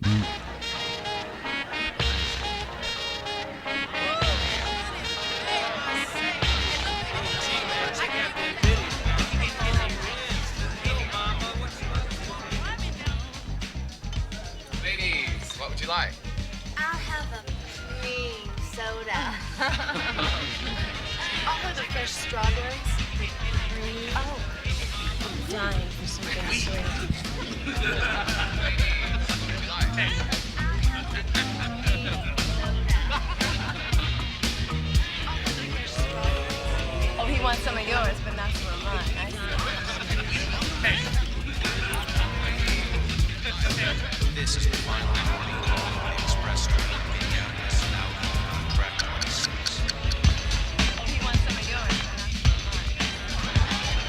Ladies, what would you like? I'll have a cream soda. I'll have the fresh strawberries. Oh, I'm dying for something sweet. Oh, he wants some of yours, but not some of mine. I see. This is the final warning call on the express train Minneapolis, now on track 26. Oh, he wants some of yours, but not some of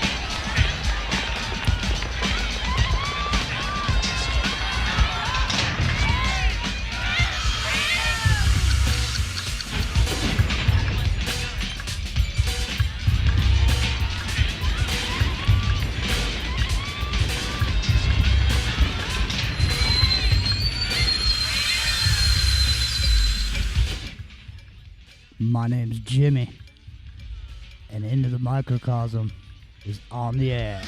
My name's Jimmy, and Into the Microcosm is on the air.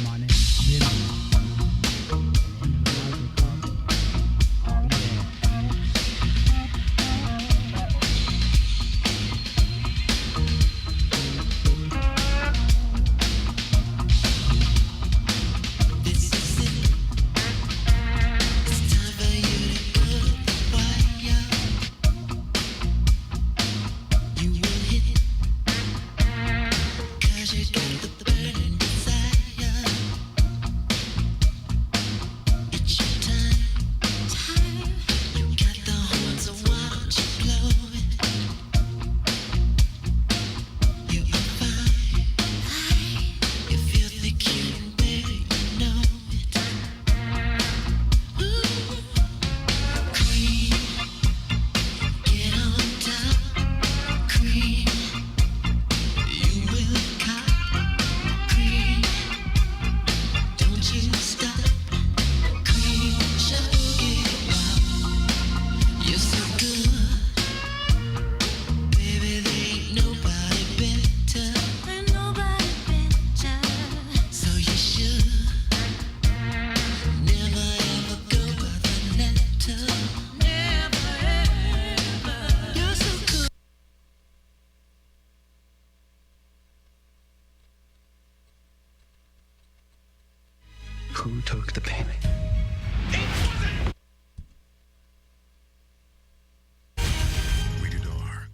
My name's Jimmy, and Into the Microcosm on the air. Who took the pen? Rated R.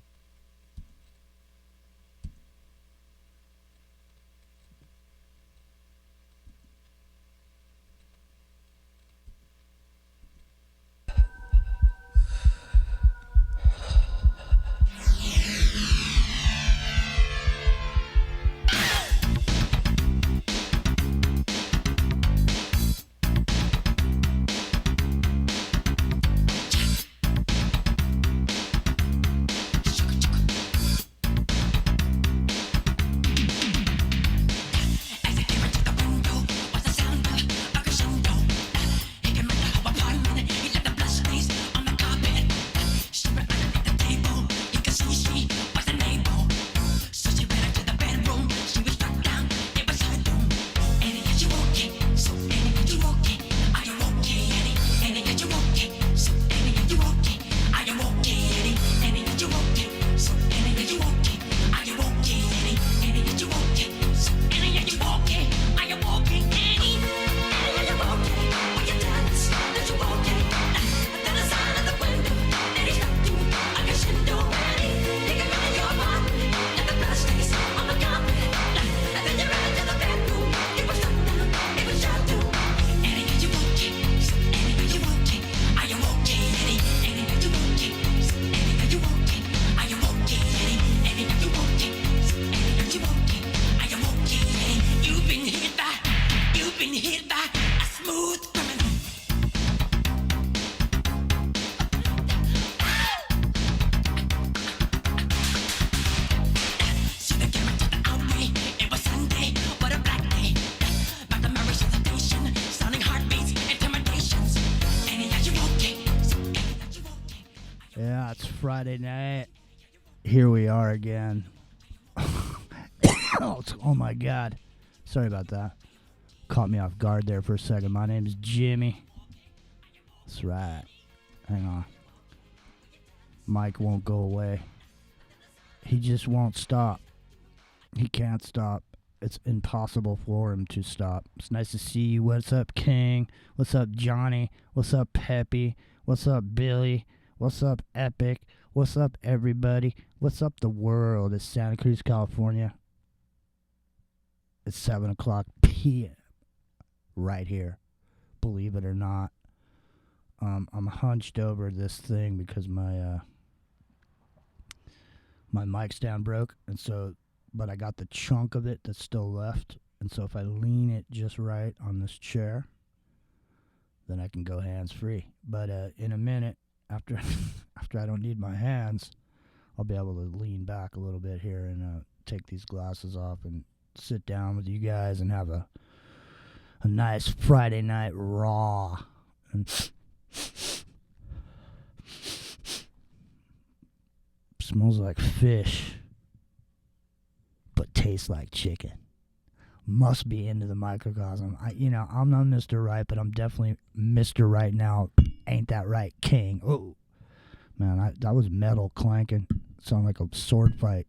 It's Friday night. Here we are again. Oh my God. Sorry about that. Caught me off guard there for a second. My name is Jimmy. That's right. Hang on. Mike won't go away. He just won't stop. He can't stop. It's impossible for him to stop. It's nice to see you. What's up, King? What's up, Johnny? What's up, Peppy? What's up, Billy? What's up, Epic? What's up, everybody? What's up, the world? It's Santa Cruz, California. It's 7 o'clock p.m. right here. Believe it or not. I'm hunched over this thing because my mic stand broke, and so, but I got the chunk of it that's still left, and so if I lean it just right on this chair, then I can go hands free. But in a minute, after I don't need my hands, I'll be able to lean back a little bit here and take these glasses off and sit down with you guys and have a nice Friday night raw. And smells like fish, but tastes like chicken. Must be into the microcosm. I'm not Mr. Right, but I'm definitely Mr. Right now. Ain't that right, King? Oh, man, that was metal clanking. Sounded like a sword fight.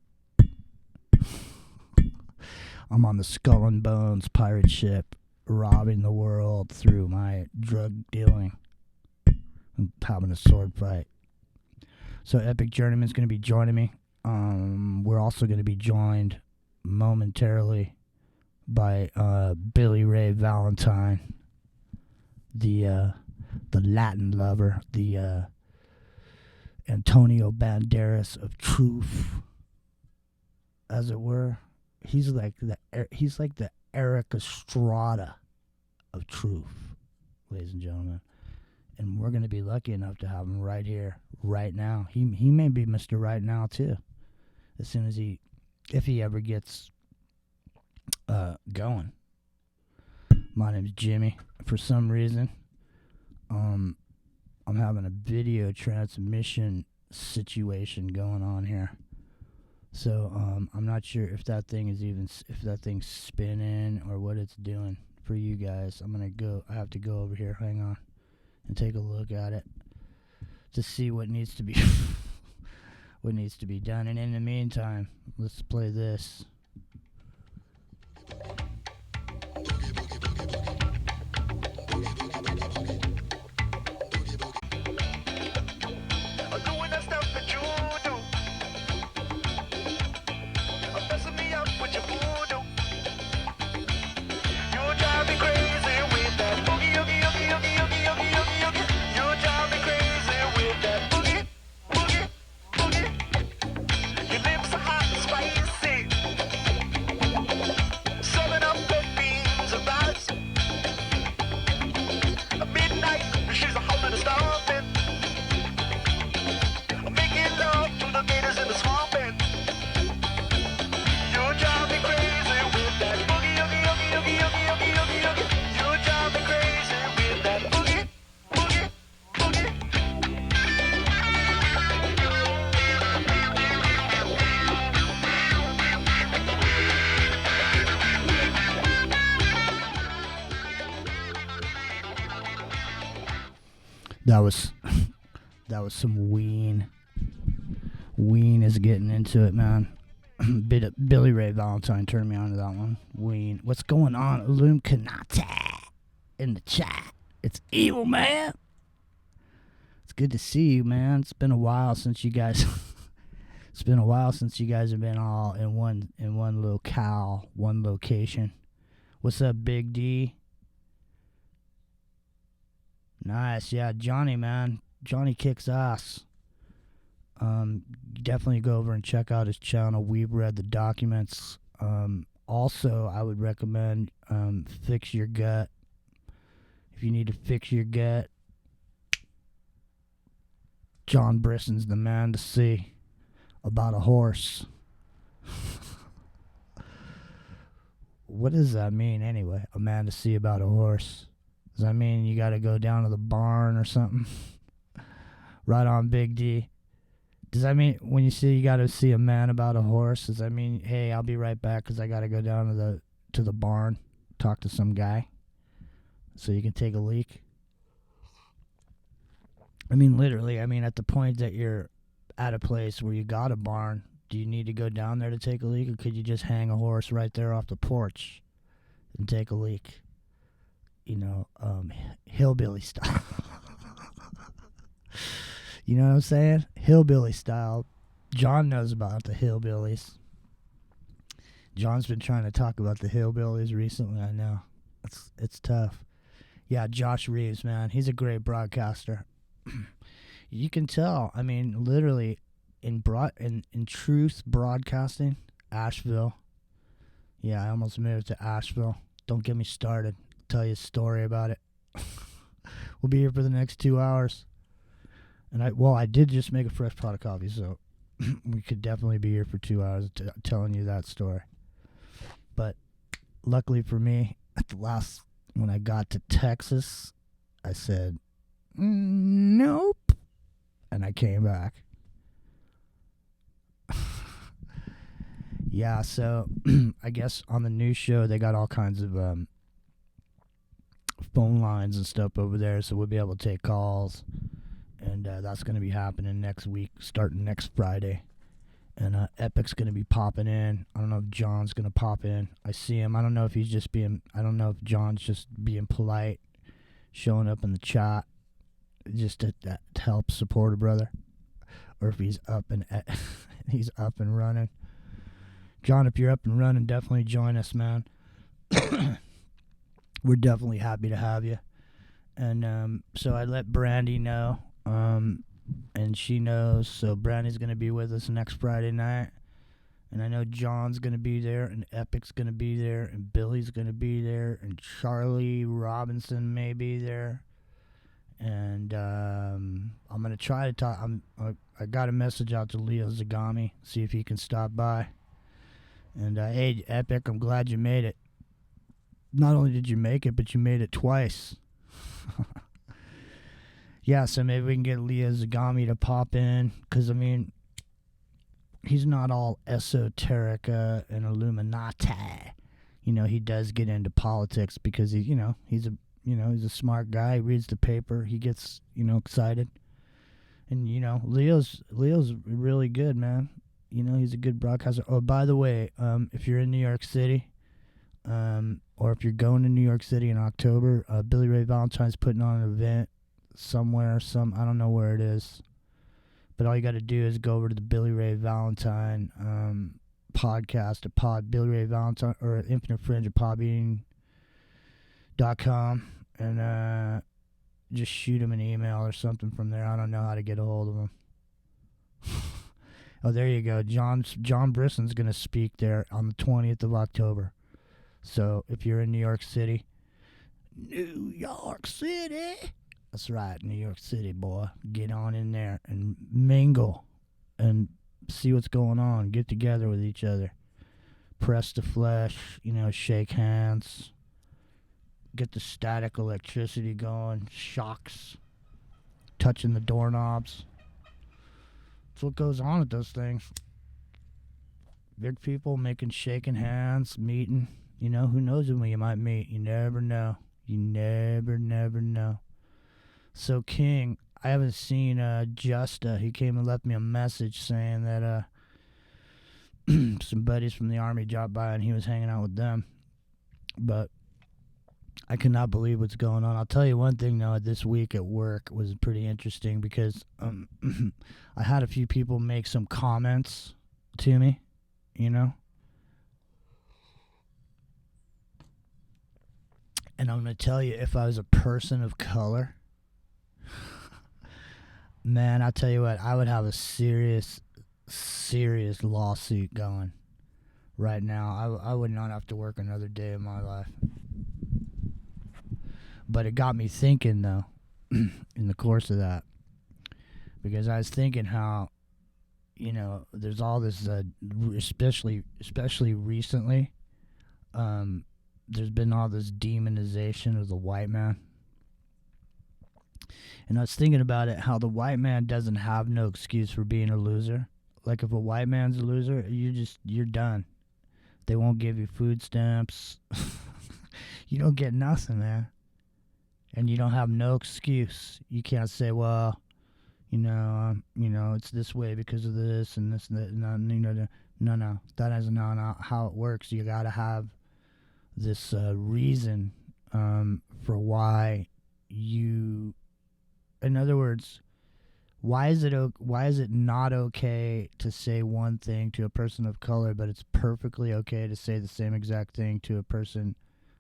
I'm on the Skull and Bones pirate ship, robbing the world through my drug dealing and having a sword fight. So Epic Journeyman's going to be joining me. We're also going to be joined momentarily by Billy Ray Valentine, the Latin lover, the Antonio Banderas of truth, as it were. He's like the Eric Estrada of truth, ladies and gentlemen. And we're going to be lucky enough to have him right here, right now. He may be Mr. Right Now, too, as soon as if he ever gets going. My name's Jimmy. For some reason, I'm having a video transmission situation going on here. So I'm not sure if that thing's spinning or what it's doing for you guys. I have to go over here. Hang on. And take a look at it to see what needs to be done. And in the meantime, let's play this. That was some Ween. Ween is getting into it, man. Billy Ray Valentine turned me on to that one. Ween. What's going on? Illuminati in the chat. It's evil, man. It's good to see you, man. It's been a while since you guys have been all in one locale, one location. What's up, Big D? Nice, yeah, Johnny, man. Johnny kicks ass. Definitely go over and check out his channel. We've read the documents. Also, I would recommend Fix Your Gut. If you need to fix your gut, John Brisson's the man to see about a horse. What does that mean anyway? A man to see about a horse? Does that mean you got to go down to the barn or something? Right on, Big D. Does that mean when you say you got to see a man about a horse? Does that mean, hey, I'll be right back because I got to go down to the barn, talk to some guy, so you can take a leak? I mean, literally. I mean, at the point that you're at a place where you got a barn, do you need to go down there to take a leak, or could you just hang a horse right there off the porch and take a leak? You know, hillbilly style. You know what I'm saying? Hillbilly style. John knows about the hillbillies. John's been trying to talk about the hillbillies recently, I know. It's tough. Yeah, Josh Reeves, man. He's a great broadcaster. You can tell. I mean, literally, in truth broadcasting, Asheville. Yeah, I almost moved to Asheville. Don't get me started. I'll tell you a story about it. We'll be here for the next 2 hours. And I did just make a fresh pot of coffee, so we could definitely be here for 2 hours telling you that story. But luckily for me, when I got to Texas, I said, nope. And I came back. Yeah, so I guess on the new show, they got all kinds of phone lines and stuff over there, so we'll be able to take calls. And that's going to be happening next week, starting next Friday. And Epic's going to be popping in. I don't know if John's going to pop in. I see him. I don't know if John's just being polite, showing up in the chat, just to help support a brother. Or if he's up and running. John, if you're up and running, definitely join us, man. We're definitely happy to have you. And so I let Brandy know. And she knows, so Brandy's going to be with us next Friday night. And I know John's going to be there, and Epic's going to be there, and Billy's going to be there, and Charlie Robinson may be there. And I'm going to try to talk. I got a message out to Leo Zagami, see if he can stop by. And hey, Epic, I'm glad you made it. Not only did you make it, but you made it twice. Yeah, so maybe we can get Leo Zagami to pop in, because, I mean, he's not all esoterica and Illuminati. You know, he does get into politics because he's a smart guy. He reads the paper. He gets, excited. And, Leo's really good, man. He's a good broadcaster. Oh, by the way, if you're in New York City, or if you're going to New York City in October, Billy Ray Valentine's putting on an event somewhere, I don't know where it is, but all you got to do is go over to the Billy Ray Valentine podcast at Billy Ray Valentine or Infinite Fringe at podbean.com, and just shoot him an email or something from there. I don't know how to get a hold of him. Oh, there you go. John Brisson's going to speak there on the 20th of October. So if you're in New York City, that's right, New York City, boy. Get on in there and mingle and see what's going on. Get together with each other. Press the flesh, shake hands. Get the static electricity going. Shocks. Touching the doorknobs. That's what goes on at those things. Big people shaking hands, meeting. Who knows who you might meet. You never know. You never know. So, King, I haven't seen Justa. He came and left me a message saying that some buddies from the Army dropped by and he was hanging out with them. But I cannot believe what's going on. I'll tell you one thing, though. This week at work was pretty interesting because I had a few people make some comments to me, And I'm going to tell you, if I was a person of color, man, I'll tell you what, I would have a serious lawsuit going right now. I would not have to work another day of my life. But it got me thinking, though, in the course of that. Because I was thinking how, there's all this, especially recently, there's been all this demonization of the white man. And I was thinking about it, how the white man doesn't have no excuse for being a loser. Like if a white man's a loser, you're done. They won't give you food stamps. You don't get nothing, man. And you don't have no excuse. You can't say, well, it's this way because of this and this and that. No. That is not how it works. You got to have this reason for why you. In other words, why is it not okay to say one thing to a person of color, but it's perfectly okay to say the same exact thing to a person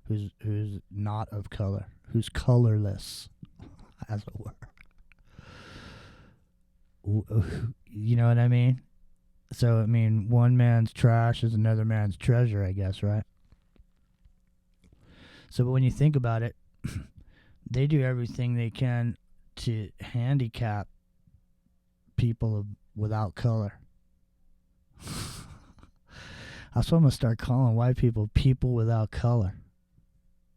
who's not of color, who's colorless, as it were. You know what I mean? So, I mean, one man's trash is another man's treasure, I guess, right? So, but when you think about it, they do everything they can to handicap people without color. That's what I'm going to start calling white people without color.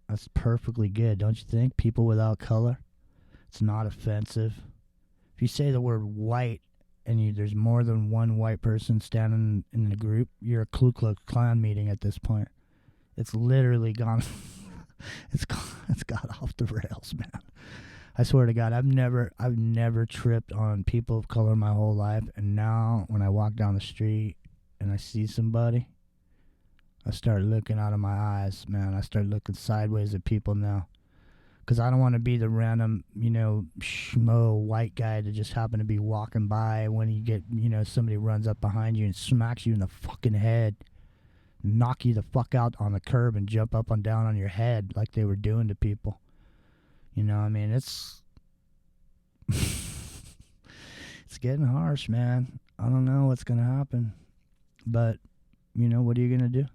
That's perfectly good, don't you think? People without color. It's not offensive. If you say the word white and there's more than one white person standing in the group, you're a Ku Klux Klan meeting at this point. It's literally gone. It's got off the rails, man. I swear to God, I've never tripped on people of color my whole life, and now when I walk down the street and I see somebody, I start looking out of my eyes, man. I start looking sideways at people now. Because I don't want to be the random, schmo white guy that just happen to be walking by when you get, somebody runs up behind you and smacks you in the fucking head. Knock you the fuck out on the curb and jump up and down on your head like they were doing to people. It's it's getting harsh, man. I don't know what's going to happen. But, what are you going to do?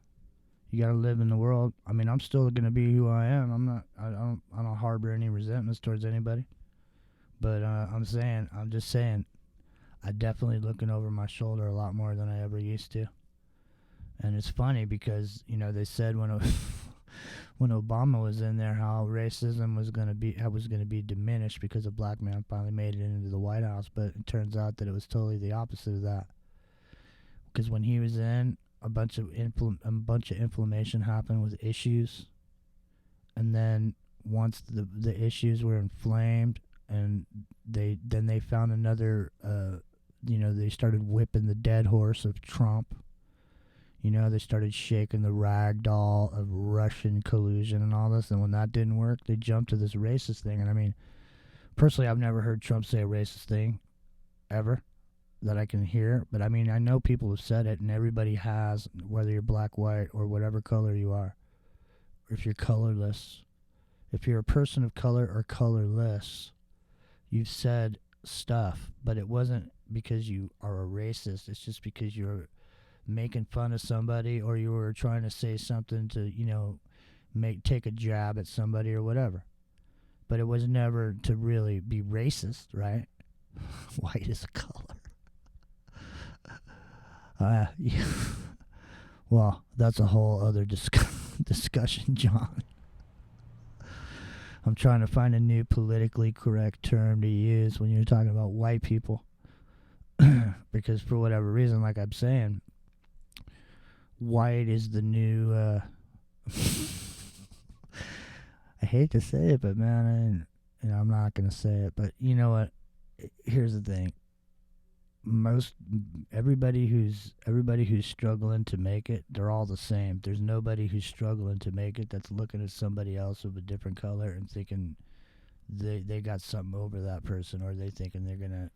You got to live in the world. I mean, I'm still going to be who I am. I don't harbor any resentments towards anybody. But I'm just saying, I'm definitely looking over my shoulder a lot more than I ever used to. And it's funny because, they said when Obama was in there how racism was going to be diminished because a black man finally made it into the White House. But it turns out that it was totally the opposite of that. Because when he was in, a bunch of inflammation happened with issues, and then once the issues were inflamed, and they found another, they started whipping the dead horse of Trump. They started shaking the rag doll of Russian collusion and all this, and when that didn't work, they jumped to this racist thing. And I mean, personally, I've never heard Trump say a racist thing, ever, that I can hear, but I mean, I know people have said it, and everybody has, whether you're black, white, or whatever color you are, or if you're colorless. If you're a person of color or colorless, you've said stuff, but it wasn't because you are a racist. It's just because you're making fun of somebody, or you were trying to say something to, take a jab at somebody or whatever. But it was never to really be racist, right? White is a color. Yeah. Well, that's a whole other discussion, John. I'm trying to find a new politically correct term to use when you're talking about white people. Because for whatever reason, like I'm saying, white is the new... I hate to say it, but man, I'm not going to say it. But you know what? Here's the thing. Everybody who's struggling to make it, they're all the same. There's nobody who's struggling to make it that's looking at somebody else of a different color and thinking they got something over that person, or they thinking they're gonna,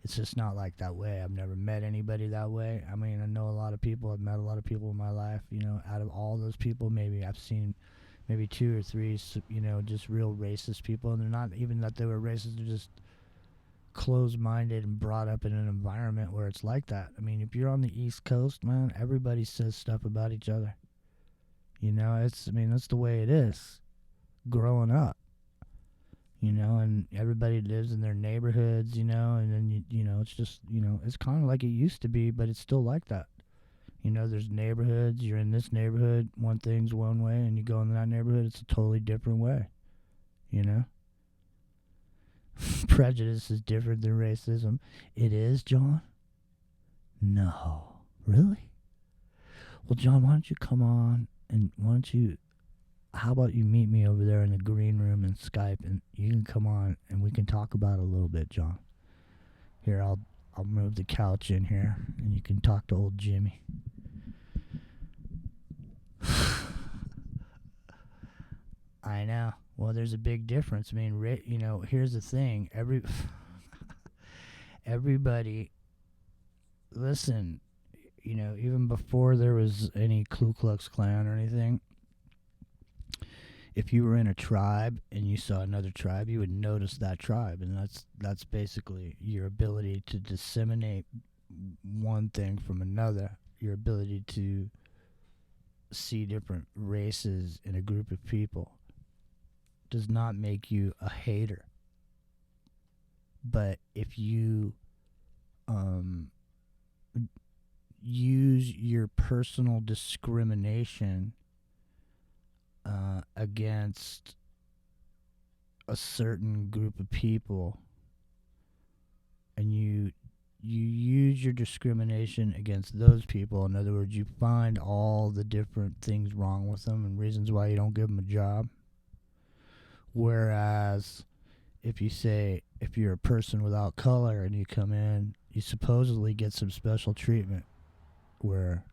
it's just not like that way. I've never met anybody that way. I mean, I know a lot of people. I've met a lot of people in my life. Out of all those people, maybe I've seen maybe 2 or 3, just real racist people, and they're not even that they were racist. They're just closed-minded and brought up in an environment where it's like that. I mean, if you're on the East Coast, man, everybody says stuff about each other. That's the way it is growing up. And everybody lives in their neighborhoods, and then, it's just, it's kind of like it used to be, but it's still like that. There's neighborhoods, you're in this neighborhood, one thing's one way, and you go in that neighborhood, it's a totally different way, Prejudice is different than racism. It is, John? No. Really? Well, John, why don't you come on and how about you meet me over there in the green room and Skype, and you can come on and we can talk about it a little bit, John. Here, I'll move the couch in here and you can talk to old Jimmy. I know. Well, there's a big difference. I mean, here's the thing. Everybody, listen, even before there was any Ku Klux Klan or anything, if you were in a tribe and you saw another tribe, you would notice that tribe. And that's basically your ability to disseminate one thing from another, your ability to see different races in a group of people does not make you a hater. But if you use your personal discrimination against a certain group of people, and you use your discrimination against those people, in other words, you find all the different things wrong with them and reasons why you don't give them a job. Whereas if you're a person without color and you come in, you supposedly get some special treatment where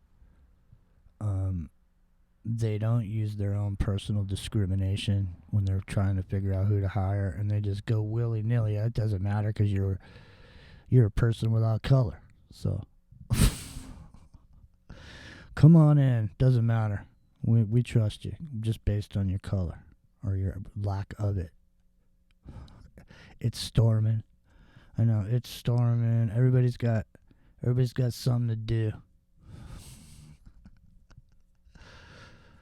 they don't use their own personal discrimination when they're trying to figure out who to hire, and they just go willy-nilly. It doesn't matter because you're a person without color. So come on in. Doesn't matter. We trust you just based on your color or your lack of it. It's storming. I know it's storming. Everybody's got something to do.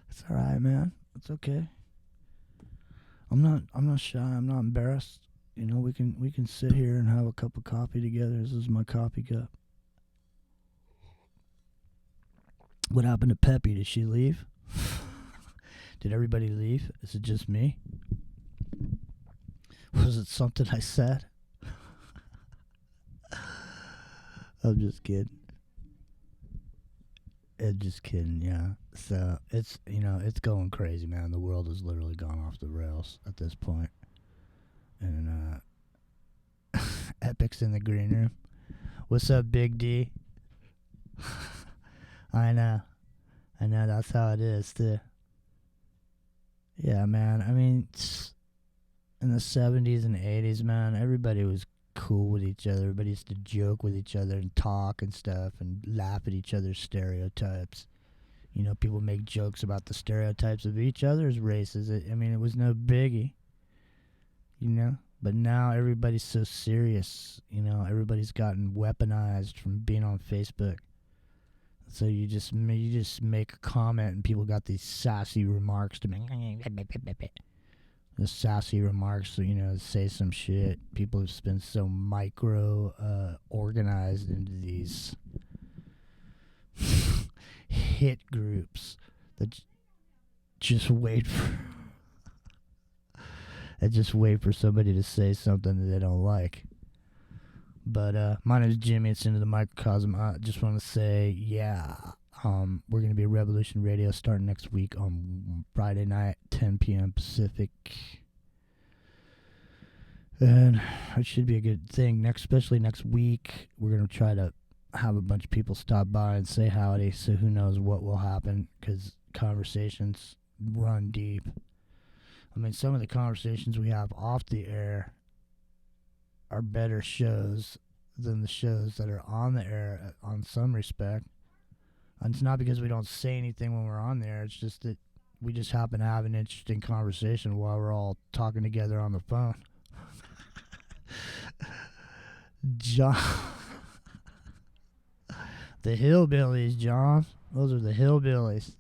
It's all right, man. It's okay. I'm not shy. I'm not embarrassed. We can sit here and have a cup of coffee together. This is my coffee cup. What happened to Peppy? Did she leave? Did everybody leave? Is it just me? Was it something I said? I'm just kidding. Just kidding, yeah. So it's going crazy, man. The world has literally gone off the rails at this point. And Epic's in the green room. What's up, Big D? I know that's how it is too. Yeah, man. I mean, in the 70s and 80s, man, everybody was cool with each other. Everybody used to joke with each other and talk and stuff and laugh at each other's stereotypes. People make jokes about the stereotypes of each other's races. It was no biggie. But now everybody's so serious. Everybody's gotten weaponized from being on Facebook. So you just make a comment and people got these sassy remarks to make. The sassy remarks, say some shit. People have been so organized into these hit groups that just wait for somebody to say something that they don't like. But my name is Jimmy. It's Into the Microcosm. I just want to say, we're going to be at Revolution Radio starting next week on Friday night, 10 p.m. Pacific. And it should be a good thing. Especially next week, we're going to try to have a bunch of people stop by and say howdy, so who knows what will happen, because conversations run deep. Some of the conversations we have off the air are better shows than the shows that are on the air on some respect. And it's not because we don't say anything when we're on there. It's just that we just happen to have an interesting conversation while we're all talking together on the phone. John. The hillbillies, John. Those are the hillbillies.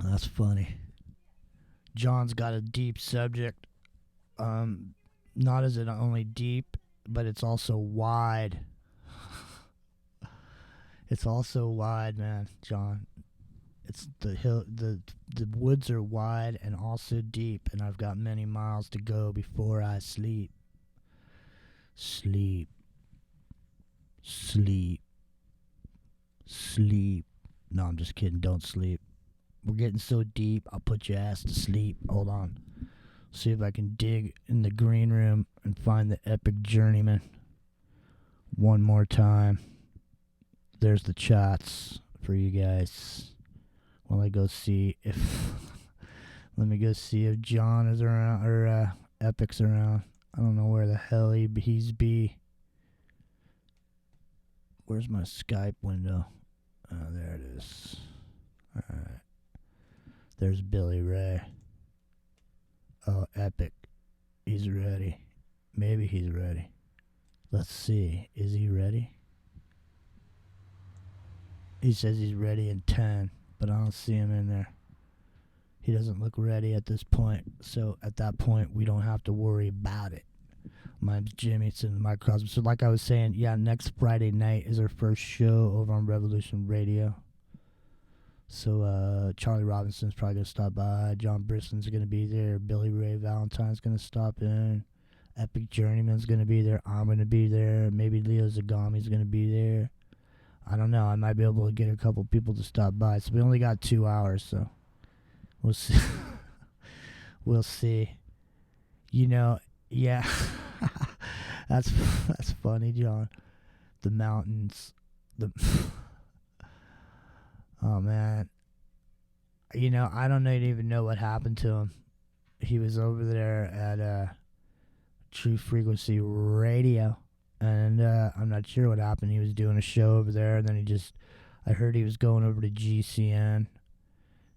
That's funny. John's got a deep subject. Not is it only deep, but it's also wide. It's also wide, man, John. It's the hill. The woods are wide and also deep, and I've got many miles to go before I sleep. Sleep. Sleep. Sleep. No, I'm just kidding. Don't sleep. We're getting so deep, I'll put your ass to sleep. Hold on. See if I can dig in the green room and find the epic Journeyman. One more time. There's the chats for you guys. While I go see if... Let me go see if John is around, or Epic's around. I don't know where the hell he's be. Where's my Skype window? Oh, there it is. Alright. There's Billy Ray. Oh, Epic. He's ready. Maybe he's ready. Let's see. Is he ready? He says he's ready in 10, but I don't see him in there. He doesn't look ready at this point, so at that point, we don't have to worry about it. My name's Jimmy. It's in the microcosm. So like I was saying, yeah, next Friday night is our first show over on Revolution Radio. So Charlie Robinson's probably going to stop by. John Brisson's going to be there. Billy Ray Valentine's going to stop in. Epic Journeyman's going to be there. I'm going to be there. Maybe Leo Zagami's going to be there. I don't know. I might be able to get a couple people to stop by. So we only got 2 hours, so we'll see. We'll see. You know, yeah. That's funny, John. The mountains. Oh, man. You know, I don't even know what happened to him. He was over there at True Frequency Radio, and I'm not sure what happened. He was doing a show over there, and then I heard he was going over to GCN,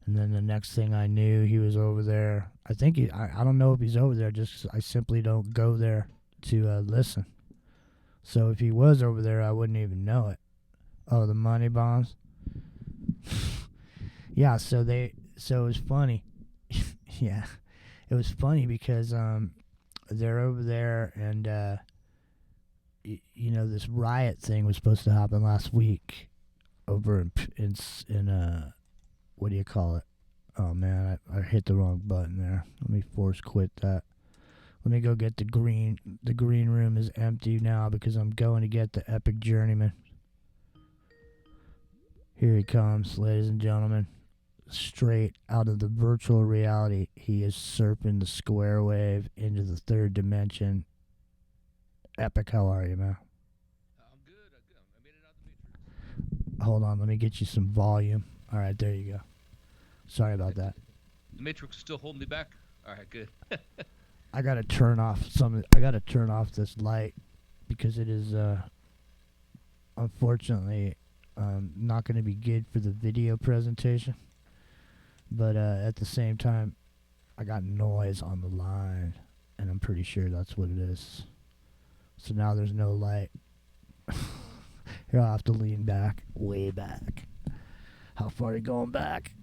and then the next thing I knew, he was over there. I think I don't know if he's over there, just 'cause I simply don't go there to listen. So if he was over there, I wouldn't even know it. Oh, the money bombs? Yeah, so it was funny. Yeah, it was funny because they're over there, and you know, this riot thing was supposed to happen last week over in what do you call it? Oh man, I hit the wrong button there. Let me force quit that. Let me go get the green. The green room is empty now because I'm going to get the epic Journeyman. Here he comes, ladies and gentlemen. Straight out of the virtual reality, he is surfing the square wave into the third dimension. Epic, how are you, man? I'm good. I made it out the Matrix. Hold on, let me get you some volume. All right, there you go. Sorry about that. The Matrix is still holding me back? All right, good. I gotta turn off this light because it is unfortunately not going to be good for the video presentation. But at the same time, I got noise on the line, and I'm pretty sure that's what it is. So now there's no light. Here I'll have to lean back, way back. How far are you going back?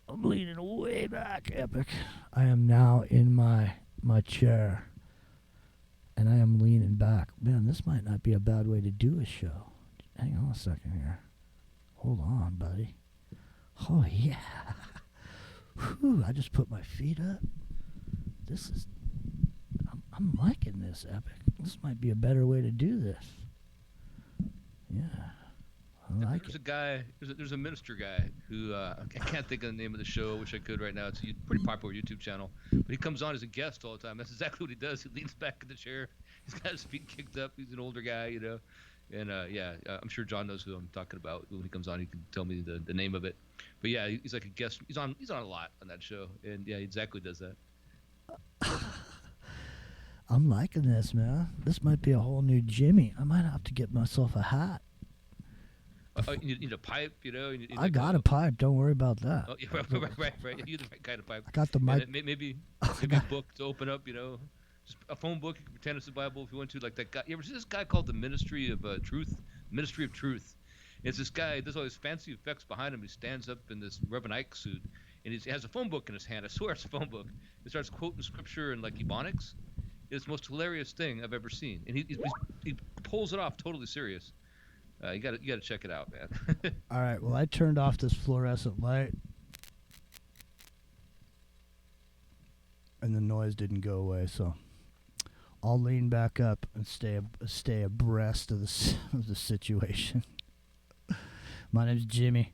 I'm leaning way back, Epic. I am now in my chair, and I am leaning back. Man, this might not be a bad way to do a show. Hang on a second here. Hold on, buddy. Oh, yeah. Whew, I just put my feet up. I'm liking this, Epic. This might be a better way to do this. Yeah. I like There's it. a guy, there's a minister guy who, I can't think of the name of the show. I wish I could right now. It's a pretty popular YouTube channel. But he comes on as a guest all the time. That's exactly what he does. He leans back in the chair. He's got his feet kicked up. He's an older guy, you know. And I'm sure John knows who I'm talking about. When he comes on, he can tell me the name of it. But yeah, he's like a guest. He's on a lot on that show, and yeah, he exactly does that. I'm liking this, man. This might be a whole new Jimmy. I might have to get myself a hat. You need a pipe, you know. I got a pipe. Don't worry about that. Oh, yeah, right. You need the right kind of pipe. I got the mic. And maybe a book to open up, you know. Just a phone book. You can pretend it's the Bible if you want to. Like that guy. You ever see this guy called the Ministry of Truth? Ministry of Truth. It's this guy. There's all these fancy effects behind him. He stands up in this Reverend Ike suit, and he has a phone book in his hand. I swear it's a phone book. He starts quoting scripture and like Ebonics. It's the most hilarious thing I've ever seen. And he pulls it off totally serious. You gotta check it out, man. All right. Well, I turned off this fluorescent light, and the noise didn't go away. So I'll lean back up and stay abreast of of the situation. My name's Jimmy.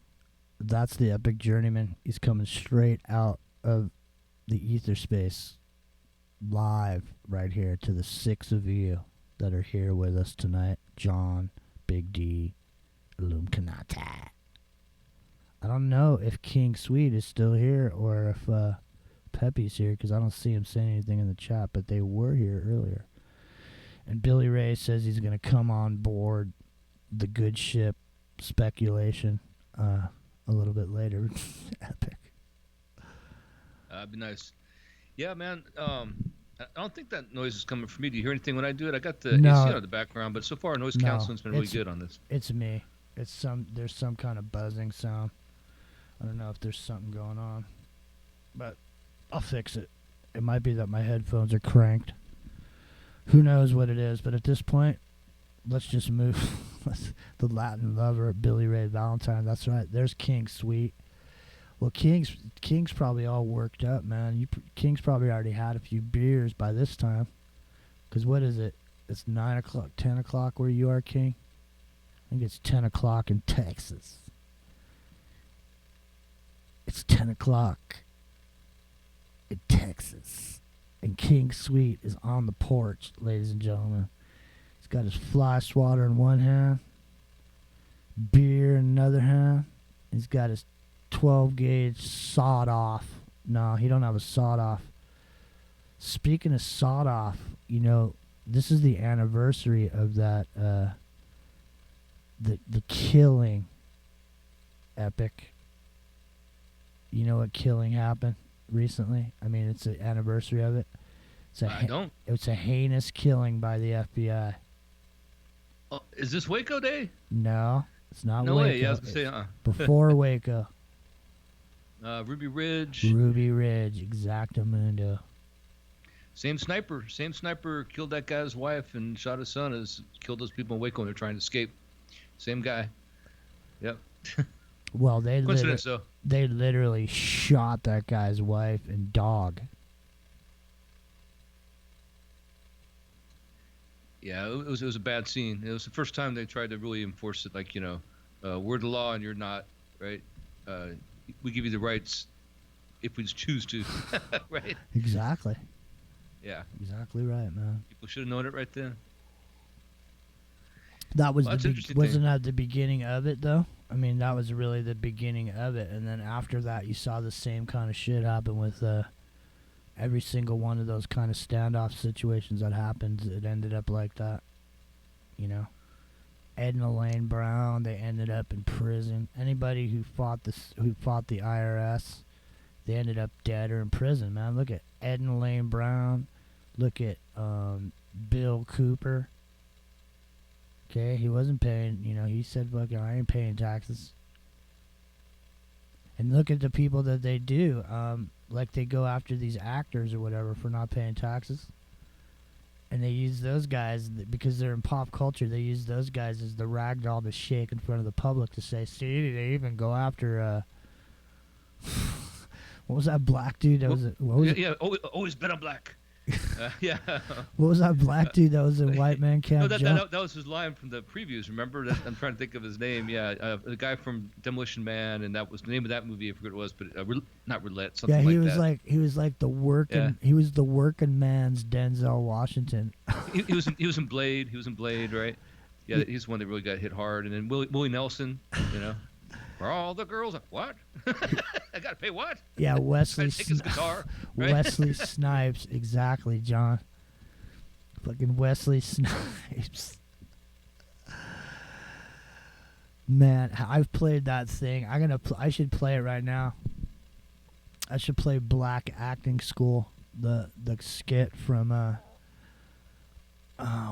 That's the epic journeyman. He's coming straight out of the ether space, live right here to the 6 of you that are here with us tonight. John, Big D, Illuminati. I don't know if King Sweet is still here or if Pepe's here, because I don't see him saying anything in the chat, but they were here earlier. And Billy Ray says he's going to come on board the good ship speculation a little bit later. Epic. That'd be nice. Yeah, man. I don't think that noise is coming from me. Do you hear anything when I do it? I got the AC on in the background, but so far noise canceling's been really good on this. It's me. There's some kind of buzzing sound. I don't know if there's something going on, but I'll fix it. It might be that my headphones are cranked. Who knows what it is? But at this point, let's just move. The Latin lover, Billy Ray Valentine. That's right. There's King Sweet. Well, King's probably all worked up, man. King's probably already had a few beers by this time. 'Cause what is it? It's 9 o'clock, 10 o'clock where you are, King? I think it's 10 o'clock in Texas. It's 10 o'clock in Texas. And King Sweet is on the porch, ladies and gentlemen. He's got his fly swatter in one hand, beer in another hand. He's got his 12 gauge sawed off. No, he don't have a sawed off. Speaking of sawed off, you know, this is the anniversary of that the killing epic. You know what killing happened recently? I mean, it's the anniversary of it. It's a heinous killing by the FBI. Oh, is this Waco Day? No, it's not No Waco. way. Yeah, I was gonna say before Waco. Ruby Ridge. Ruby Ridge, exactamundo. Same sniper killed that guy's wife and shot his son. Has killed those people in Waco when they're trying to escape. Same guy. Yep. Well, they literally shot that guy's wife and dog. Yeah, it was a bad scene. It was the first time they tried to really enforce it, like, you know, we're the law and you're not, right? We give you the rights if we just choose to, right? Exactly. Yeah. Exactly right, man. People should have known it right then. That was wasn't that the beginning of it, though? I mean, that was really the beginning of it, and then after that, you saw the same kind of shit happen with every single one of those kind of standoff situations that happened. It ended up like that, you know. Ed and Elaine Brown, they ended up in prison. Anybody who fought the IRS, they ended up dead or in prison, man. Look at Ed and Elaine Brown. Look at Bill Cooper. Okay, he wasn't paying, you know, he said, fuck, I ain't paying taxes. And look at the people that they do. Like they go after these actors or whatever for not paying taxes. And they use those guys, because they're in pop culture, they use those guys as the ragdoll to shake in front of the public to say, see, they even go after, what was that black dude that was it? What was yeah, always bet on black. Yeah. What was that black dude that was in White Man Can't Jump? That was his line from the previews. Remember? I'm trying to think of his name. Yeah, the guy from Demolition Man, and that was the name of that movie. I forget what it was, but not Roulette. Something he like that. He was like the working. Yeah. He was the working man's Denzel Washington. he was in Blade. He was in Blade, right? Yeah, he's the one that really got hit hard. And then Willie Nelson, you know. For all the girls, what? I gotta pay what? Yeah, Wesley. Take his guitar, right? Wesley Snipes, exactly, John. Fucking Wesley Snipes. Man, I've played that thing. I should play it right now. I should play Black Acting School, the skit from oh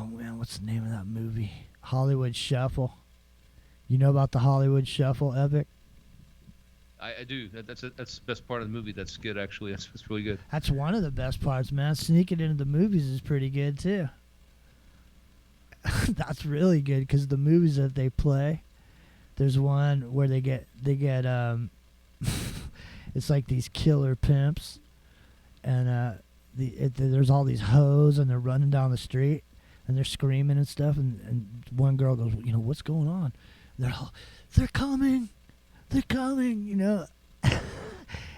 man, what's the name of that movie? Hollywood Shuffle. You know about the Hollywood Shuffle, Epic? I do. That's the best part of the movie. That skit, actually. That's really good. That's one of the best parts, man. Sneaking into the movies is pretty good, too. that's really good because the movies that they play, there's one where they get it's like these killer pimps, and there's all these hoes and they're running down the street and they're screaming and stuff, and one girl goes, what's going on? They're coming,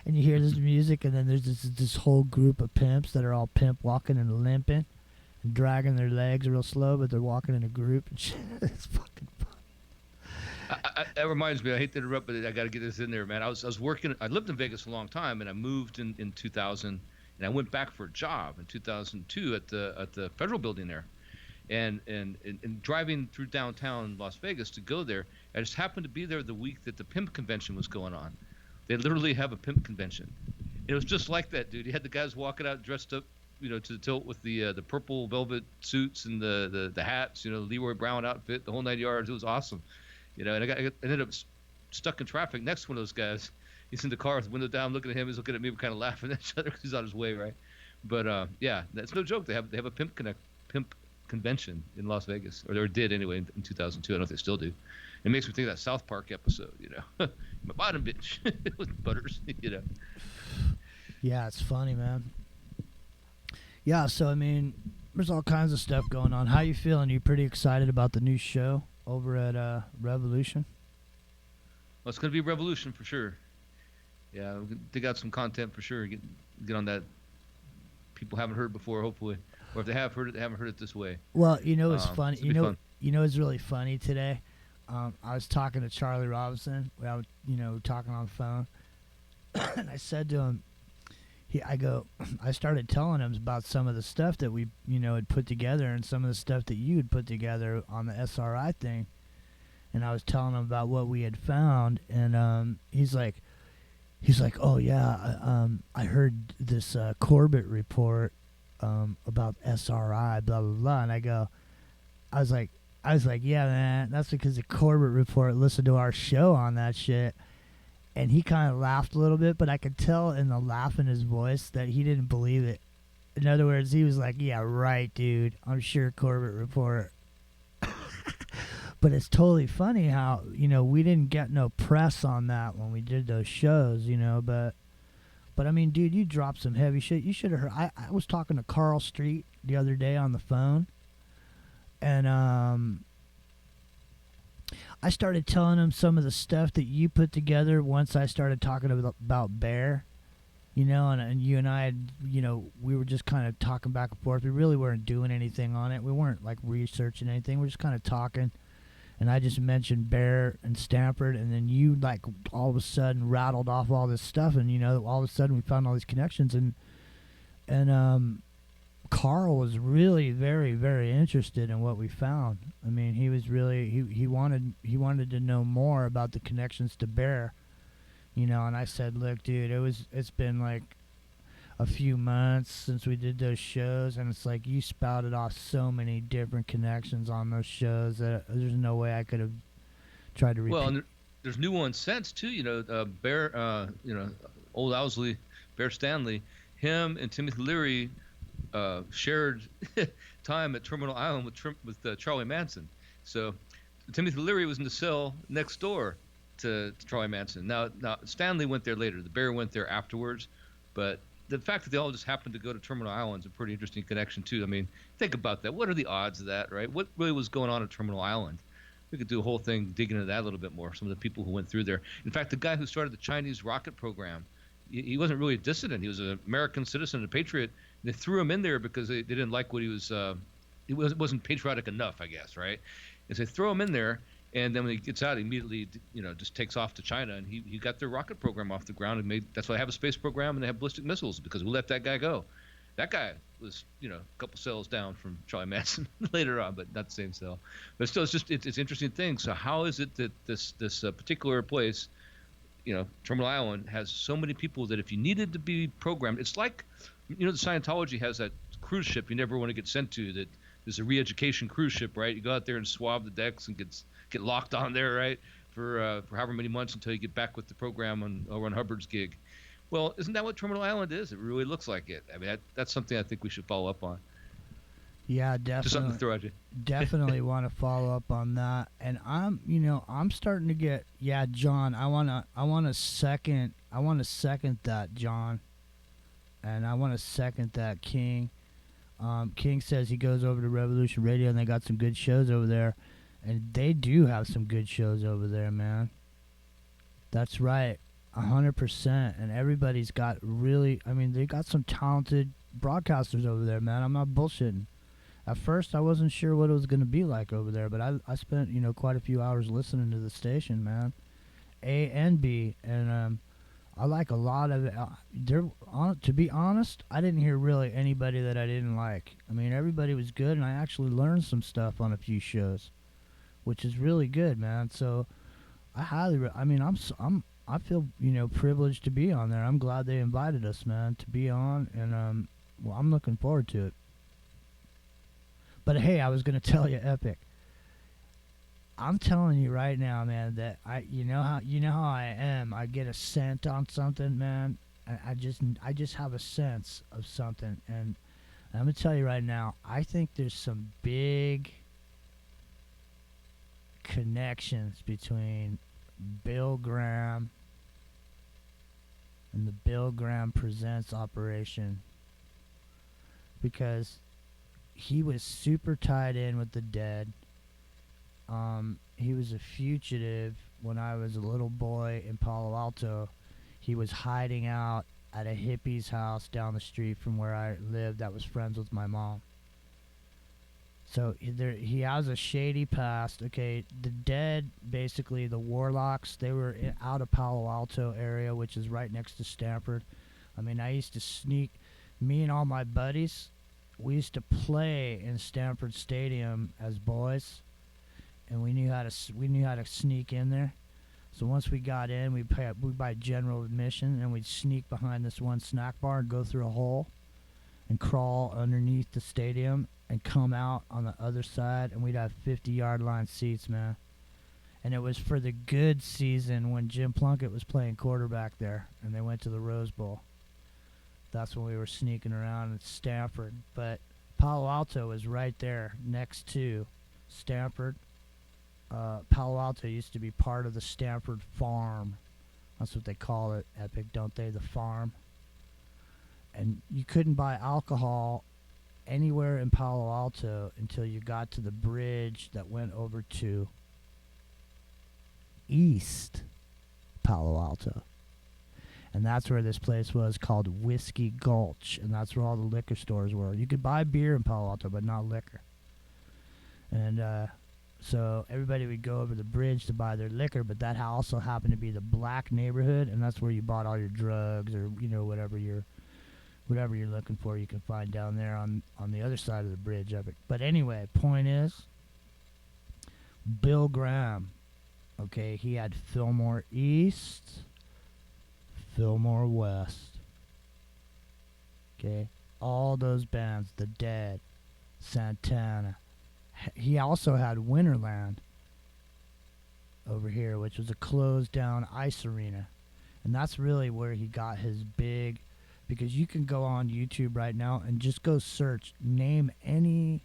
and you hear this music, and then there's this whole group of pimps that are all pimp walking and limping and dragging their legs real slow, but they're walking in a group and shit. It's fucking fun. That reminds me, I hate to interrupt, but I got to get this in there, man. I was working, I lived in Vegas a long time, and I moved in 2000, and I went back for a job in 2002 at the federal building there. And driving through downtown Las Vegas to go there, I just happened to be there the week that the pimp convention was going on. They literally have a pimp convention. It was just like that, dude. You had the guys walking out dressed up, to the tilt with the purple velvet suits and the hats, Leroy Brown outfit, the whole 9 yards. It was awesome, and I ended up stuck in traffic next to one of those guys. He's in the car with the window down, looking at him. He's looking at me, we're kind of laughing at each other because he's on his way, right? But yeah, that's no joke. They have a pimp convention in Las Vegas, or did anyway in 2002. I don't know if they still do. It makes me think of that South Park episode, my bottom bitch with Butters, Yeah, it's funny, man. Yeah, so I mean, there's all kinds of stuff going on. How you feeling? You pretty excited about the new show over at Revolution? Well, it's gonna be Revolution for sure. Yeah, we'll dig out some content for sure. Get on that. People haven't heard before, hopefully. Or if they have heard it, they haven't heard it this way. Well, it's funny. Fun. It's really funny today. I was talking to Charlie Robinson. I was, talking on the phone, and I said to him, I started telling him about some of the stuff that we, had put together, and some of the stuff that you had put together on the SRI thing, and I was telling him about what we had found, and he's like, oh yeah, I heard this Corbett report about SRI, blah blah blah, and I was like, yeah, man, that's because the Corbett report listened to our show on that shit, and he kind of laughed a little bit, but I could tell in the laugh in his voice that he didn't believe it. In other words, he was like, yeah, right, dude, I'm sure Corbett report. But it's totally funny how, we didn't get no press on that when we did those shows, but I mean, dude, you dropped some heavy shit. You should have heard. I was talking to Carl Street the other day on the phone, and I started telling him some of the stuff that you put together once I started talking about Bear, and you and I had, we were just kind of talking back and forth. We really weren't doing anything on it. We weren't like researching anything. We're just kind of talking. And I just mentioned Bear and Stanford, and then you like all of a sudden rattled off all this stuff, and all of a sudden we found all these connections, and Carl was really very, very interested in what we found. I mean, he was really he wanted to know more about the connections to Bear, and I said, look, dude, it's been like a few months since we did those shows, and it's like you spouted off so many different connections on those shows that there's no way I could have tried to repeat. Well, and there's new ones since too. Bear, old Owsley, Bear Stanley, him and Timothy Leary shared time at Terminal Island with Charlie Manson. So Timothy Leary was in the cell next door to Charlie Manson. Now Stanley went there later. The Bear went there afterwards, but the fact that they all just happened to go to Terminal Island is a pretty interesting connection too. I mean, think about that. What are the odds of that, right? What really was going on at Terminal Island? We could do a whole thing digging into that a little bit more. Some of the people who went through there. In fact, the guy who started the Chinese rocket program, he wasn't really a dissident. He was an American citizen, a patriot. They threw him in there because they didn't like what he was. He wasn't patriotic enough, I guess, right? And so they throw him in there. And then when he gets out, he immediately, just takes off to China, and he got their rocket program off the ground and that's why they have a space program and they have ballistic missiles, because we let that guy go. That guy was, a couple cells down from Charlie Manson later on, but not the same cell. But still, it's interesting thing. So how is it that this particular place, Terminal Island, has so many people that if you needed to be programmed, it's like, the Scientology has that cruise ship you never want to get sent to. That there's a re-education cruise ship, right? You go out there and swab the decks and get locked on there, right, for however many months until you get back with the program over on Hubbard's gig. Well, isn't that what Terminal Island is? It really looks like it. I mean, that's something I think we should follow up on. Yeah, Just something to definitely. throw at you. Definitely want to follow up on that. And I'm starting to get, yeah, John, I want to second that, John. And I want to second that, King. King says he goes over to Revolution Radio and they got some good shows over there. And they do have some good shows over there, man. That's right. 100%. And everybody's got really, I mean, they got some talented broadcasters over there, man. I'm not bullshitting. At first, I wasn't sure what it was going to be like over there, but I spent, quite a few hours listening to the station, man. A and B. And I like a lot of it. To be honest, I didn't hear really anybody that I didn't like. I mean, everybody was good, and I actually learned some stuff on a few shows, which is really good, man. So I I feel privileged to be on there. I'm glad they invited us, man, to be on, and well, I'm looking forward to it. But hey, I was gonna tell you, Epic. I'm telling you right now, man, that you know how I am. I get a scent on something, man. I just have a sense of something, and I'm gonna tell you right now. I think there's some big connections between Bill Graham and the Bill Graham Presents operation, because he was super tied in with the dead. He was a fugitive when I was a little boy in Palo Alto. He was hiding out at a hippie's house down the street from where I lived that was friends with my mom. So he has a shady past. Okay, the dead, basically the Warlocks, they were out of Palo Alto area, which is right next to Stanford. I mean, I used to sneak, me and all my buddies, we used to play in Stanford Stadium as boys, and we knew how to sneak in there. So once we got in, we'd buy general admission, and we'd sneak behind this one snack bar and go through a hole and crawl underneath the stadium and come out on the other side, and we'd have 50-yard line seats, man. And it was for the good season when Jim Plunkett was playing quarterback there, and they went to the Rose Bowl. That's when we were sneaking around at Stanford. But Palo Alto was right there next to Stanford. Palo Alto used to be part of the Stanford Farm. That's what they call it, Epic, don't they? The farm. And you couldn't buy alcohol anywhere in Palo Alto until you got to the bridge that went over to East Palo Alto. And that's where this place was called Whiskey Gulch. And that's where all the liquor stores were. You could buy beer in Palo Alto, but not liquor. And so everybody would go over the bridge to buy their liquor, but that also happened to be the black neighborhood, and that's where you bought all your drugs or, whatever you're looking for, you can find down there on the other side of the bridge of it. But anyway, point is, Bill Graham, okay, he had Fillmore East, Fillmore West, okay, all those bands, The Dead, Santana. He also had Winterland over here, which was a closed down ice arena. And that's really where he got his big, because you can go on YouTube right now and just go search, name any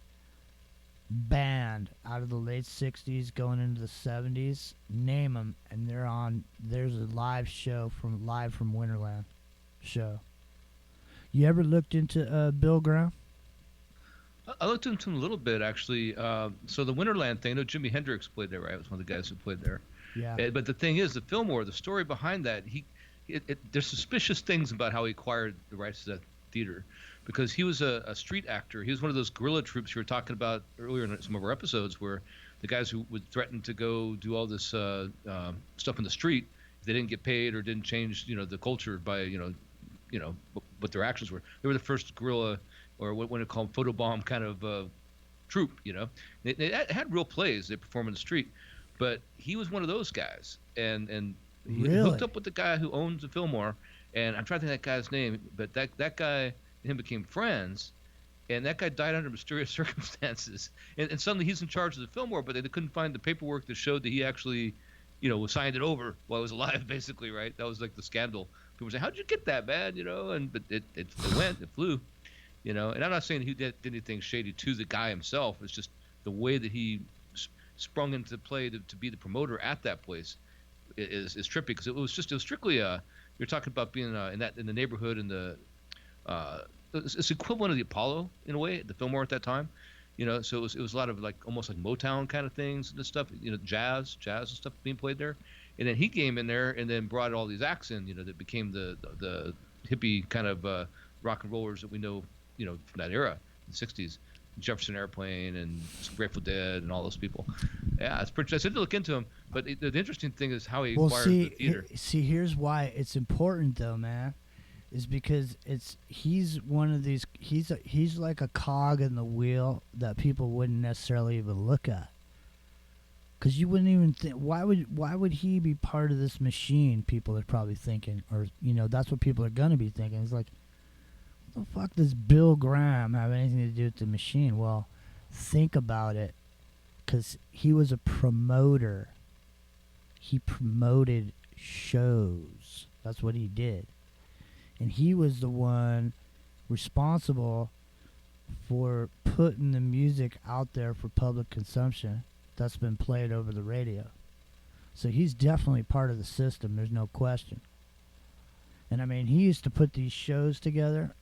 band out of the late 60s going into the 70s, name them, and there's a live show from Winterland show. You ever looked into Bill Graham? I looked into him a little bit, actually. So the Winterland thing, I know Jimi Hendrix played there, right? It was one of the guys who played there. Yeah. But the thing is, the Fillmore, the story behind that, there's suspicious things about how he acquired the rights to that theater, because he was a street actor. He was one of those guerrilla troops you were talking about earlier in some of our episodes, where the guys who would threaten to go do all this stuff in the street, if they didn't get paid or didn't change, the culture by, what their actions were. They were the first guerrilla, or what they call photobomb kind of troop. They had real plays. They perform in the street, but he was one of those guys, and he hooked up with the guy who owns the Fillmore, and I'm trying to think of that guy's name, but that guy and him became friends, and that guy died under mysterious circumstances, and suddenly he's in charge of the Fillmore, but they couldn't find the paperwork that showed that he actually, signed it over while he was alive, basically, right? That was like the scandal. People were saying, "How'd you get that, man?" But it flew. And I'm not saying he did anything shady to the guy himself. It's just the way that he sprung into play to be the promoter at that place is trippy, because it was strictly you're talking about being in the neighborhood, in the it's equivalent of the Apollo in a way, the Fillmore at that time. So it was a lot of like almost like Motown kind of things and stuff, jazz and stuff being played there. And then he came in there and then brought all these acts in, that became the hippie kind of rock and rollers that we know, from that era, the '60s, Jefferson Airplane and Grateful Dead and all those people. Yeah, it's pretty. I said to look into him, but the interesting thing is how he acquired the theater. Here's why it's important though, man, is because he's one of these. He's like a cog in the wheel that people wouldn't necessarily even look at. Because you wouldn't even think, why would he be part of this machine? People are probably thinking, or that's what people are gonna be thinking. It's like, what the fuck does Bill Graham have anything to do with the machine? Well, think about it, because he was a promoter. He promoted shows. That's what he did, and he was the one responsible for putting the music out there for public consumption that's been played over the radio. So he's definitely part of the system, there's no question. And I mean, he used to put these shows together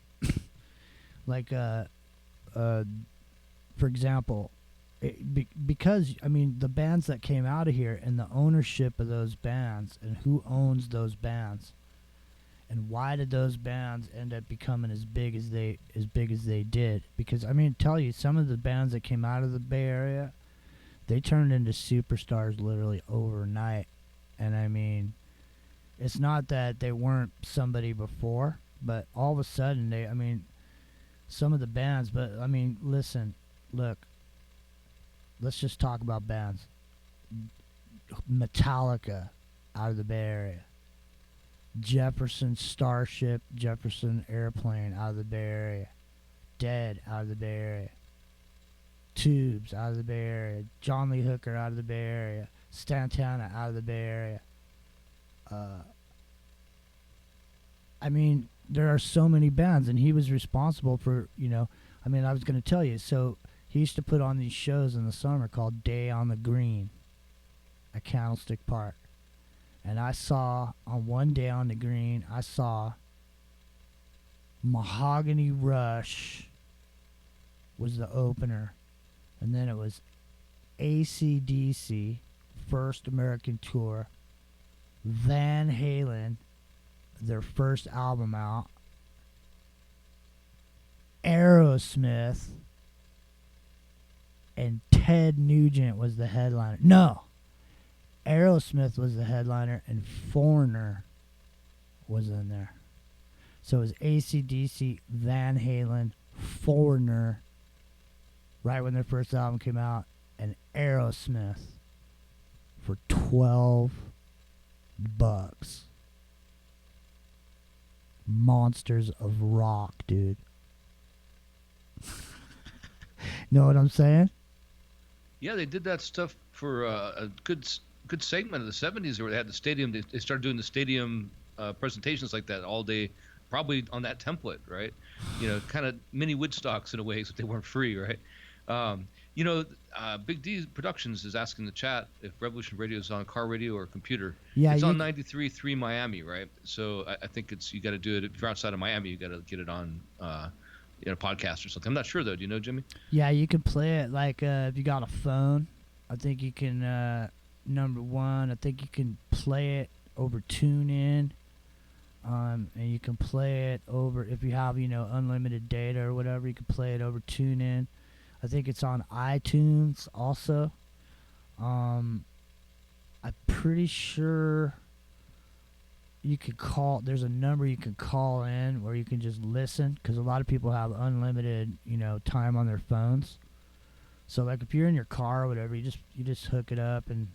like for example, because I mean, the bands that came out of here and the ownership of those bands and who owns those bands and why did those bands end up becoming as big as they did. Because I mean, tell you, some of the bands that came out of the Bay Area, they turned into superstars literally overnight. And I mean, it's not that they weren't somebody before, but all of a sudden some of the bands, but I mean, listen, look, let's just talk about bands. Metallica out of the Bay Area. Jefferson Starship, Jefferson Airplane out of the Bay Area. Dead out of the Bay Area. Tubes out of the Bay Area. John Lee Hooker out of the Bay Area. Santana out of the Bay Area. I mean, there are so many bands, and he was responsible for, I mean, I was going to tell you, so he used to put on these shows in the summer called Day on the Green at Candlestick Park. And I saw, on one Day on the Green, I saw Mahogany Rush was the opener. And then it was AC/DC, First American Tour, Van Halen, their first album out, Aerosmith, and Ted Nugent was the headliner. No, Aerosmith was the headliner and Foreigner was in there. So it was AC/DC, Van Halen, Foreigner, right when their first album came out, and Aerosmith for $12. Monsters of rock, dude. Know what I'm saying? Yeah, they did that stuff for a good segment of the '70s, where they had the stadium. They started doing the stadium presentations like that all day, probably on that template, right? Kind of mini Woodstocks in a way, except they weren't free, right? Big D Productions is asking the chat if Revolution Radio is on car radio or computer. Yeah, it's on 93.3 Miami, right? So I think you got to do it if you're outside of Miami. You got to get it on, podcast or something. I'm not sure though. Do you know, Jimmy? Yeah, you can play it like if you got a phone. I think you can. Number one, I think you can play it over TuneIn. And you can play it over if you have unlimited data or whatever. You can play it over TuneIn. I think it's on iTunes also. I'm pretty sure you could call. There's a number you can call in where you can just listen, because a lot of people have unlimited, time on their phones. So like if you're in your car or whatever, you just hook it up and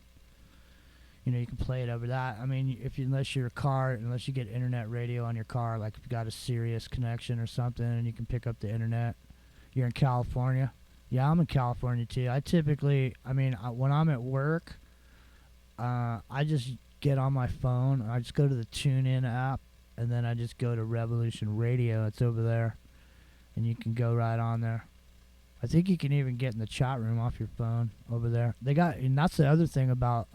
you can play it over that. I mean, unless you get internet radio on your car, like if you got a Sirius connection or something, and you can pick up the internet. You're in California. Yeah, I'm in California too. I typically, when I'm at work, I just get on my phone. I just go to the TuneIn app, and then I just go to Revolution Radio. It's over there. and you can go right on there. I think you can even get in the chat room off your phone over there. They got, and that's the other thing about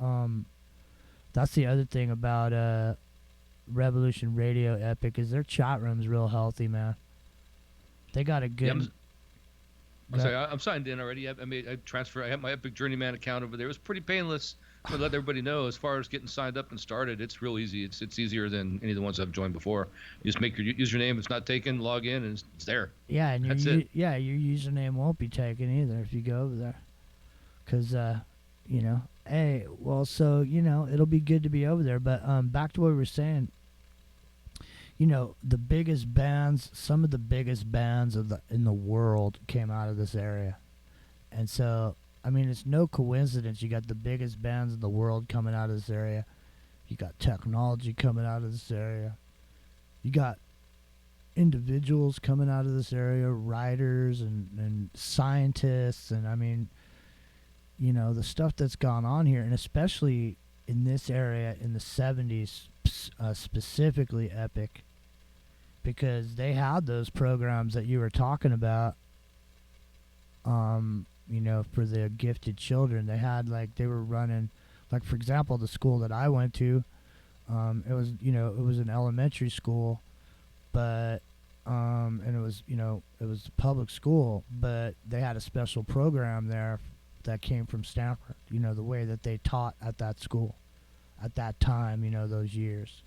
Revolution Radio Epic is their chat room's real healthy, man. They got a good. I'm sorry, I'm signed in already. I transferred. I have my Epic Journeyman account over there. It was pretty painless. To let everybody know, as far as getting signed up and started, it's real easy. It's easier than any of the ones I've joined before. You just make your username. It's not taken. Log in, and it's there. Yeah, and that's it. Yeah, your username won't be taken either if you go over there. Cause hey, well, so it'll be good to be over there. But back to what we were saying. The biggest bands, some of the biggest bands in the world came out of this area, and so. I mean, it's no coincidence you got the biggest bands in the world coming out of this area. You got technology coming out of this area. You got individuals coming out of this area, writers and scientists. And, I mean, the stuff that's gone on here, and especially in this area in the 70s, specifically Epic, because they had those programs that you were talking about. For the gifted children, they were running, like, for example, the school that I went to, it was an elementary school, but, and it was a public school, but they had a special program there that came from Stanford, the way that they taught at that school at that time, those years.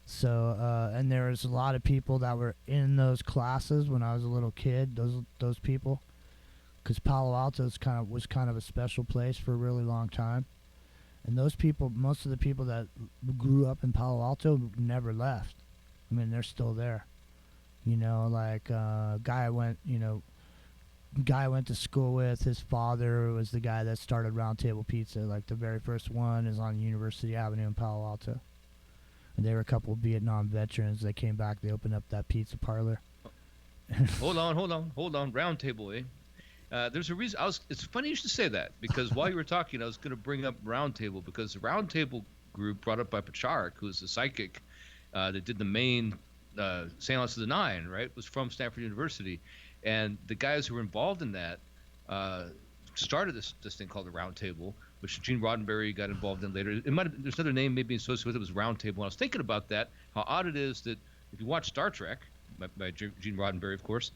So, and there was a lot of people that were in those classes when I was a little kid, those people. Because Palo Alto was kind of a special place for a really long time, and those people, most of the people that grew up in Palo Alto, never left. I mean, they're still there. Guy I went to school with. His father was the guy that started Round Table Pizza. Like the very first one is on University Avenue in Palo Alto, and they were a couple of Vietnam veterans. They came back. They opened up that pizza parlor. Hold on. Round Table, eh? There's a reason. It's funny you should say that, because while you were talking, I was going to bring up Roundtable, because the Roundtable group brought up by Pacharik, who's the psychic that did the main Seance of the Nine, right, was from Stanford University, and the guys who were involved in that started this thing called the Roundtable, which Gene Roddenberry got involved in later. There's another name maybe associated with it, was Roundtable. And I was thinking about that, how odd it is that if you watch Star Trek, by Gene Roddenberry, of course.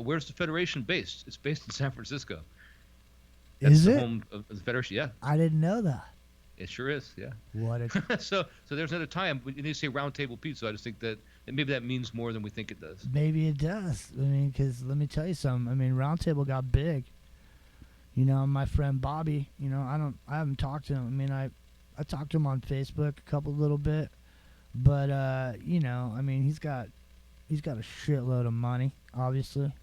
Where's the Federation based? It's based in San Francisco. That's is the it? Home of the Federation, yeah. I didn't know that. It sure is, yeah. What a so there's another time when you say Round Table Pizza. I just think that maybe that means more than we think it does. Maybe it does. I mean, because let me tell you something. I mean, Roundtable got big. My friend Bobby. I haven't talked to him. I mean, I talked to him on Facebook a little bit, but I mean, he's got a shitload of money, obviously.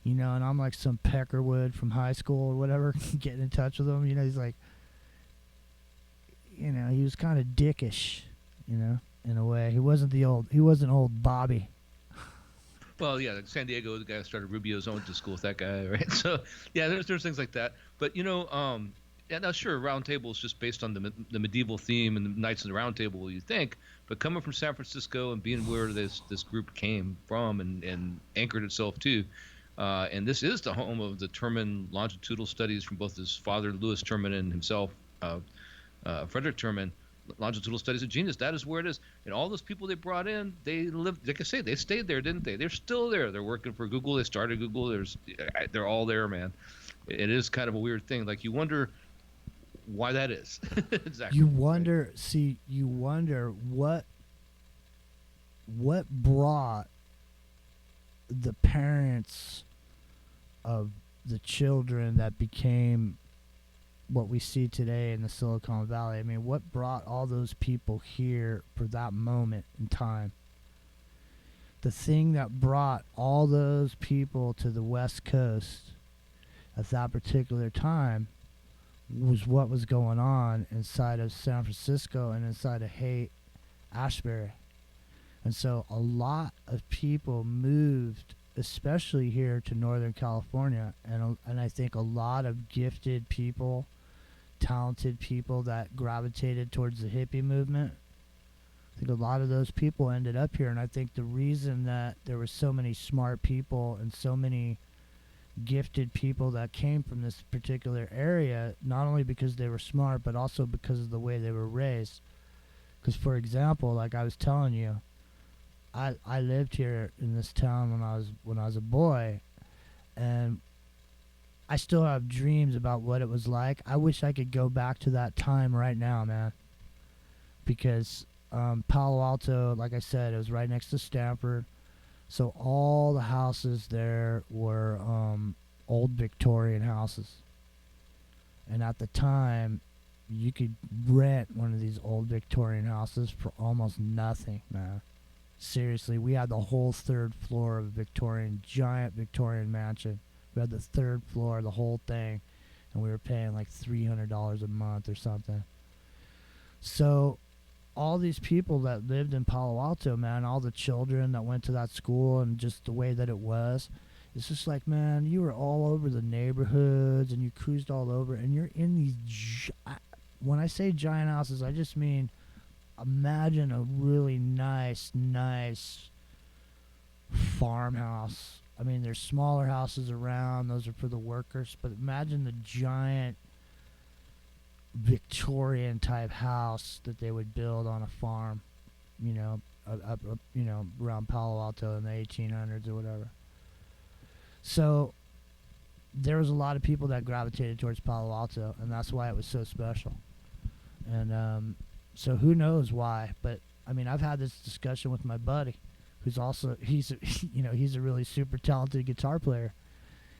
And I'm like some Peckerwood from high school or whatever, getting in touch with him. He's like, he was kind of dickish, in a way. He wasn't old Bobby. Well, yeah, like San Diego, the guy who started Rubio's, I went to school with that guy, right? So, yeah, there's things like that. But, yeah, now sure, Round Table is just based on the medieval theme and the Knights of the Round Table, you think. But coming from San Francisco and being where this group came from and anchored itself to, and this is the home of the Terman longitudinal studies from both his father, Louis Terman, and himself, Frederick Terman, longitudinal studies of genius. That is where it is. And all those people they brought in, they lived, like I say, they stayed there, didn't they? They're still there. They're working for Google. They started Google. They're all there, man. It is kind of a weird thing. Like, you wonder why that is. Exactly. You wonder, what brought the parents of the children that became what we see today in the Silicon Valley. I mean, what brought all those people here for that moment in time? The thing that brought all those people to the West Coast at that particular time was what was going on inside of San Francisco and inside of Ashbury. And so a lot of people moved, especially here to Northern California, and I think a lot of gifted people, talented people that gravitated towards the hippie movement I think a lot of those people ended up here, and I think the reason that there were so many smart people and so many gifted people that came from this particular area, not only because they were smart, but also because of the way they were raised. Because, for example, like I was telling you, I lived here in this town when I was a boy, and I still have dreams about what it was like. I wish I could go back to that time right now, man. Because Palo Alto, like I said, it was right next to Stanford. So all the houses there were old Victorian houses. And at the time, you could rent one of these old Victorian houses for almost nothing, man. Seriously, we had the whole third floor of a giant Victorian mansion. We had the third floor, the whole thing, and we were paying like $300 a month or something. So all these people that lived in Palo Alto, man, all the children that went to that school and just the way that it was, it's just like, man, you were all over the neighborhoods and you cruised all over, and you're in these, when I say giant houses, I just mean, imagine a really nice farmhouse. I mean, there's smaller houses around, those are for the workers, but imagine the giant Victorian type house that they would build on a farm, around Palo Alto in the 1800s or whatever. So there was a lot of people that gravitated towards Palo Alto, and that's why it was so special. And so who knows why, but I mean, I've had this discussion with my buddy, who's also he's a really super talented guitar player.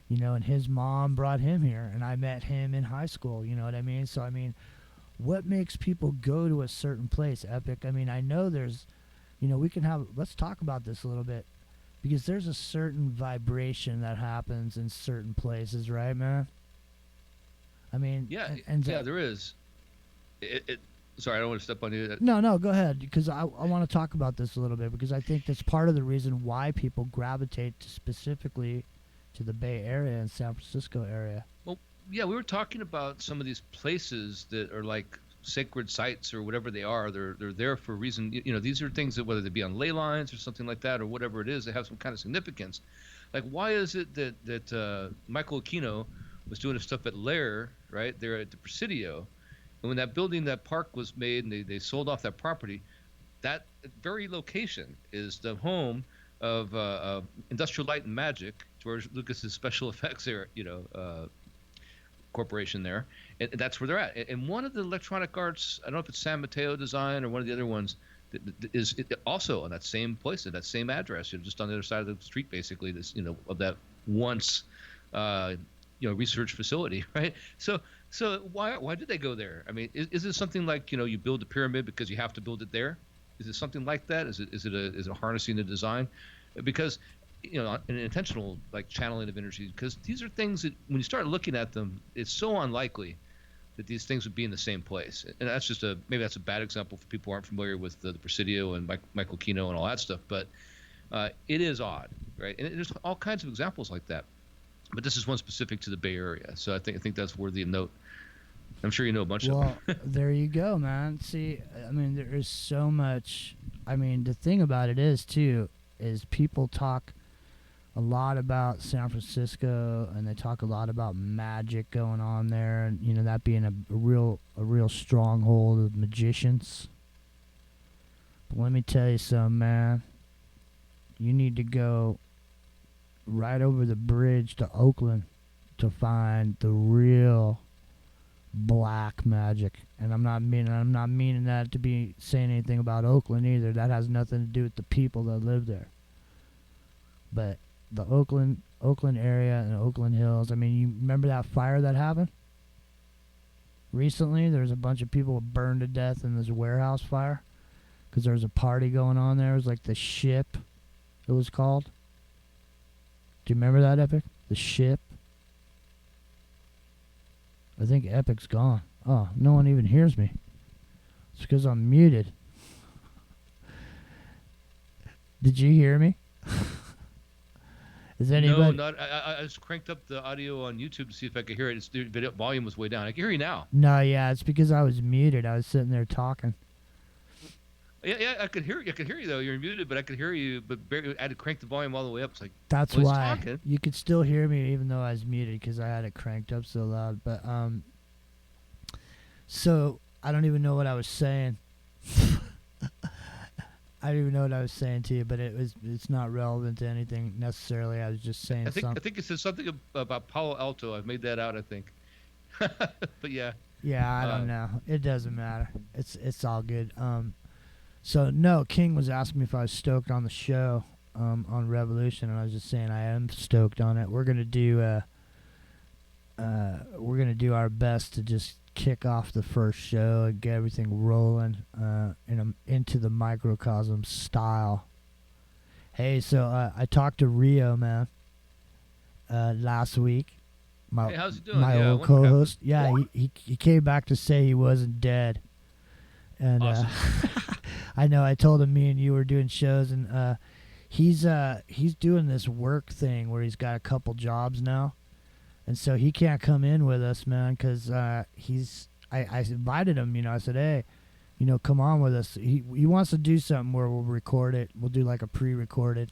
And his mom brought him here, and I met him in high school, you know what I mean? So, I mean, what makes people go to a certain place, Epic? I mean, I know there's, let's talk about this a little bit, because there's a certain vibration that happens in certain places, right, man? I mean, Yeah, and there is. Sorry, I don't want to step on you. No, go ahead, because I want to talk about this a little bit, because I think that's part of the reason why people gravitate specifically to the Bay Area and San Francisco area. Well, yeah, we were talking about some of these places that are like sacred sites or whatever they are. They're there for a reason. These are things that, whether they be on ley lines or something like that or whatever it is, they have some kind of significance. Like, why is it that Michael Aquino was doing his stuff at Lair, right there at the Presidio, and when that park was made and they sold off that property, that very location is the home of Industrial Light and Magic, George Lucas's special effects corporation there, and that's where they're at. And one of the Electronic Arts, I don't know if it's San Mateo Design or one of the other ones, that is also on that same place, at that same address, just on the other side of the street, basically. This, of that once, research facility, right? So why did they go there? I mean, is it something like you build a pyramid because you have to build it there? Is it something like that? Is it harnessing the design? Because an intentional like channeling of energy. Because these are things that when you start looking at them, it's so unlikely that these things would be in the same place. And that's just maybe that's a bad example for people who aren't familiar with the Presidio and Michael Kino and all that stuff. But it is odd, right? And there's all kinds of examples like that. But this is one specific to the Bay Area, so I think that's worthy of note. I'm sure you know a bunch of them. Well, there you go, man. See, I mean, there is so much. I mean, the thing about it is, too, is people talk a lot about San Francisco, and they talk a lot about magic going on there, and, that being a real stronghold of magicians. But let me tell you something, man. You need to go right over the bridge to Oakland to find the real black magic. And I'm not meaning that to be saying anything about Oakland either. That has nothing to do with the people that live there. But the Oakland area and Oakland Hills, I mean, you remember that fire that happened recently? There's a bunch of people burned to death in this warehouse fire because there was a party going on there. It was like the Ship, it was called. Do you remember that, Epic? The Ship? I think Epic's gone. Oh, no one even hears me. It's because I'm muted. Did you hear me? Is anybody? No, not. I just cranked up the audio on YouTube to see if I could hear it. The video volume was way down. I can hear you now. No, yeah, it's because I was muted. I was sitting there talking. Yeah, I could hear you. I could hear you though. You're muted, but I could hear you. But barely, I had to crank the volume all the way up. It's like, That's well, he's why talking. you could still hear me even though I was muted because I had it cranked up so loud. But so I don't even know what I was saying. I don't even know what I was saying to you, but it's not relevant to anything necessarily. I was just saying I something. think it says something about Palo Alto. I've made that out, I think. But yeah. Yeah, I don't know. It doesn't matter. It's all good. So no, King was asking me if I was stoked on the show on Revolution, and I was just saying I am stoked on it. We're gonna do our best to just kick off the first show and get everything rolling into the microcosm style. Hey, so I talked to Rio, man, last week. Hey, how's he doing? My Yeah, old what happened? co-host. Yeah, he came back to say he wasn't dead. And Awesome. I know I told him me and you were doing shows, and he's doing this work thing where he's got a couple jobs now, and so he can't come in with us, man, because I invited him. I said, hey, come on with us. He wants to do something where we'll record it. We'll do like a pre-recorded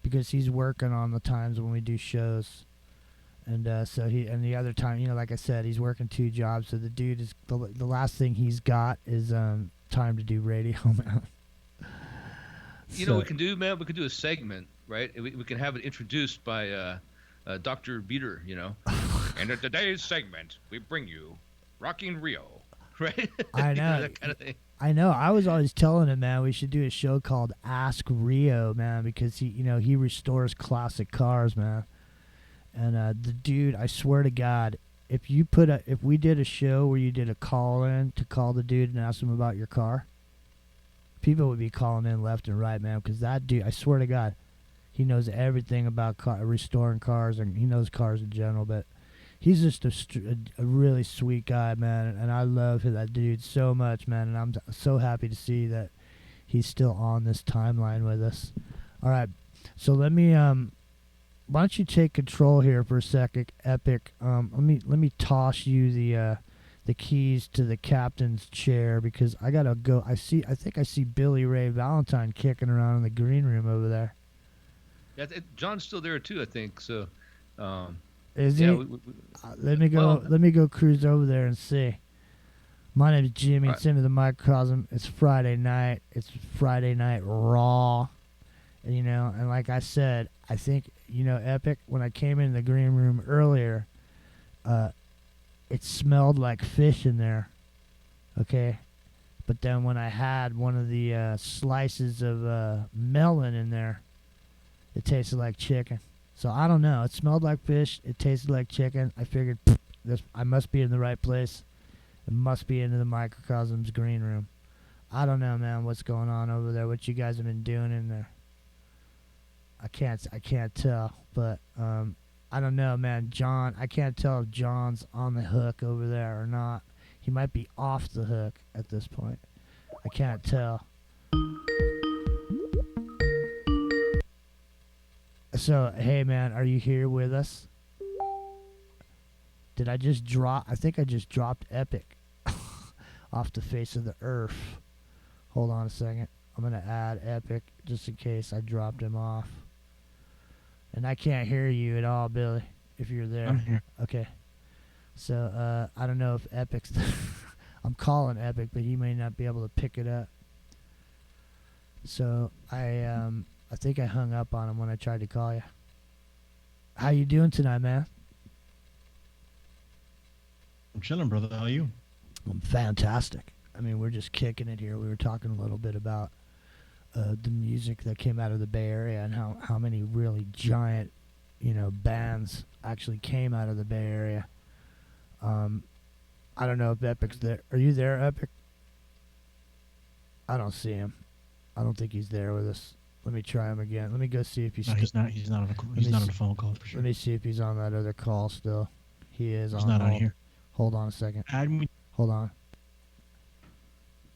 because he's working on the times when we do shows. And so the other time, like I said, he's working 2 jobs. So the dude is the last thing he's got is time to do radio, man. You know what we can do, man? We could do a segment, right? We can have it introduced by Dr. Beater, And in today's segment, we bring you Rocking Rio, right? I know. That kind of thing. I know. I was always telling him, man, we should do a show called Ask Rio, man, because he restores classic cars, man. And the dude, I swear to God, if we did a show where you did a call in to call the dude and ask him about your car, people would be calling in left and right, man, because that dude, I swear to God, he knows everything about restoring cars, and he knows cars in general. But he's just a really sweet guy, man, and I love that dude so much, man. And I'm so happy to see that he's still on this timeline with us. All right, so let me why don't you take control here for a second, Epic? Let me toss you the keys to the captain's chair because I gotta go. I think I see Billy Ray Valentine kicking around in the green room over there. Yeah, John's still there too, I think. So, is he? Let me go. Let me go cruise over there and see. My name is Jimmy. It's into the microcosm. It's Friday night. It's Friday Night Raw. And like I said, I think, Epic, when I came in the green room earlier, it smelled like fish in there, okay? But then when I had one of the slices of melon in there, it tasted like chicken. So I don't know. It smelled like fish. It tasted like chicken. I figured I must be in the right place. It must be into the microcosm's green room. I don't know, man, what's going on over there, what you guys have been doing in there. I can't tell, but I don't know, man. John, I can't tell if John's on the hook over there or not. He might be off the hook at this point. I can't tell. So, hey, man, are you here with us? Did I just drop? I think I just dropped Epic off the face of the earth. Hold on a second. I'm going to add Epic just in case I dropped him off. And I can't hear you at all, Billy, if you're there. I'm here. Okay. So, I don't know if Epic's I'm calling Epic, but he may not be able to pick it up. So, I think I hung up on him when I tried to call you. How you doing tonight, man? I'm chilling, brother. How are you? I'm fantastic. I mean, we're just kicking it here. We were talking a little bit about the music that came out of the Bay Area and how many really giant, bands actually came out of the Bay Area. I don't know if Epic's there. Are you there, Epic? I don't see him. I don't think he's there with us. Let me try him again. Let me go see if he's. No, he's not. He's not on a. He's not on a phone call for sure. Let me see if he's on that other call still. He is. He's not on here. Hold on a second. Add me. Hold on.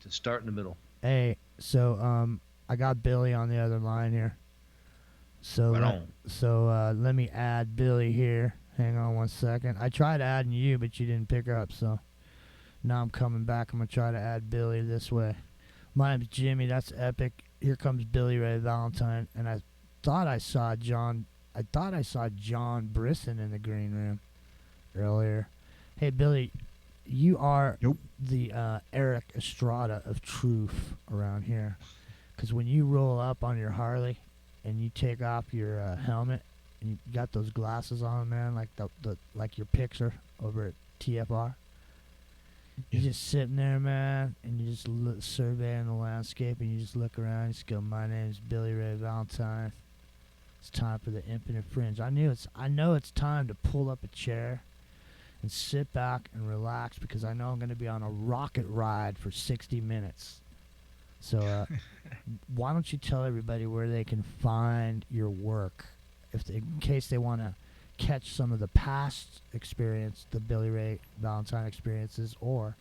To start in the middle. Hey, so I got Billy on the other line here. So let me add Billy here. Hang on one second. I tried adding you, but you didn't pick up. So now I'm coming back. I'm gonna try to add Billy this way. My name's Jimmy. That's epic. Here comes Billy Ray Valentine, and I thought I saw John Brisson in the green room earlier. Hey, Billy, you are the Eric Estrada of truth around here. Because when you roll up on your Harley and you take off your helmet and you got those glasses on, man, like like your picture over at TFR. You're just sitting there, man, and you're just surveying the landscape, and you just look around and just go, my name's Billy Ray Valentine. It's time for the Infinite Fringe. I know it's time to pull up a chair and sit back and relax because I know I'm going to be on a rocket ride for 60 minutes. So why don't you tell everybody where they can find your work in case they want to catch some of the past experience, the Billy Ray Valentine experiences, or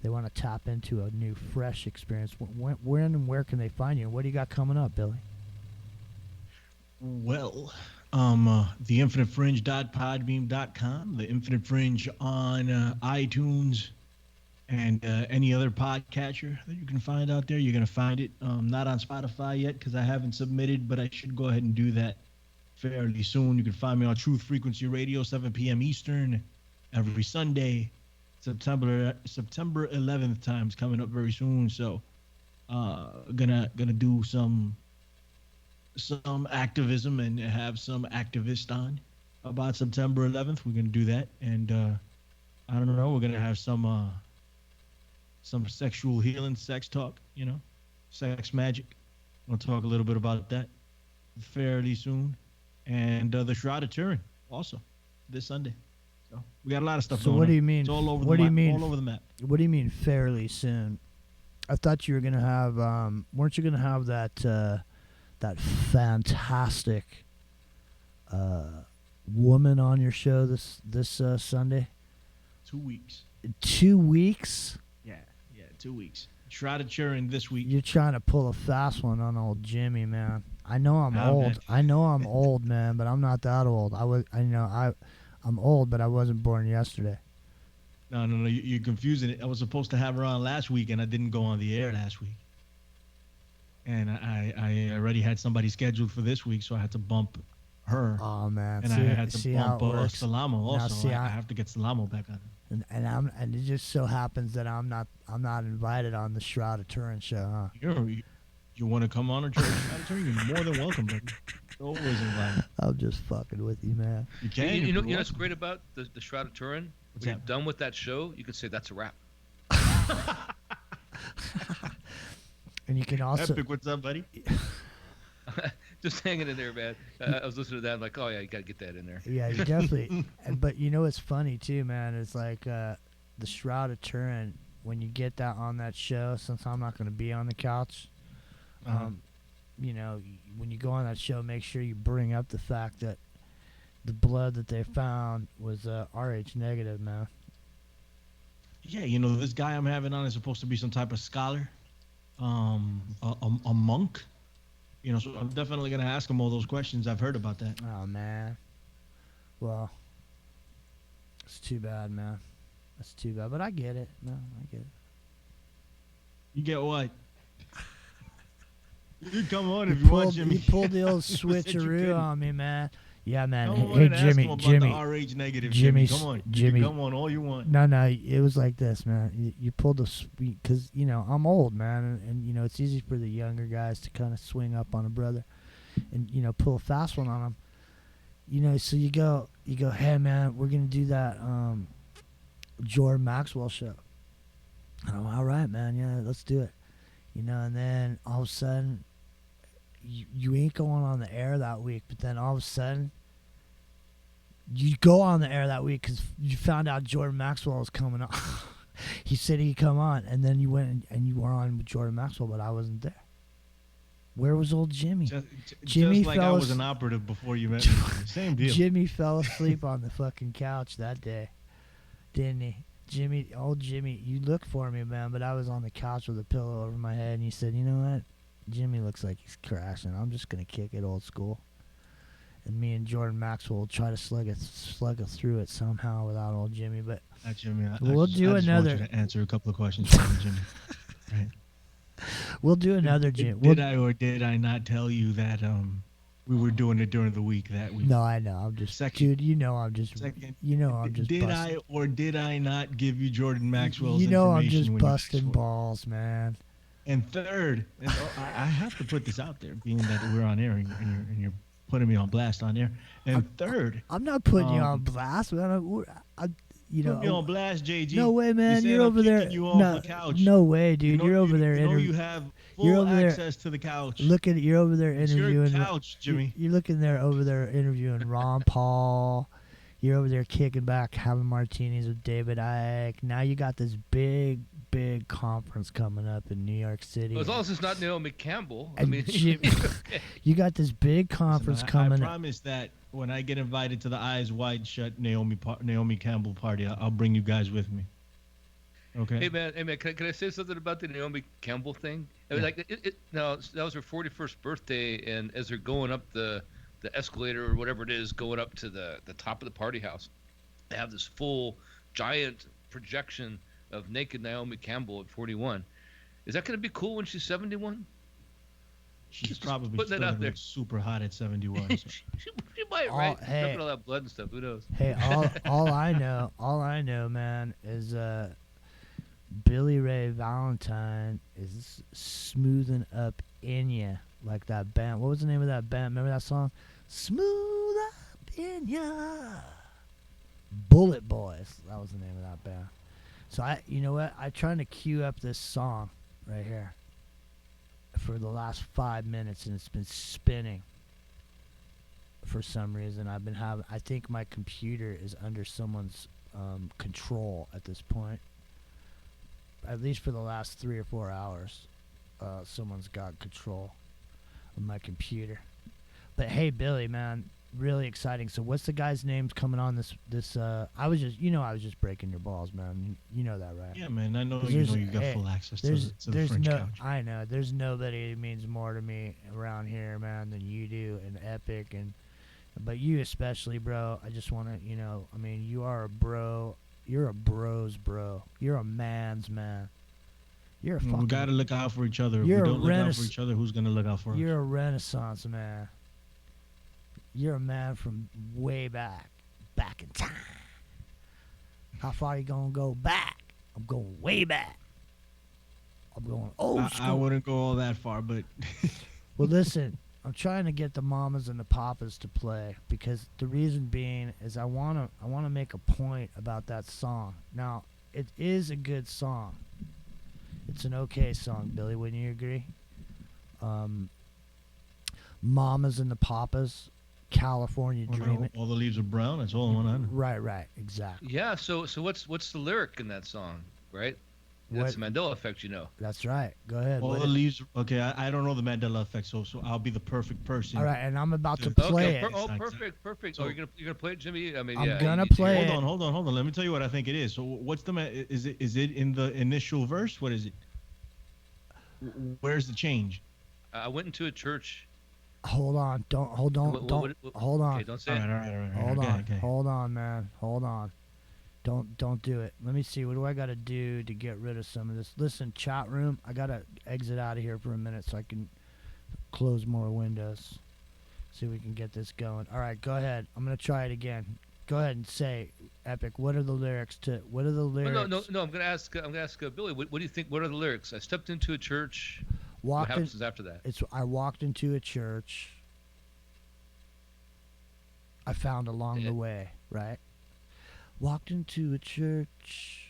they want to tap into a new, fresh experience. When and where can they find you? And what do you got coming up, Billy? Well, theinfinitefringe.podbeam.com, the Infinite Fringe on iTunes, and any other podcatcher that you can find out there. You're going to find it. Not on Spotify yet because I haven't submitted, but I should go ahead and do that fairly soon. You can find me on Truth Frequency Radio, 7 p.m. Eastern, every Sunday. September 11th time's coming up very soon. So, gonna do some activism and have some activists on about September 11th. We're gonna do that, and I don't know. We're gonna have some sexual healing, sex talk. Sex magic. We'll talk a little bit about that fairly soon. And the Shroud of Turin also this Sunday. So we got a lot of stuff going on. So what do you mean? It's all over what the do you map, mean? all over the map. What do you mean fairly soon? I thought you were gonna have. Weren't you gonna have that fantastic woman on your show this Sunday? 2 weeks. 2 weeks? Yeah, 2 weeks. Shroud of Turin this week. You're trying to pull a fast one on old Jimmy, man. I know I'm Oh, old. man. I know I'm old, man, but I'm not that old. I'm old, but I wasn't born yesterday. No, you're confusing it. I was supposed to have her on last week, and I didn't go on the air last week. And I already had somebody scheduled for this week, so I had to bump her. Oh man, And I had to bump Salamo also. Now, I have to get Salamo back on. And it just so happens that I'm not invited on the Shroud of Turin show, huh? You want to come on a Shroud of Turin? You're more than welcome, buddy. Always invited. I'm just fucking with you, man. You can. You know what's great about the Shroud of Turin? What's When that? you're done with that show, you can say that's a wrap. And you can also Epic, what's up, buddy? Just hanging in there, man. I was listening to that. I'm like, oh yeah, you gotta get that in there. Yeah, you definitely. But you know what's funny too, man? It's like the Shroud of Turin. When you get that on that show, since I'm not going to be on the couch, when you go on that show, make sure you bring up the fact that the blood that they found was Rh negative, man. Yeah, this guy I'm having on is supposed to be some type of scholar, a monk. So I'm definitely gonna ask him all those questions. I've heard about that. Oh man. Well, it's too bad, man. That's too bad, but I get it. No, I get it. You get what? You come on if you want, Jimmy. You pulled the old Said you couldn't. switcheroo on me, man. Yeah, man. Come on Hey, and ask him Jimmy, about Jimmy. the RH negative. Jimmy, Come on, Jimmy. You can come on all you want. No, it was like this, man. You pulled the because I'm old, man, and it's easy for the younger guys to kind of swing up on a brother, and pull a fast one on them. So you go, hey man, we're gonna do that Jordan Maxwell show. And I'm all right, man. Yeah, let's do it. And then all of a sudden, you ain't going on the air that week, but then all of a sudden, you go on the air that week because you found out Jordan Maxwell was coming on. He said he'd come on, and then you went and you were on with Jordan Maxwell, but I wasn't there. Where was old Jimmy? Jimmy just like I fell was an operative before you met me. Same deal. Jimmy fell asleep on the fucking couch that day, didn't he? Old Jimmy, you looked for me, man, but I was on the couch with a pillow over my head, and you said, you know what? Jimmy looks like he's crashing. I'm just going to kick it old school. And me and Jordan Maxwell will try to slug us through it somehow without old Jimmy. But Jimmy, we'll do I just another. want you to answer a couple of questions for me, Jimmy. Right. We'll do another Jim. Did I or did I not tell you that we were doing it during the week that week? No, I know. I'm just dude. You know, I'm just. Second, You know, I'm just. Did busting. I or did I not give you Jordan Maxwell's You know, I'm information just when you busting asked for it? balls, man. And third, and I have to put this out there, being that we're on air and you're putting me on blast on air. And third, I'm not putting you on blast, man. You know, put me on blast, JG. no way, man. You're You're over there. you off No, the couch. no way, dude. You're over there. You have full access to the couch. Look at you're over there It's interviewing. your couch, Jimmy. You're looking there over there interviewing Ron Paul. You're over there kicking back, having martinis with David Icke. Now you got this big conference coming up in New York City. Well, as long as it's not Naomi Campbell. I And mean, you got this big conference coming. I promise that when I get invited to the Eyes Wide Shut Naomi Campbell party, I'll bring you guys with me. Okay. Hey man, can I say something about the Naomi Campbell thing? I mean, like now that was her 41st birthday, and as they're going up the escalator or whatever it is, going up to the top of the party house, they have this full giant projection of naked Naomi Campbell at 41. Is that going to be cool when she's 71? She's probably putting still that out gonna there. look super hot at 71. So. she might, right? Hey. Dumping all that blood and stuff. Who knows? Hey, all I know, man, is Billy Ray Valentine is smoothing up in ya like that band. What was the name of that band? Remember that song? Smooth up in ya. Bullet Boys. That was the name of that band. So you know what? I'm trying to cue up this song right here for the last 5 minutes, and it's been spinning for some reason. I think my computer is under someone's control at this point. At least for the last 3 or 4 hours, someone's got control of my computer. But hey, Billy, man, really exciting. So what's the guy's names coming on this? I was just breaking your balls, man. You know that, right? Yeah, man. I know you got full access to the French couch. I know. There's nobody who means more to me around here, man, than you do, and Epic, but you especially, bro. I just want to, I mean, you are a bro. You're a bro's bro. You're a man's man. You're a fucking. We gotta look out for each other. If we don't look out for each other, who's gonna look out for us? You're a Renaissance man. You're a man from way back in time. How far you gonna go back? I'm going way back. I'm going old school. I wouldn't go all that far, but. Well, listen. I'm trying to get the mamas and the papas to play because the reason being is I wanna make a point about that song. Now, it is a good song. It's an okay song, Billy. Wouldn't you agree? Mamas and the Papas, California Dreaming. All the leaves are brown. That's all I want. Right, exactly. Yeah. So what's the lyric in that song, right? That's the Mandela Effect, That's right. Go ahead. All the leaves. Okay, I don't know the Mandela Effect, so I'll be the perfect person. All right, and I'm about to play it. Perfect. So, you're gonna play it, Jimmy? I mean, I'm gonna play it. Hold on. Let me tell you what I think it is. So, what's is it in the initial verse? What is it? Where's the change? I went into a church. Hold on. Hold on. Okay, don't say it. All right. Hold on, man. Hold on. Don't do it. Let me see. What do I got to do to get rid of some of this? Listen, chat room, I got to exit out of here for a minute so I can close more windows. See if we can get this going. All right, go ahead. I'm going to try it again. Go ahead and say, Epic, what are the lyrics? No, I'm going to ask Billy, what do you think? What are the lyrics? I stepped into a church. What happens after that? I walked into a church. I found along the way, right? Walked into a church.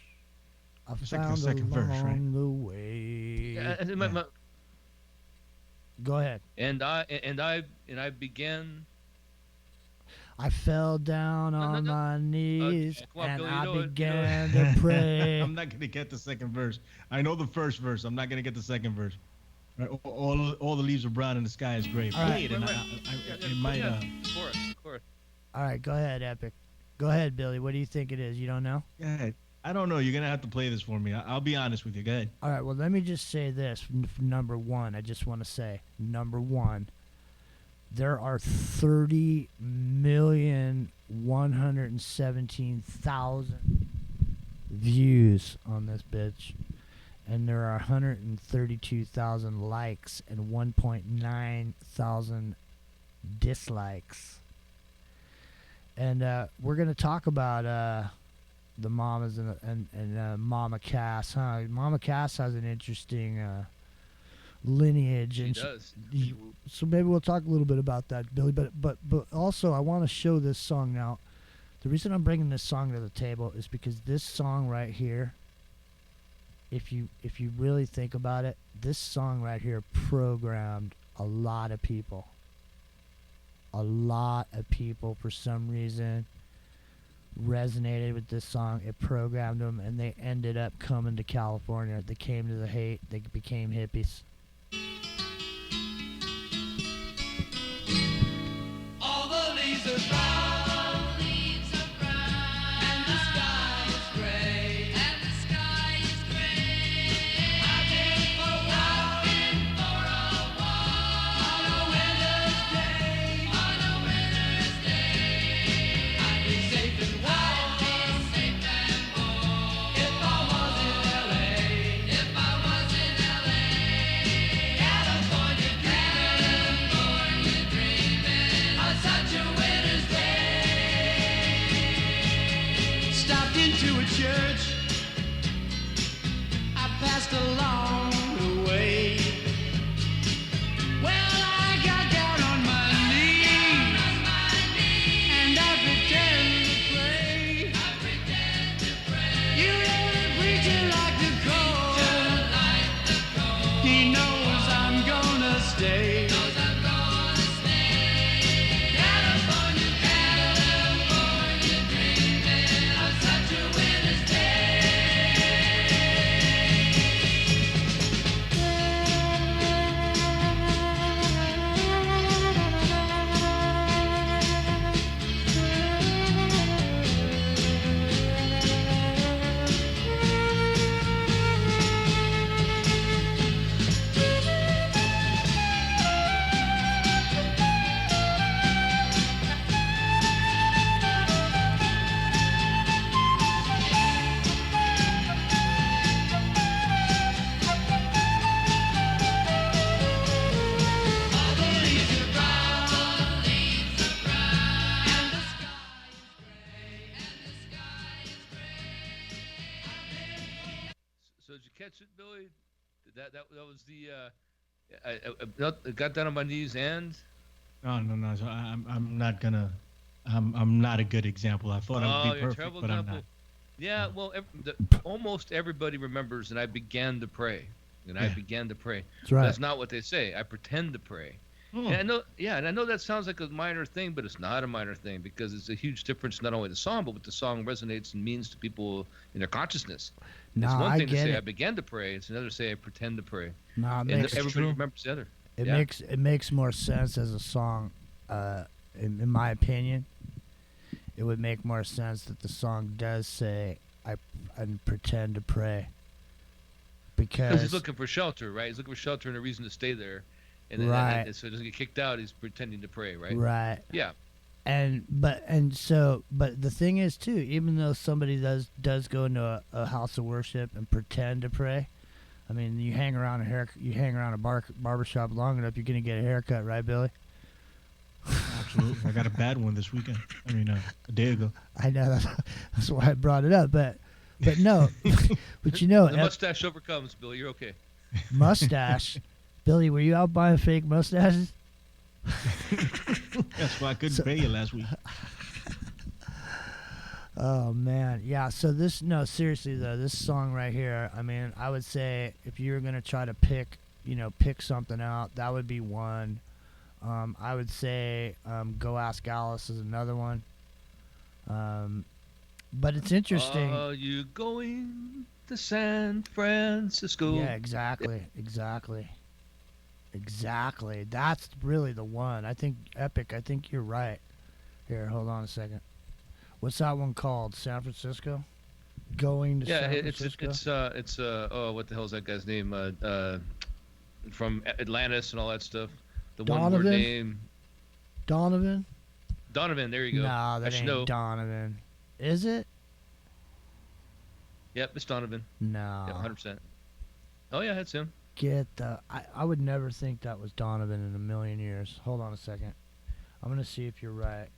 I found along the way. Go ahead. And I began. I fell down on my knees on, Billy, I began to pray. I'm not gonna get the second verse. I know the first verse. I'm not gonna get the second verse. Right? All the leaves are brown and the sky is gray. Play it, and it might. Chorus. All right, go ahead, Epic. Go ahead, Billy. What do you think it is? You don't know? Go ahead. I don't know. You're going to have to play this for me. I'll be honest with you. Go ahead. All right. Well, let me just say this. Number one, I just want to say, number one, there are 30,117,000 views on this bitch. and there are 132,000 likes and 1.9 thousand dislikes. And we're gonna talk about the mamas and Mama Cass, huh? Mama Cass has an interesting lineage, She and does. so maybe we'll talk a little bit about that, Billy. But also I want to show this song now. The reason I'm bringing this song to the table is because this song right here, if you really think about it, this song right here programmed a lot of people. A lot of people, for some reason, resonated with this song. It programmed them, and they ended up coming to California. They came to the hate. They became hippies. All the leaves are brown, and the sky is gray, I've been for a walk on a winter's day, I'd be safe and warm if I was in LA, California dreaming on such a winter's day. Stopped into a church, I passed along the way. Well, I got down on my knees, and I pretend to pray. You know the preacher like the cold, he knows I'm gonna stay. California dreaming on such a winter's All the leaves are brown, and the sky is gray, So did you catch it, Billy? That was the I got down on my knees and No. So I'm not gonna. I'm not a good example. I thought I would you're be a perfect, terrible but I'm example. not. Yeah, well, almost everybody remembers, and I began to pray. And I Yeah. began to pray. That's right. That's not what they say. I pretend to pray. Oh. And I know, yeah, and I know that sounds like a minor thing, but it's not a minor thing because it's a huge difference. Not only the song, but what the song resonates and means to people in their consciousness. It's Nah, one I thing to get say it. I began to pray. It's another to say I pretend to pray. Nah, it And makes everybody true. remembers the other. it yeah. makes more sense as a song. In my opinion, it would make more sense that the song does say I pretend to pray. Because Because he's looking for shelter, right? He's looking for shelter and a reason to stay there. And then, Right. and so he doesn't get kicked out. He's pretending to pray, right? right. Yeah. But the thing is too, even though somebody does go into a house of worship and pretend to pray, I mean, you hang around a barbershop long enough, you're gonna get a haircut, right, Billy? Absolutely. I got a bad one this weekend. I mean, a day ago. I know that's why I brought it up, but no, but you know, The mustache overcomes, Billy. You're okay. mustache, Billy, were you out buying fake mustaches? That's why I couldn't pay you last week. Oh man, yeah. So seriously though, this song right here. I mean, I would say if you were gonna try to pick something out, that would be one. I would say "Go Ask Alice" is another one. But it's interesting. Are you going to San Francisco? Yeah, exactly. That's really the one. I think Epic. I think you're right. Here, hold on a second. What's that one called? San Francisco? Going to San Francisco? It's what the hell is that guy's name? From Atlantis and all that stuff. The one word Donovan? name. Donovan? Donovan. There you go. Nah, I that should ain't know. Donovan. Is it? Yep, it's Donovan. No. Yeah, 100%. Oh yeah, that's him. Get the. I would never think that was Donovan in a million years. Hold on a second. I'm gonna see if you're right.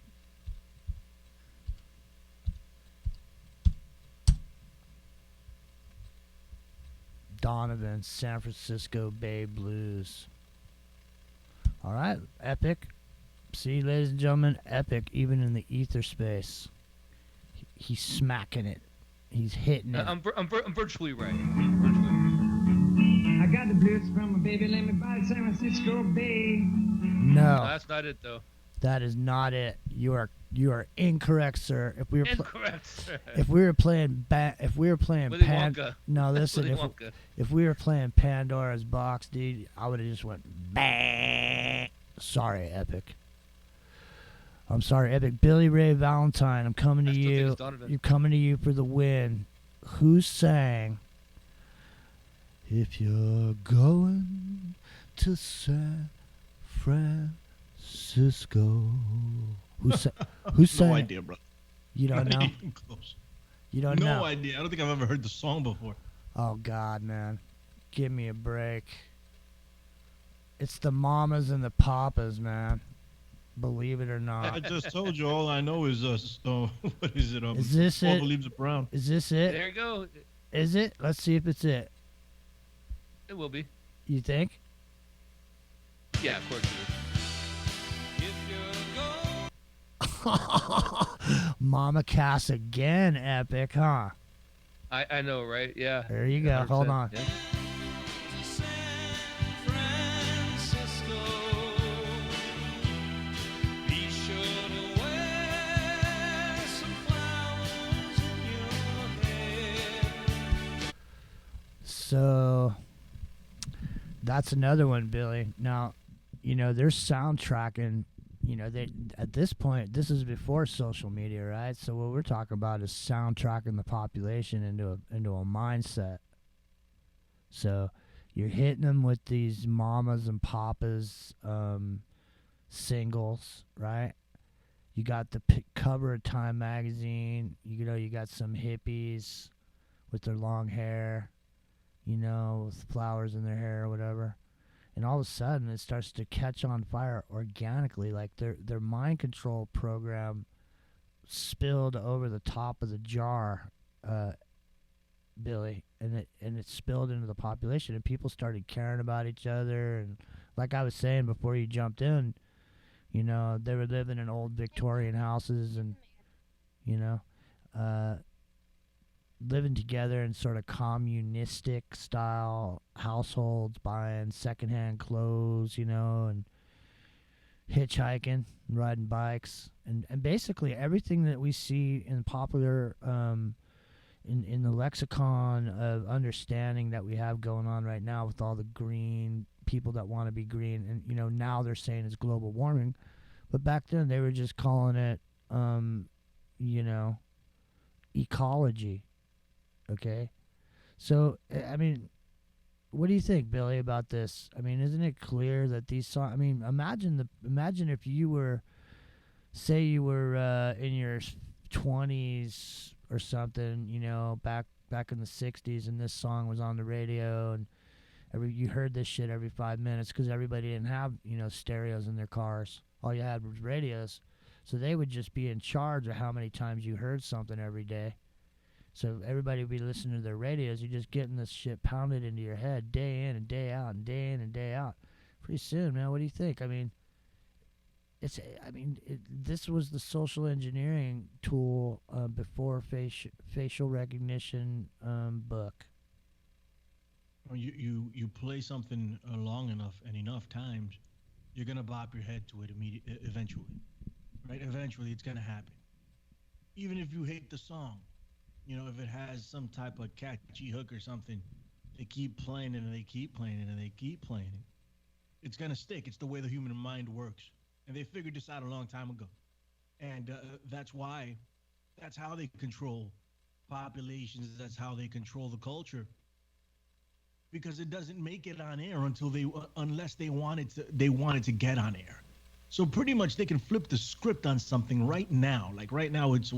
Donovan, San Francisco Bay Blues. All right, epic. See, ladies and gentlemen, epic. Even in the ether space, he's smacking it. He's hitting it. I'm virtually right. Virtually. I got the blues from my baby, let me by San Francisco Bay. No, That's not it though. that is not it. You are incorrect, sir. If we were Incorrect. Sir. if we were playing Willy Wonka. no, listen. Willy Wonka. If we were playing Pandora's Box, dude, I would have just went bang. Sorry, epic. I'm sorry, epic. Billy Ray Valentine, I'm coming I to still think you. it's Donovan. You're coming to you for the win. Who sang? If you're going to San Francisco. Who sang? No it? idea, bro. You don't Not know? even close. You don't know? No idea. I don't think I've ever heard the song before. Oh, God, man. Give me a break. It's the mamas and the papas, man. Believe it or I not. just told you all I know is what is it? Is this All it? the leaves are brown. Is this it? There you go. Is it? Let's see if it's it. It will be. You think? Yeah, of course it is. Mama Cass again, epic, huh? I know, right? Yeah. There you go. Hold 100%. on. Yeah. So that's another one, Billy. Now, they're soundtracking. They at this point, this is before social media, right? So what we're talking about is soundtracking the population into a mindset. So you're hitting them with these mamas and papas singles, right? You got the cover of Time magazine. You got some hippies with their long hair, with flowers in their hair or whatever. And all of a sudden, it starts to catch on fire organically, like their mind control program spilled over the top of the jar, Billy, and it spilled into the population, and people started caring about each other. And like I was saying before you jumped in, they were living in old Victorian houses, and living together in sort of communistic style households, buying secondhand clothes, and hitchhiking, riding bikes, and basically everything that we see in popular in the lexicon of understanding that we have going on right now with all the green people that want to be green, and now they're saying it's global warming, but back then they were just calling it ecology. Okay, so I mean, what do you think, Billy, about this? I mean, isn't it clear that these songs? I mean, imagine if you were, say, you were in your 20s or something, back in the 60s, and this song was on the radio, and you heard this shit every 5 minutes because everybody didn't have stereos in their cars. All you had was radios, so they would just be in charge of how many times you heard something every day. So everybody would be listening to their radios. You're just getting this shit pounded into your head day in and day out and day in and day out. Pretty soon, man, what do you think? I mean, this was the social engineering tool before facial recognition book. You play something long enough and enough times, you're going to bop your head to it eventually. Right? Eventually, it's going to happen. Even if you hate the song. If it has some type of catchy hook or something, they keep playing it and they keep playing it and they keep playing it. It's going to stick. It's the way the human mind works. And they figured this out a long time ago. And that's how they control populations. That's how they control the culture. Because it doesn't make it on air unless they want it to get on air. So pretty much they can flip the script on something right now. Like right now it's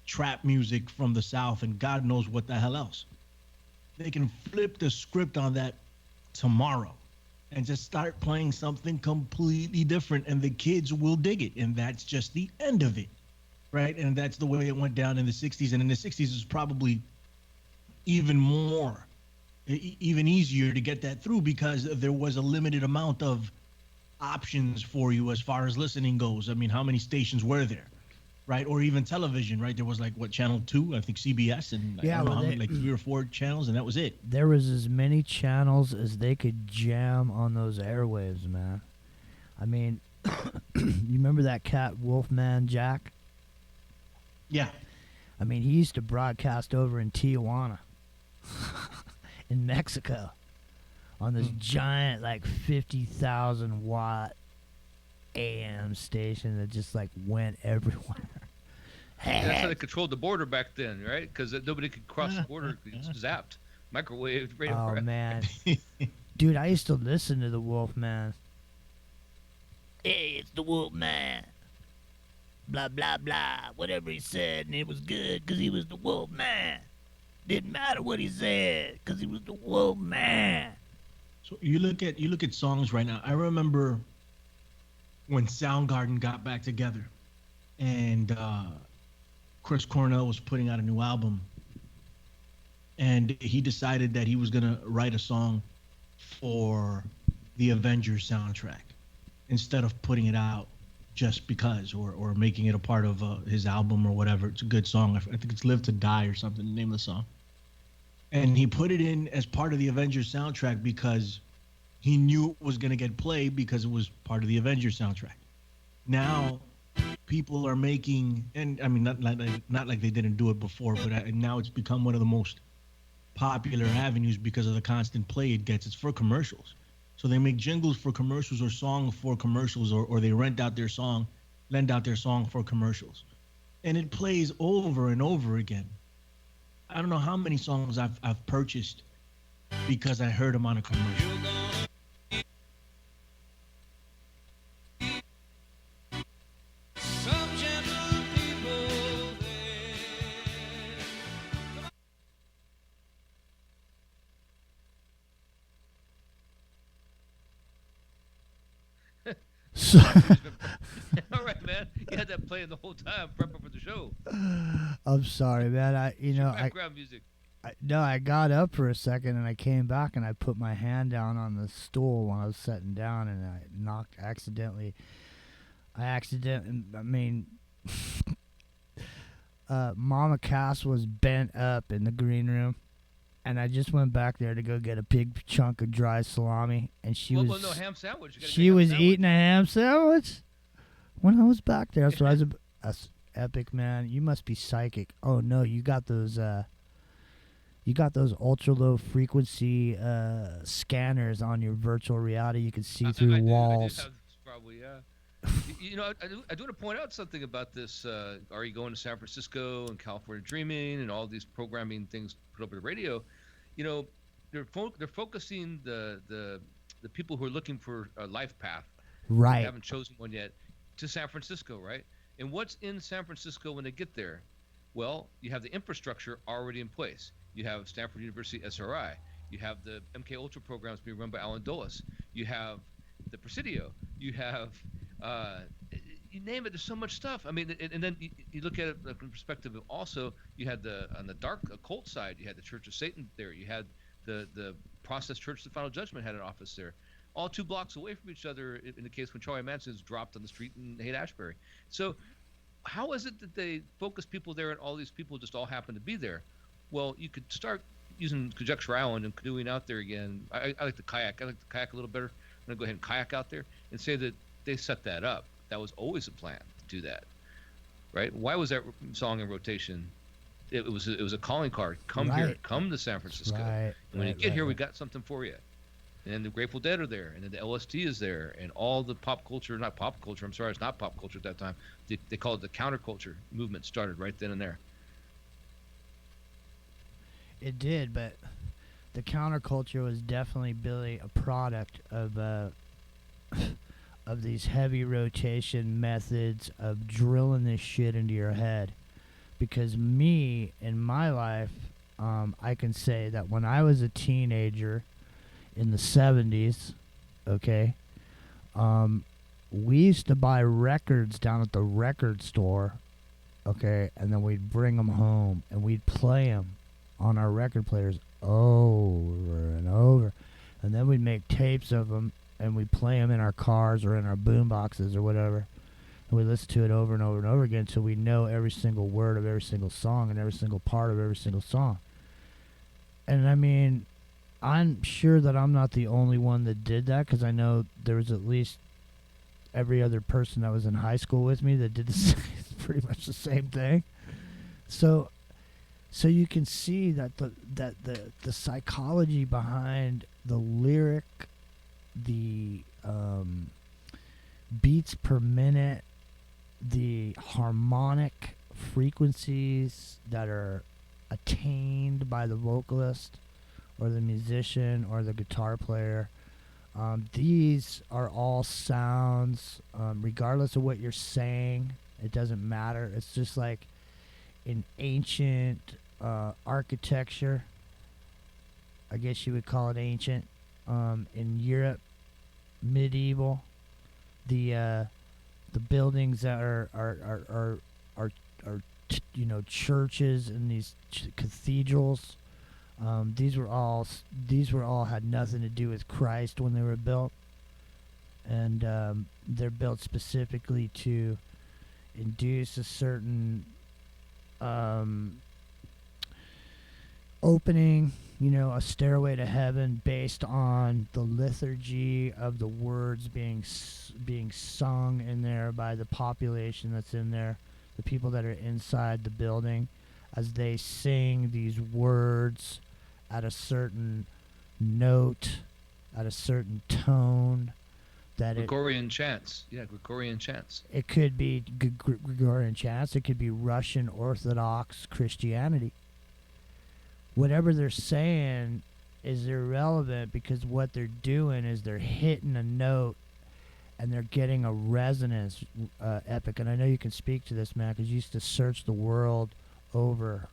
trap music from the South and God knows what the hell else. they can flip the script on that tomorrow and just start playing something completely different, and the kids will dig it, and that's just the end of it, right? And that's the way it went down in the 60s, and in the 60s is probably even more, even easier to get that through because there was a limited amount of options for you as far as listening goes. I mean, how many stations were there? Right, or even television, right? There was like what, channel 2, I think CBS, and Yeah, I don't know well, how they- many, like 3 or 4 channels, and that was it. There was as many channels as they could jam on those airwaves, man. I mean, you remember that cat Wolfman Jack? Yeah, I mean, he used to broadcast over in Tijuana, in Mexico, on this giant, like 50,000 watt AM station that just like went everywhere. That's how they controlled the border back then, right? Because nobody could cross the border. It's zapped, microwaved, right Oh over. man, dude, I used to listen to the Wolfman. Hey, it's the Wolfman. Blah blah blah. Whatever he said, and it was good because he was the Wolfman. Didn't matter what he said because he was the Wolfman. so you look at songs right now. I remember when Soundgarden got back together, and Chris Cornell was putting out a new album, and he decided that he was gonna write a song for the Avengers soundtrack instead of putting it out just because, or making it a part of his album or whatever. It's a good song. I think it's "Live to Die" or something, the name of the song. And he put it in as part of the Avengers soundtrack because he knew it was going to get played because it was part of the Avengers soundtrack. Now, people are making, and I mean, not like they didn't do it before, but now it's become one of the most popular avenues because of the constant play it gets. It's for commercials. So they make jingles for commercials or songs for commercials, or they lend out their song for commercials. And it plays over and over again. I don't know how many songs I've purchased because I heard them on a commercial. Some gentle people there. So, All right, man. You had that playing the whole time, prepping for the show. I'm sorry, man. Background music. I got up for a second and I came back and I put my hand down on the stool when I was sitting down and I Mama Cass was bent up in the green room, and I just went back there to go get a big chunk of dry salami, and she Well, was no, ham sandwich. You gotta she get ham was sandwich. eating a ham sandwich when I was back there. So that's epic, man. You must be psychic. Oh no, you got those ultra low frequency scanners on your virtual reality. You can see through I walls. do have probably, yeah. You know, I do want to point out something about this. Are you going to San Francisco and California Dreaming and all these programming things put up on the radio? You know, they're focusing the people who are looking for a life path, Right. haven't chosen one yet, to San Francisco, right? And what's in San Francisco when they get there? Well, you have the infrastructure already in place. You have Stanford University SRI. You have the MK Ultra programs being run by Alan Dulles. You have the Presidio. You have you name it. There's so much stuff. I mean, and then you look at it from the perspective of also you had on the dark occult side, you had the Church of Satan there. You had the Process Church, the Final Judgment had an office there, all 2 blocks away from each other. In the case when Charlie Manson is dropped on the street in Haight-Ashbury. So how is it that they focus people there and all these people just all happen to be there? Well, you could start using Conjecture Island and canoeing out there again. I like the kayak. I like the kayak a little better. I'm going to go ahead and kayak out there and say that they set that up. That was always a plan to do that, right? Why was that song in rotation? It was a calling card. Come here. Right. Come to San Francisco. Right, And when you right, get right, here, we right. got something for you. And then the Grateful Dead are there, and then the LST is there, and all the pop culture, not pop culture, I'm sorry, it's not pop culture at that time. They call it the counterculture movement started right then and there. It did, but the counterculture was definitely, Billy, a product of of these heavy rotation methods of drilling this shit into your head. Because me, in my life, I can say that when I was a teenager in the 70s, okay, we used to buy records down at the record store, okay, and then we'd bring them home and we'd play them on our record players over and over, and then we'd make tapes of them and we'd play them in our cars or in our boom boxes or whatever, and we listen to it over and over and over again until we know every single word of every single song and every single part of every single song. And I mean, I'm sure that I'm not the only one that did that, because I know there was at least every other person that was in high school with me that did pretty much the same thing. So you can see that the psychology behind the lyric, the beats per minute, the harmonic frequencies that are attained by the vocalist or the musician or the guitar player. These are all sounds, regardless of what you're saying. It doesn't matter. It's just like in ancient architecture. I guess you would call it ancient. In Europe, medieval, the buildings that are churches and these cathedrals. These were all had nothing to do with Christ when they were built, and they're built specifically to induce a certain opening, a stairway to heaven based on the liturgy of the words being sung in there by the population that's in there, the people that are inside the building, as they sing these words at a certain note, at a certain tone. Gregorian chants. Yeah, Gregorian chants. It could be Gregorian chants. It could be Russian Orthodox Christianity. Whatever they're saying is irrelevant, because what they're doing is they're hitting a note and they're getting a resonance epic. And I know you can speak to this, man, because you used to search the world over.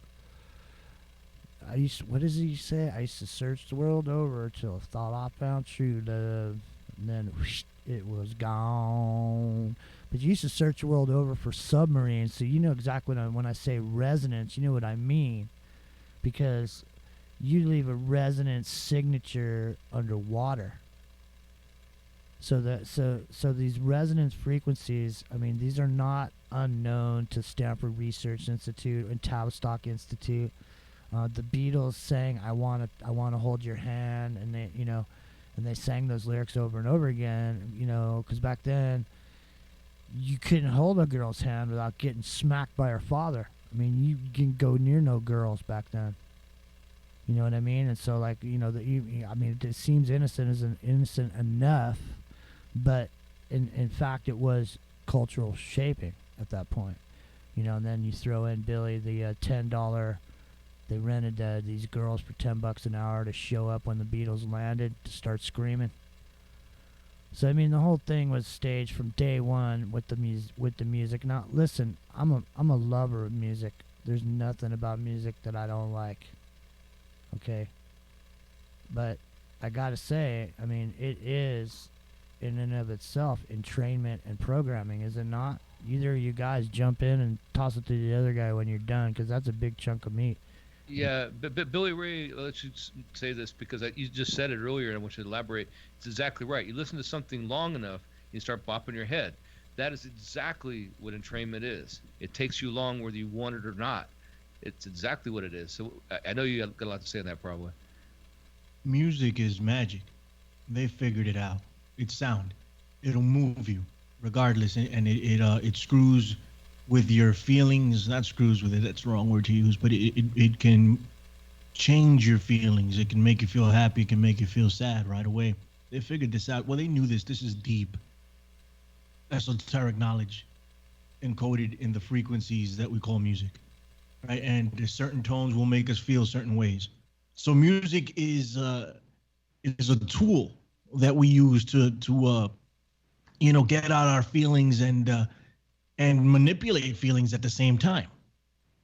What does he say? I used to search the world over till I thought I found true love, and then whoosh, it was gone. But you used to search the world over for submarines, so you know exactly when I say resonance, you know what I mean, because you leave a resonance signature underwater. So these resonance frequencies, I mean, these are not unknown to Stanford Research Institute and Tavistock Institute. The Beatles sang "I wanna hold your hand," and they sang those lyrics over and over again. Because back then you couldn't hold a girl's hand without getting smacked by her father. I mean, you can go near no girls back then. You know what I mean? And so, like, it seems innocent enough, but in fact it was cultural shaping at that point. And then you throw in Billy, the $10. They rented these girls for $10 an hour to show up when the Beatles landed to start screaming. So I mean, the whole thing was staged from day one with the music. Now listen, I'm a lover of music. There's nothing about music that I don't like. Okay, but I gotta say, I mean, it is in and of itself entrainment and programming, is it not? Either of you guys jump in and toss it to the other guy when you're done, because that's a big chunk of meat. Yeah, but Billy Ray, I'll let you say this because you just said it earlier and I want you to elaborate. It's exactly right. You listen to something long enough, you start bopping your head. That is exactly what entrainment is. It takes you along whether you want it or not. It's exactly what it is. So I know you got a lot to say on that, probably. Music is magic. They figured it out. It's sound. It'll move you regardless, and it screws with your feelings. Not screws with it, that's the wrong word to use, but it can change your feelings. It can make you feel happy. It can make you feel sad right away. They figured this out. Well, they knew this. This is deep esoteric knowledge encoded in the frequencies that we call music, right? And there's certain tones will make us feel certain ways. So music is a tool that we use to get out our feelings and manipulate feelings at the same time.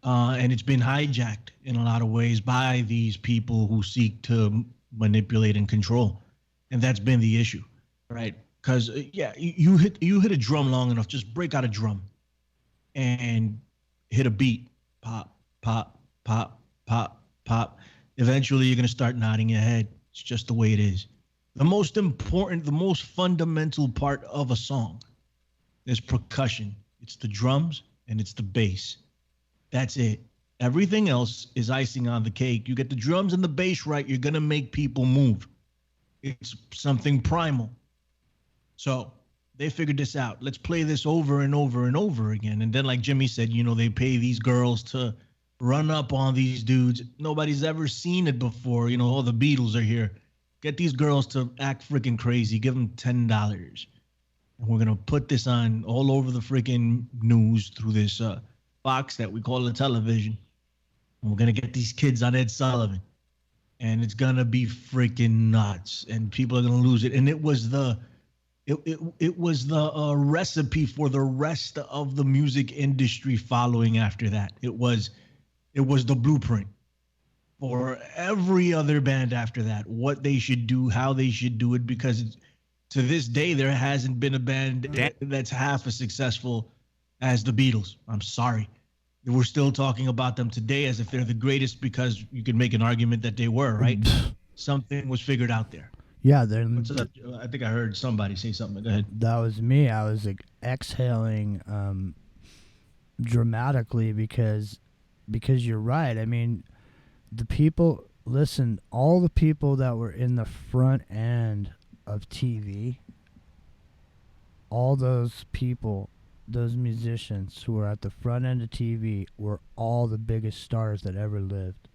and it's been hijacked in a lot of ways by these people who seek to manipulate and control, and that's been the issue, right? Because yeah, you hit a drum long enough, just break out a drum, and hit a beat, pop, pop, pop, pop, pop. Eventually, you're gonna start nodding your head. It's just the way it is. The most important, the most fundamental part of a song is percussion. It's the drums and it's the bass. That's it. Everything else is icing on the cake. You get the drums and the bass right, you're going to make people move. It's something primal. So they figured this out. Let's play this over and over and over again. And then, like Jimmy said, they pay these girls to run up on these dudes. Nobody's ever seen it before. All the Beatles are here. Get these girls to act freaking crazy. Give them $10. And we're going to put this on all over the freaking news through this box that we call a television. And we're going to get these kids on Ed Sullivan. And it's going to be freaking nuts. And people are going to lose it. And it was the recipe for the rest of the music industry following after that. It was the blueprint for every other band after that, what they should do, how they should do it, because to this day, there hasn't been a band that's half as successful as the Beatles. I'm sorry. We're still talking about them today as if they're the greatest because you can make an argument that they were, right? Something was figured out there. Yeah, What's up? I think I heard somebody say something. Go ahead. That was me. I was like exhaling dramatically because you're right. I mean, all the people that were in the front end of TV, all those people, those musicians who were at the front end of TV were all the biggest stars that ever lived.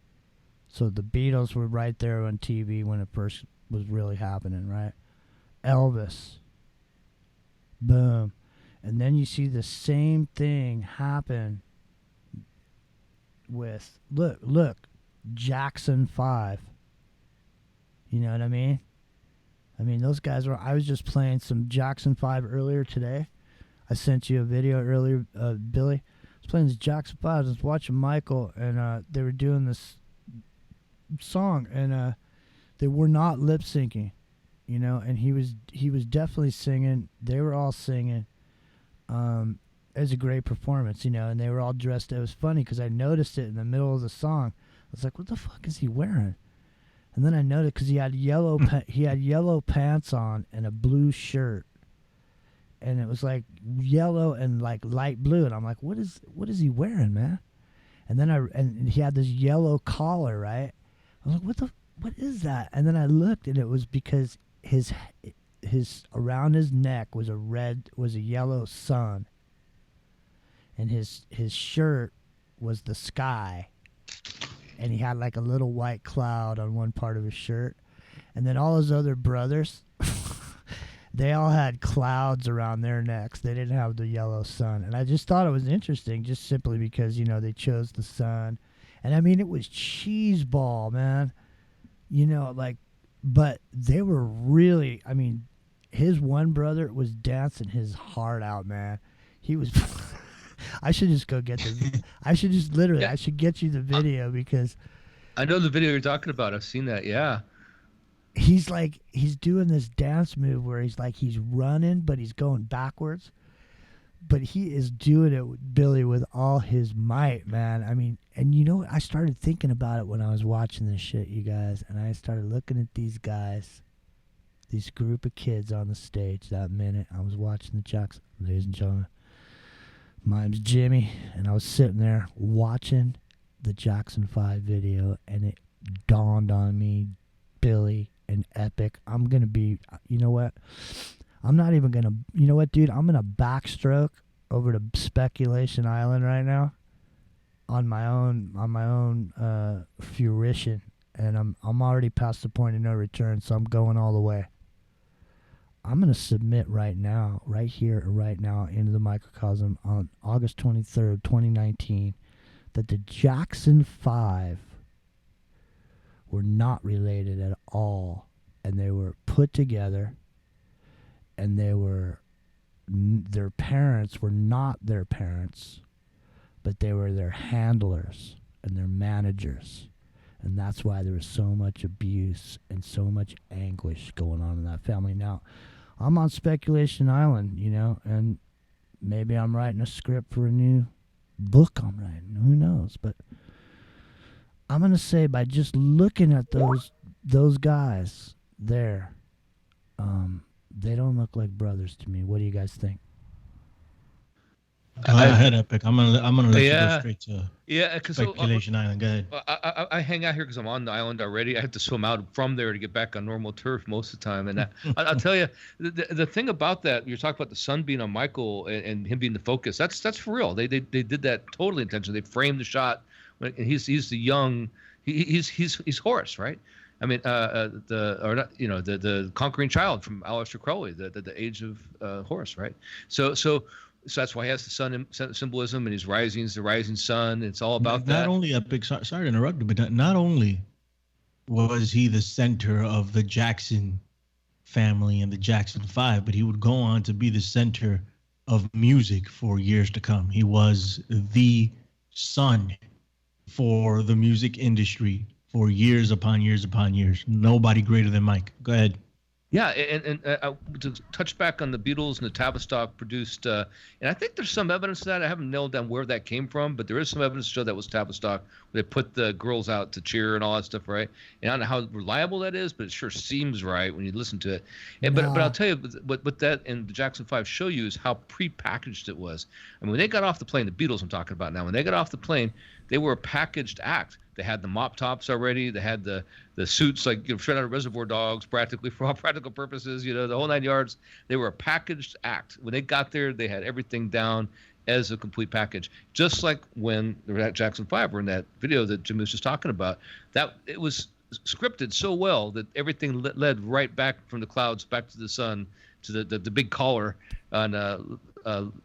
So the Beatles were right there on TV when it first was really happening, right? Elvis. Boom. And then you see the same thing happen with, look, Jackson 5. You know what I mean? I mean, those guys were, I was just playing some Jackson 5 earlier today. I sent you a video earlier, Billy. I was playing this Jackson 5. I was watching Michael, and they were doing this song, and they were not lip syncing, and he was definitely singing. They were all singing. It was a great performance, and they were all dressed. It was funny because I noticed it in the middle of the song. I was like, what the fuck is he wearing? And then I noticed because he had yellow pants on and a blue shirt, and it was like yellow and like light blue, and I'm like, what is he wearing, man? And then and he had this yellow collar, right? I was like, what is that? And then I looked, and it was because his around his neck was a yellow sun, and his shirt was the sky, and he had like a little white cloud on one part of his shirt, and then all his other brothers, they all had clouds around their necks. They didn't have the yellow sun, and I just thought it was interesting, just simply because they chose the sun, and I mean it was cheeseball, man. But they were really, I mean, his one brother was dancing his heart out, man. He was, I should just go get I should get you the video because. I know the video you're talking about. I've seen that, yeah. He's doing this dance move where he's running, but he's going backwards. But he is doing it, Billy, with all his might, man. I mean, and I started thinking about it when I was watching this shit, you guys, and I started looking at these guys, this group of kids on the stage that minute. I was watching the Jackson, ladies and gentlemen. My name's Jimmy, and I was sitting there watching the Jackson 5 video, and it dawned on me, Billy, an epic. I'm going to be, you know what? I'm not even going to, you know what, dude? I'm going to backstroke over to Speculation Island right now on my own fruition. And I'm already past the point of no return, so I'm going all the way. I'm going to submit right now, right here, right now, into the microcosm on August 23rd, 2019, that the Jackson 5 were not related at all, and they were put together, and their parents were not their parents, but they were their handlers and their managers. And that's why there was so much abuse and so much anguish going on in that family. Now, I'm on Speculation Island, you know, and maybe I'm writing a script for a new book I'm writing. Who knows? But I'm going to say by just looking at those guys there, they don't look like brothers to me. What do you guys think? Go ahead, Epic. I'm gonna let you go straight to because Speculation Island. Go ahead. I hang out here because I'm on the island already. I have to swim out from there to get back on normal turf most of the time. And I'll tell you, the thing about that, you're talking about the sun being on Michael and him being the focus. That's for real. They did that totally intentionally. They framed the shot. He's the young. He's Horace, right? I mean, the conquering child from Aleister Crowley, the age of Horus, right? So that's why he has the sun symbolism, and he's rising. He's the rising sun. It's all about that. Not only Epic. Sorry to interrupt you, but not only was he the center of the Jackson family and the Jackson 5, but he would go on to be the center of music for years to come. He was the sun for the music industry for years upon years upon years. Nobody greater than Mike. Go ahead. Yeah, and to touch back on the Beatles and the Tavistock produced, and I think there's some evidence of that. I haven't nailed down where that came from, but there is some evidence to show that was Tavistock. Where they put the girls out to cheer and all that stuff, right? And I don't know how reliable that is, but it sure seems right when you listen to it. And but I'll tell you, what that and the Jackson 5 show you is how prepackaged it was. I mean, when they got off the plane, the Beatles I'm talking about now, when they got off the plane, they were a packaged act. They had the mop tops already. They had the suits like straight out of Reservoir Dogs, practically for all practical purposes. The whole 9 yards. They were a packaged act. When they got there, they had everything down as a complete package. Just like when they were at Jackson 5, or in that video that Jimmy was just talking about, that it was scripted so well that everything led right back from the clouds back to the sun to the big collar on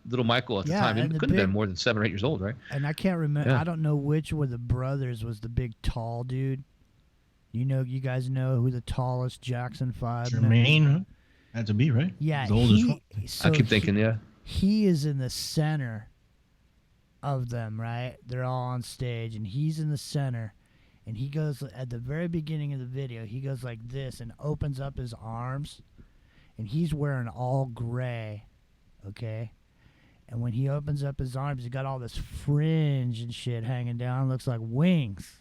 little Michael at the time. It couldn't have been more than 7 or 8 years old, right? And I can't remember. Yeah. I don't know which one of the brothers was the big tall dude. You guys know who the tallest Jackson 5? Jermaine had to be, right? Yeah, the oldest one. I keep thinking, he is in the center of them, right? They're all on stage, and he's in the center. And he goes at the very beginning of the video. He goes like this and opens up his arms, and he's wearing all gray. Okay, and when he opens up his arms, he's got all this fringe and shit hanging down. Looks like wings.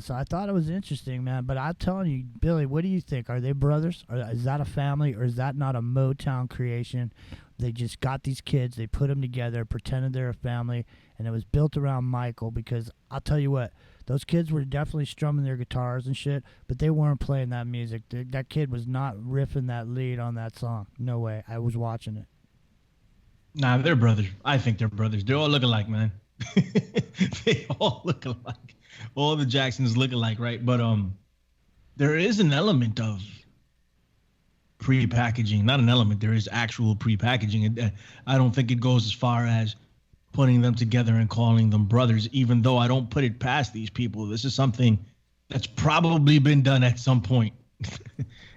So I thought it was interesting, man. But I'm telling you, Billy, what do you think? Are they brothers? Or is that a family? Or is that not a Motown creation? They just got these kids, they put them together, pretended they're a family, and it was built around Michael. Because I'll tell you what, those kids were definitely strumming their guitars and shit, but they weren't playing that music. That kid was not riffing that lead on that song. No way. I was watching it. Nah, they're brothers. I think they're brothers. They all look alike, man. They all look alike. All the Jacksons look alike, right? But there is an element of pre-packaging. Not an element. There is actual pre-packaging. I don't think it goes as far as putting them together and calling them brothers, even though I don't put it past these people. This is something that's probably been done at some point.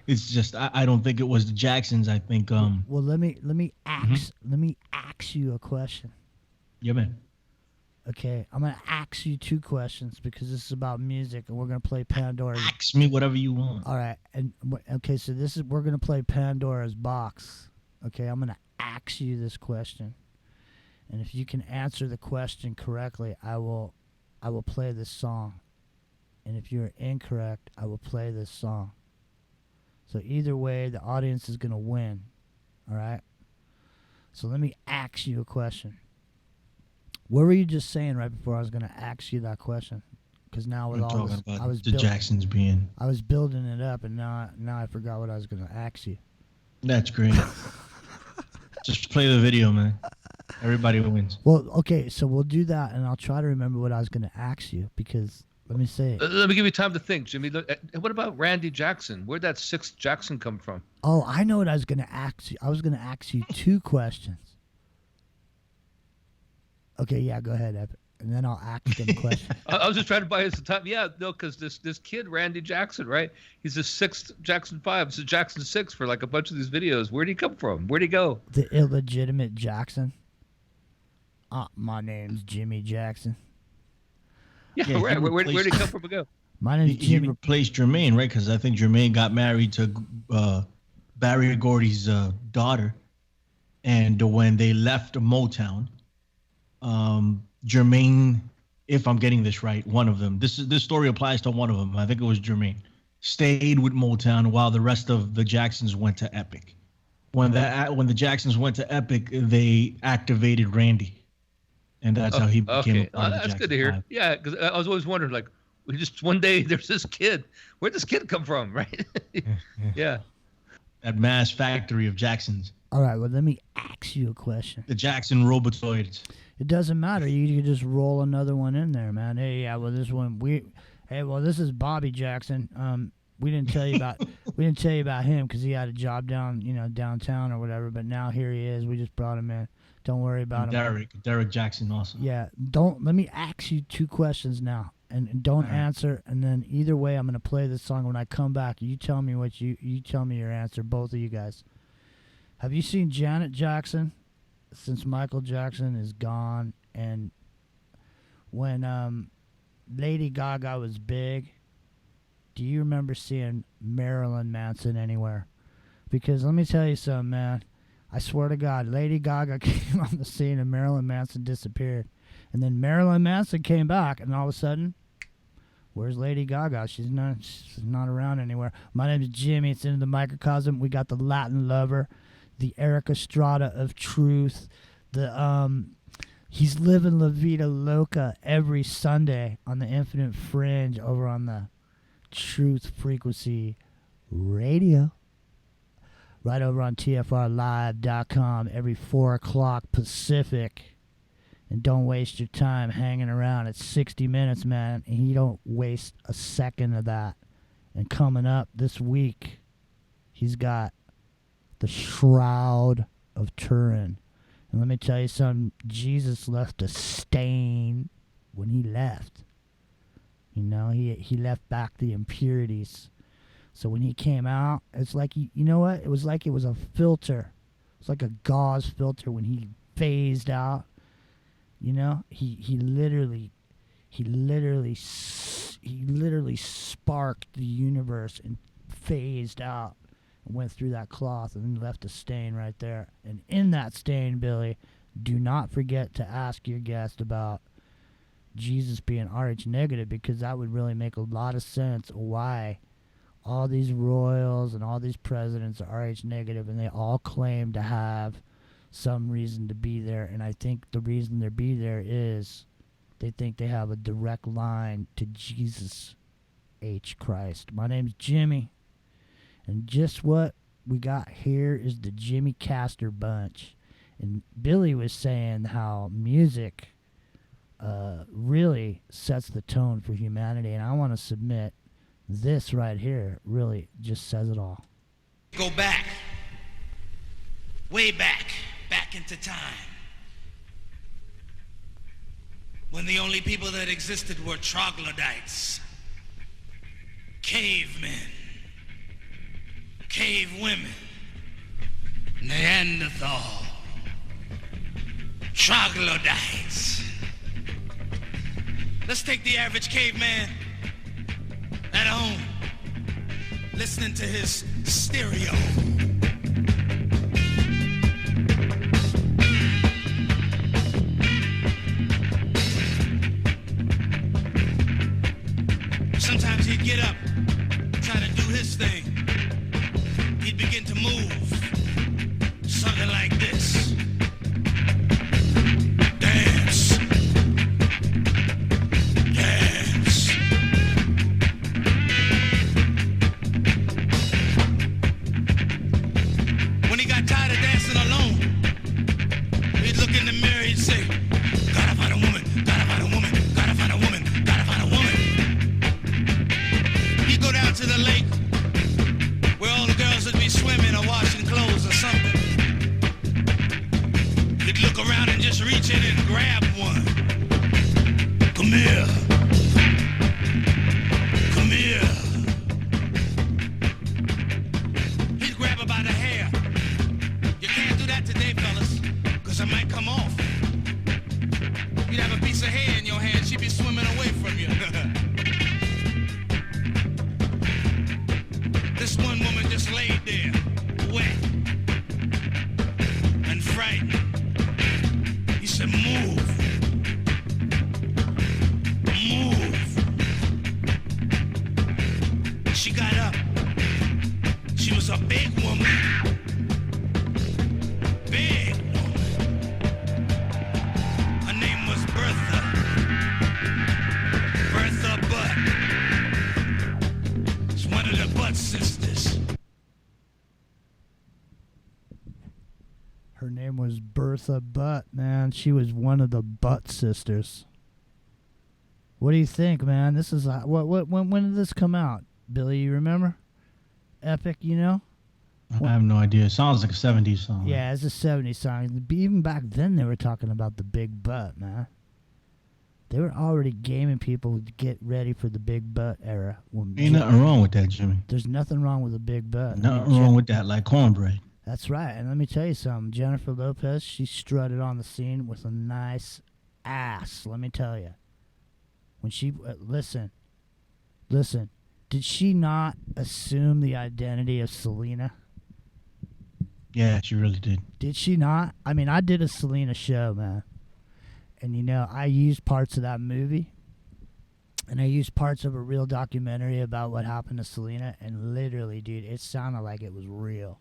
It's just I don't think it was the Jacksons. I think well, let me ask you a question. Yeah, man. Okay, I'm gonna ask you 2 questions because this is about music, and we're gonna play Pandora's. Ask me whatever you want. All right, and okay, so we're gonna play Pandora's box. Okay, I'm gonna ask you this question, and if you can answer the question correctly, I will play this song, and if you're incorrect, I will play this song. So either way, the audience is gonna win. All right. So let me ask you a question. What were you just saying right before I was going to ask you that question? Because now with all this, I was Jacksons being. I was building it up, and now I forgot what I was going to ask you. That's great. Just play the video, man. Everybody wins. Well, okay, so we'll do that, and I'll try to remember what I was going to ask you because let me say it. Let me give you time to think, Jimmy. What about Randy Jackson? Where'd that 6th Jackson come from? Oh, I know what I was going to ask you. I was going to ask you 2 questions. Okay, yeah, go ahead, Epic. And then I'll ask him a question. I was just trying to buy us some time. Yeah, no, because this kid, Randy Jackson, right? He's the 6th Jackson 5. It's a Jackson 6 for like a bunch of these videos. Where'd he come from? Where'd he go? The illegitimate Jackson. My name's Jimmy Jackson. Yeah, Yeah, he right. Where replaced- did he come from and go? My name's He Jimmy. replaced Jermaine, right? Because I think Jermaine got married to Barry Gordy's daughter, and when they left Motown, Jermaine, if I'm getting this right, one of them. This story applies to one of them. I think it was Jermaine. Stayed with Motown while the rest of the Jacksons went to Epic. When the Jacksons went to Epic, they activated Randy, and that's how he became a part of the That's Jackson good to hear. 5. Yeah, because I was always wondering, like, we just one day there's this kid. Where'd this kid come from, right? Yeah. That mass factory of Jacksons. All right, well, let me ask you a question. The Jackson Robotoids. It doesn't matter. You can just roll another one in there, man. Hey, yeah, well, this is Bobby Jackson. We didn't tell you about him because he had a job downtown or whatever. But now here he is. We just brought him in. Don't worry about him. Derek Jackson also. Yeah. Let me ask you 2 questions now, and don't answer. And then either way, I'm gonna play this song. When I come back, you tell me you tell me your answer. Both of you guys. Have you seen Janet Jackson since Michael Jackson is gone? And when Lady Gaga was big, do you remember seeing Marilyn Manson anywhere? Because let me tell you something, man. I swear to God, Lady Gaga came on the scene and Marilyn Manson disappeared. And then Marilyn Manson came back, and all of a sudden, where's Lady Gaga? She's not around anywhere. My name is Jimmy. It's Into the Microcosm. We got the Latin Lover, the Eric Estrada of Truth, he's living La Vida Loca every Sunday on the Infinite Fringe over on the Truth Frequency Radio. Right over on TFRlive.com every 4 o'clock Pacific. And don't waste your time hanging around. It's 60 minutes, man, and you don't waste a second of that. And coming up this week, he's got the Shroud of Turin. And let me tell you something, Jesus left a stain when he left. You know, he left back the impurities. So when he came out, it's like, you know what? It was like it was a filter. It's like a gauze filter when he phased out. You know, he literally sparked the universe and phased out and went through that cloth and then left a stain right there. And in that stain, Billy, do not forget to ask your guest about Jesus being RH negative, because that would really make a lot of sense why all these royals and all these presidents are RH negative, and they all claim to have some reason to be there. And I think the reason they be there is they think they have a direct line to Jesus H. Christ. My name's Jimmy, and just what we got here is the Jimmy Castor Bunch. And Billy was saying how music really sets the tone for humanity, and I want to submit this right here really just says it all. Go back, way back into time, when the only people that existed were troglodytes, cavemen, cave women, Neanderthal, troglodytes. Let's take the average caveman at home, listening to his stereo. Sometimes he'd get up, try to do his thing. He'd begin to move, something like this. Dance. Dance. When he got tired of dancing alone, he'd look in the mirror, he'd say, gotta find a woman, gotta find a woman, gotta find a woman, gotta find a woman. He'd go down to the lake where all the girls would be swimming or washing clothes or something. one woman just laid there, wet and frightened. He said, move. Move. She got up. She was a big woman. Big woman. Her name was Bertha. Bertha Butt. It's one of the Butt sisters. Her name was Bertha Butt, man. She was one of the Butt sisters. What do you think, man? This is when did this come out, Billy? You remember? Epic, you know? I have no idea. It sounds like a 70s song. Yeah, it's a 70s song. Even back then, they were talking about the big butt, man. They were already gaming people to get ready for the big butt era. Ain't nothing wrong with that, Jimmy. There's nothing wrong with a big butt. Nothing wrong with that, like cornbread. That's right. And let me tell you something. Jennifer Lopez, she strutted on the scene with a nice ass, let me tell you. When she, listen, did she not assume the identity of Selena? Yeah, she really did. Did she not? I mean, I did a Selena show, man. And, you know, I used parts of that movie. And I used parts of a real documentary about what happened to Selena. And literally, dude, it sounded like it was real.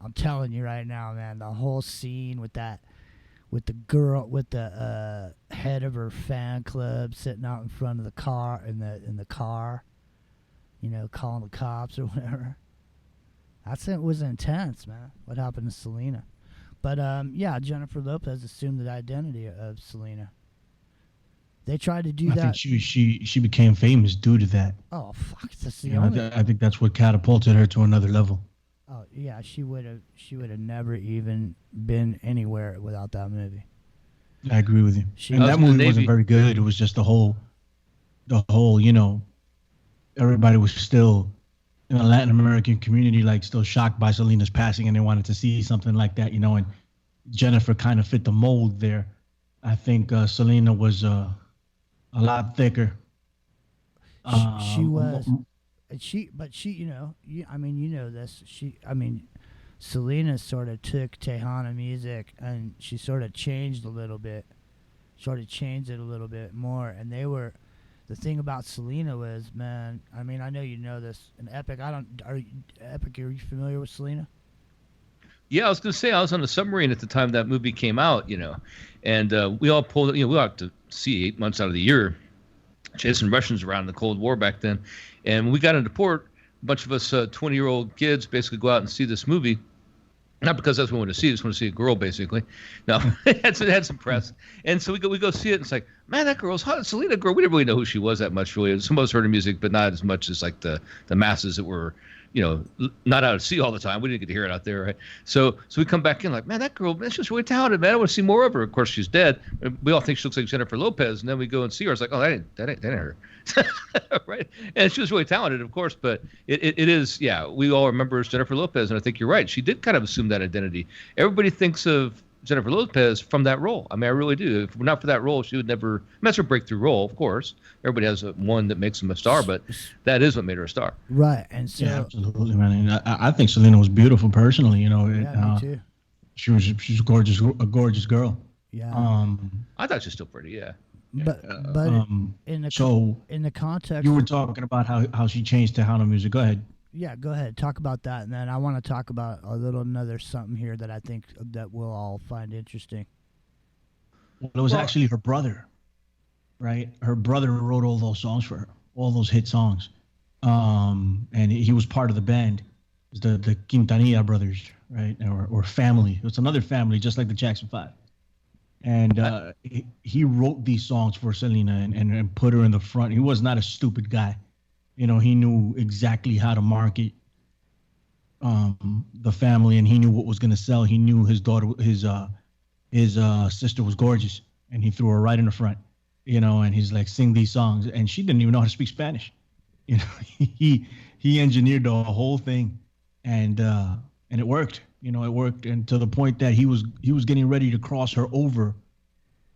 I'm telling you right now, man, the whole scene with that, with the girl, with the head of her fan club sitting out in front of the car, in the car, you know, calling the cops or whatever. It was intense, man. What happened to Selena? But yeah, Jennifer Lopez assumed the identity of Selena. They tried to do that. I think she became famous due to that. Oh fuck! That's the You know, only. I think that's what catapulted her to another level. Oh yeah, she would have never even been anywhere without that movie. I agree with you. And I was that in the movie Navy. wasn't very good. It was just the whole, you know, everybody was still in the Latin American community, like still shocked by Selena's passing, and they wanted to see something like that, you know. And Jennifer kind of fit the mold there. I think Selena was a lot thicker. She was. But she, you know, I mean, you know this. Selena sort of took Tejana music and she sort of changed a little bit, changed it a little bit more. And the thing about Selena was, man, I mean, I know you know this. And Epic, are you familiar with Selena? Yeah, I was going to say I was on a submarine at the time that movie came out, you know, and we all pulled, you know, we were out to sea 8 months out of the year, chasing Russians around in the Cold War back then. And when we got into port, a bunch of us 20-year-old kids basically go out and see this movie. Not because that's what we want to see. Just want to see a girl, basically. No, it had some press. And so we go see it, and it's like, man, that girl's hot. Selena girl. We didn't really know who she was that much, really. Some of us heard her music, but not as much as like the masses that were, you know, not out at sea all the time. We didn't get to hear it out there, right? So we come back in like, man, that girl, man, she's really talented, man. I want to see more of her. Of course, she's dead. We all think she looks like Jennifer Lopez, and then we go and see her. It's like, oh, that ain't her. Right? And she was really talented, of course, but it is, yeah, we all remember her as Jennifer Lopez, and I think you're right. She did kind of assume that identity. Everybody thinks of Jennifer Lopez from that role. I mean, I really do. If not for that role, she would never. That's her breakthrough role, of course. Everybody has one that makes them a star, but that is what made her a star. Right, and so Yeah, absolutely, man. And I think Selena was beautiful personally. You know, yeah, me too. she was a gorgeous girl. Yeah, I thought she was still pretty, yeah. but in the context, You were talking about how she changed Tejano music. Go ahead. Yeah, go ahead. Talk about that, and then I want to talk about another something here that I think that we'll all find interesting. Well, it was actually her brother, right? Her brother wrote all those songs for her, all those hit songs, and he was part of the band, the Quintanilla brothers, right? Or family. It's another family, just like the Jackson 5. And he wrote these songs for Selena and put her in the front. He was not a stupid guy. You know, he knew exactly how to market the family, and he knew what was going to sell. He knew his daughter, his sister was gorgeous, and he threw her right in the front. You know, and he's like, sing these songs, and she didn't even know how to speak Spanish. You know, he engineered the whole thing, and it worked. You know, it worked, and to the point that he was getting ready to cross her over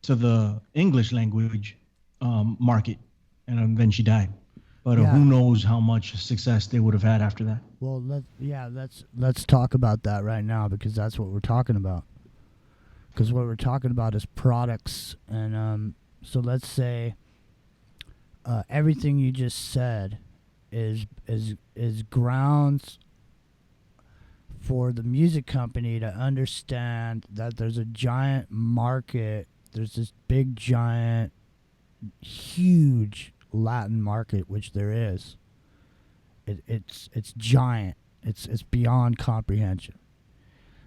to the English language market, and then she died. But Yeah. who knows how much success they would have had after that. Well, let's talk about that right now because that's what we're talking about. Because what we're talking about is products, and so let's say everything you just said is grounds for the music company to understand that there's a giant market. There's this big, giant, huge Latin market, which there is. It's giant. It's beyond comprehension.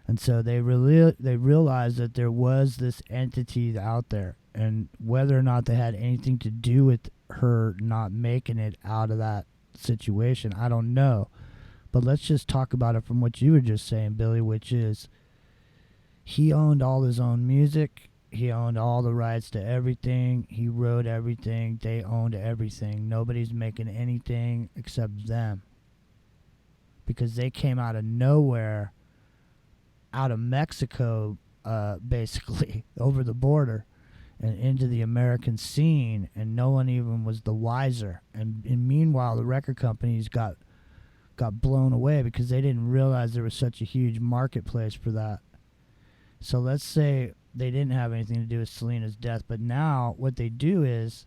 And so they realized that there was this entity out there, and whether or not they had anything to do with her not making it out of that situation, I don't know. But let's just talk about it from what you were just saying, Billy, which is he owned all his own music. He owned all the rights to everything. He wrote everything. They owned everything. Nobody's making anything except them. Because they came out of nowhere, out of Mexico, basically, over the border and into the American scene, and no one even was the wiser. And meanwhile, the record companies got blown away because they didn't realize there was such a huge marketplace for that. So let's say they didn't have anything to do with Selena's death, but now what they do is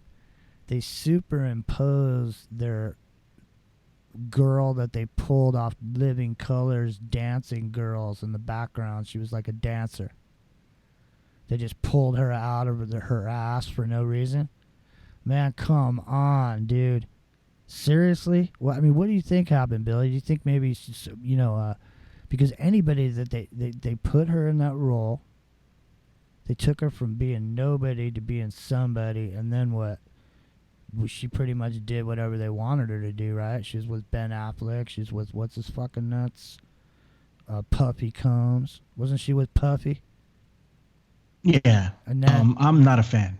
they superimpose their girl that they pulled off Living Colors dancing girls in the background. She was like a dancer. They just pulled her out of her ass for no reason. Man, come on, dude. Seriously? Well, I mean, what do you think happened, Billy? Do you think maybe, because anybody that they put her in that role, they took her from being nobody to being somebody, and then what? She pretty much did whatever they wanted her to do, right? She was with Ben Affleck. She's with, what's his fucking nuts? Puffy Combs. Wasn't she with Puffy? Yeah. And then, I'm not a fan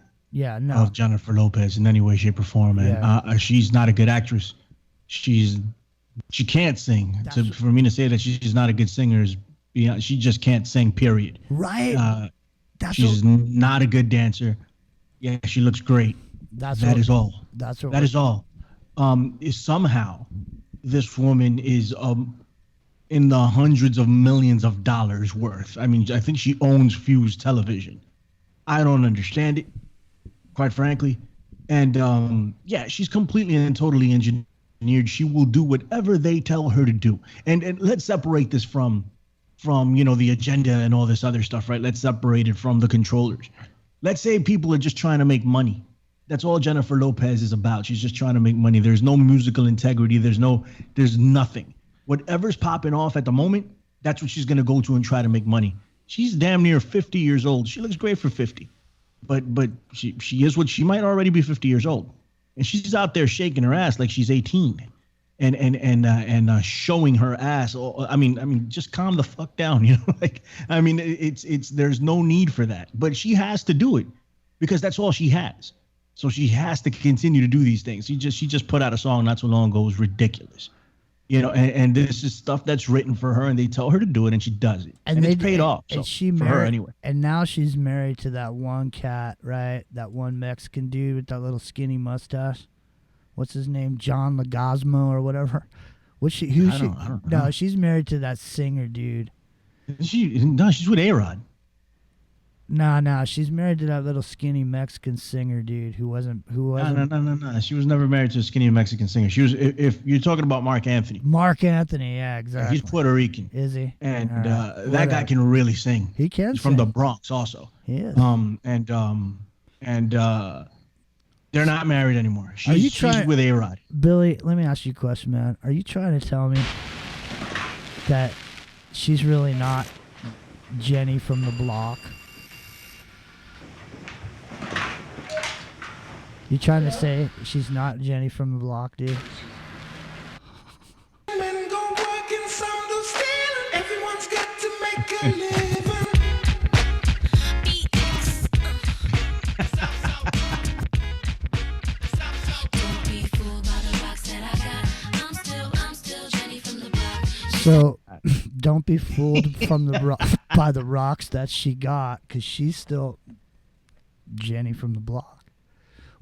of Jennifer Lopez in any way, shape, or form, man. Yeah. She's not a good actress. She can't sing. For me to say that she's not a good singer is beyond. She just can't sing, period. Right. She's not a good dancer. Yeah, she looks great. That is all. Somehow, this woman is in the hundreds of millions of dollars worth. I mean, I think she owns Fuse Television. I don't understand it, quite frankly. And she's completely and totally engineered. She will do whatever they tell her to do. And let's separate this from the agenda and all this other stuff, right? Let's separate it from the controllers. Let's say people are just trying to make money. That's all Jennifer Lopez is about. She's just trying to make money. There's no musical integrity. There's nothing. Whatever's popping off at the moment, that's what she's going to go to and try to make money. She's damn near 50 years old. She looks great for 50. But she is what she might already be 50 years old. And she's out there shaking her ass like she's 18 and showing her ass. I mean, just calm the fuck down, it's there's no need for that. But she has to do it because that's all she has. So she has to continue to do these things. She just put out a song not so long ago. It was ridiculous. And this is stuff that's written for her, and they tell her to do it, and she does it. And it's paid off. So, for her anyway. And now she's married to that one cat, right? That one Mexican dude with that little skinny mustache. What's his name? John Legasmo or whatever. I don't know. No, she's married to that singer dude. She's with A-Rod. No, she's married to that little skinny Mexican singer dude who wasn't. No. She was never married to a skinny Mexican singer. She was. If you're talking about Mark Anthony. Mark Anthony, yeah, exactly. He's Puerto Rican. Is he? And that guy can really sing. He can. He's from the Bronx, also. He is. They're not married anymore. She's with A-Rod. Billy, let me ask you a question, man. Are you trying to tell me that she's really not Jenny from the block? You trying to say she's not Jenny from the block, dude? Men go working, some do stealing. Everyone's got to make a living. Don't be fooled by the rocks that I got. I'm still Jenny from the block. So, don't be fooled by the rocks that she got, because she's still Jenny from the block.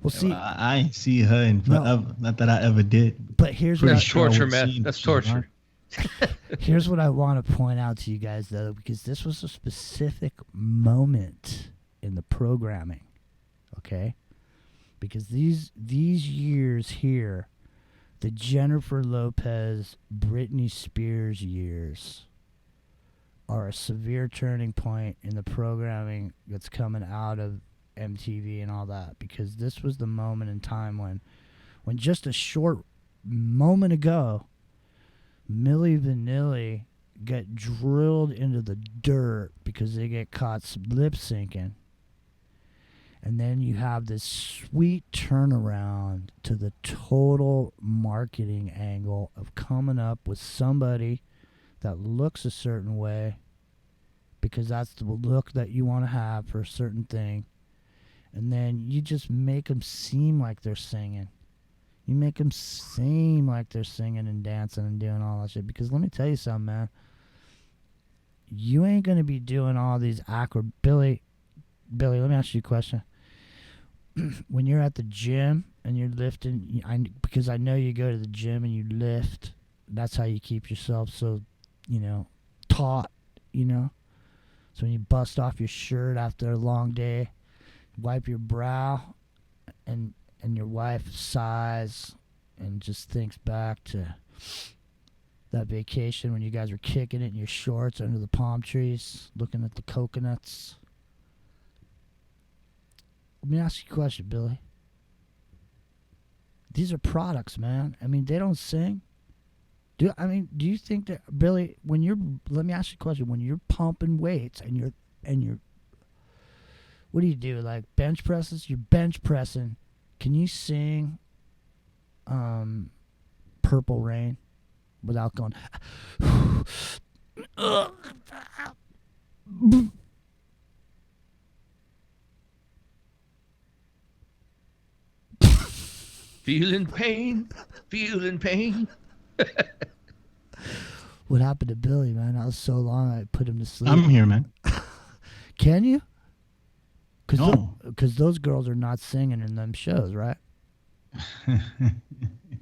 Well, see, I ain't see her in No. forever. Not that I ever did. but here's what That's I, torture, would man. see That's she's alive. torture. here's what I want to point out to you guys, though, because this was a specific moment in the programming, okay? Because these years here, the Jennifer Lopez, Britney Spears years, are a severe turning point in the programming that's coming out of MTV and all that, because this was the moment in time when just a short moment ago, Milli Vanilli got drilled into the dirt because they get caught lip syncing. And then you have this sweet turnaround to the total marketing angle of coming up with somebody that looks a certain way because that's the look that you want to have for a certain thing. And then you just make them seem like they're singing. You make them seem like they're singing and dancing and doing all that shit. Because let me tell you something, man. You ain't going to be doing all these Billy, let me ask you a question. When you're at the gym and you're lifting, because I know you go to the gym and you lift. That's how you keep yourself so, taut, So when you bust off your shirt after a long day, wipe your brow, and your wife sighs and just thinks back to that vacation when you guys were kicking it in your shorts under the palm trees, looking at the coconuts. Let me ask you a question, Billy. These are products, man. I mean, they don't sing. Do you think that, Billy, let me ask you a question, when you're pumping weights and you're what do you do? Like bench presses? You're bench pressing. Can you sing Purple Rain without going Feeling pain. What happened to Billy, man? That was so long I put him to sleep. I'm here, man. Can you? No. Because those girls are not singing in them shows, right?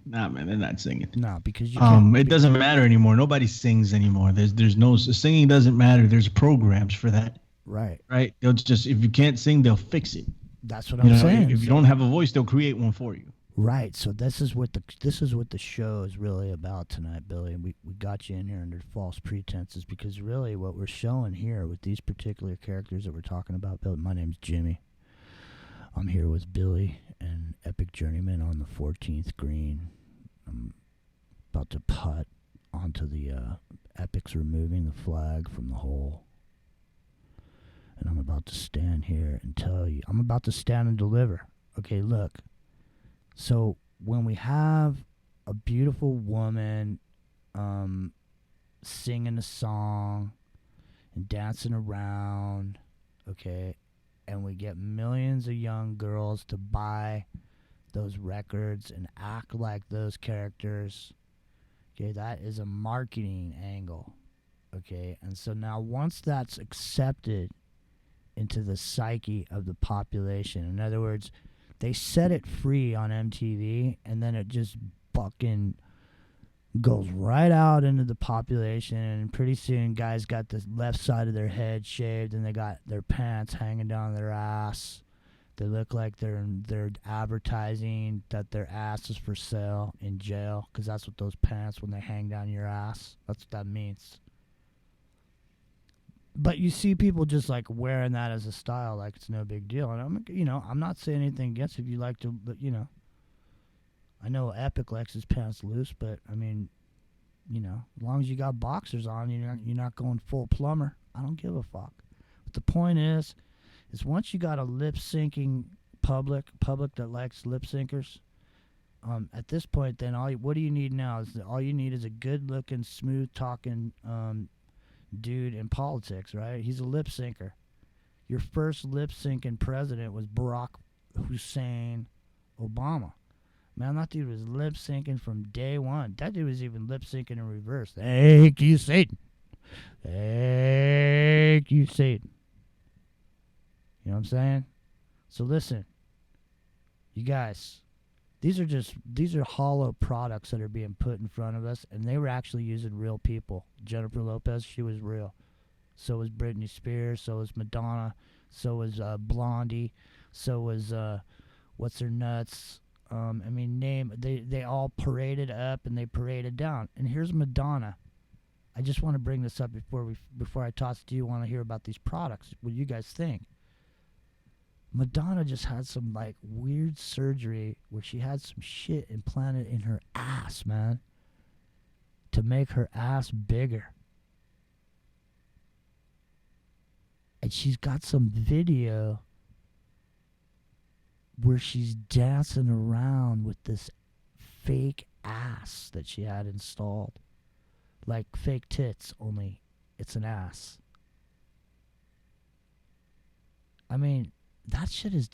Nah, man, they're not singing. No, because you can't. It doesn't matter anymore. Nobody sings anymore. There's no singing doesn't matter. There's programs for that. Right. Right. They'll just, if you can't sing, they'll fix it. That's what I'm saying. If you don't have a voice, they'll create one for you. Right. So this is what the show is really about tonight, Billy. We got you in here under false pretenses because really what we're showing here with these particular characters that we're talking about, Billy. My name's Jimmy. I'm here with Billy and Epic Journeyman on the 14th green. I'm about to putt onto the Epic's removing the flag from the hole. And I'm about to stand here and tell you. I'm about to stand and deliver. Okay, look. So when we have a beautiful woman singing a song and dancing around, okay, and we get millions of young girls to buy those records and act like those characters, okay, that is a marketing angle, okay? And so now once that's accepted into the psyche of the population, in other words, they set it free on MTV, and then it just fucking goes right out into the population, and pretty soon guys got the left side of their head shaved, and they got their pants hanging down their ass. They look like they're advertising that their ass is for sale in jail, because that's what those pants, when they hang down your ass, that's what that means. But you see people just like wearing that as a style, like it's no big deal. And I'm not saying anything against if you like to, but I know Epic likes his pants loose, but I mean, as long as you got boxers on, you're not going full plumber. I don't give a fuck. But the point is once you got a lip syncing public that likes lip syncers, at this point, then what do you need now? All you need is a good looking, smooth talking dude in politics, right? He's a lip syncer. Your first lip syncing president was Barack Hussein Obama. Man, that dude was lip syncing from day one. That dude was even lip syncing in reverse. Thank you, Satan. Thank you, Satan. You know what I'm saying? So listen, You guys, these are hollow products that are being put in front of us, and they were actually using real people. Jennifer Lopez, she was real. So was Britney Spears. So was Madonna. So was Blondie. So was what's her nuts. They all paraded up and they paraded down. And here's Madonna. I just want to bring this up before I toss it to you. Want to hear about these products? What do you guys think? Madonna just had some like weird surgery where she had some shit implanted in her ass, man, to make her ass bigger. And she's got some video where she's dancing around with this fake ass that she had installed. Like fake tits, only it's an ass. I mean, that shit is...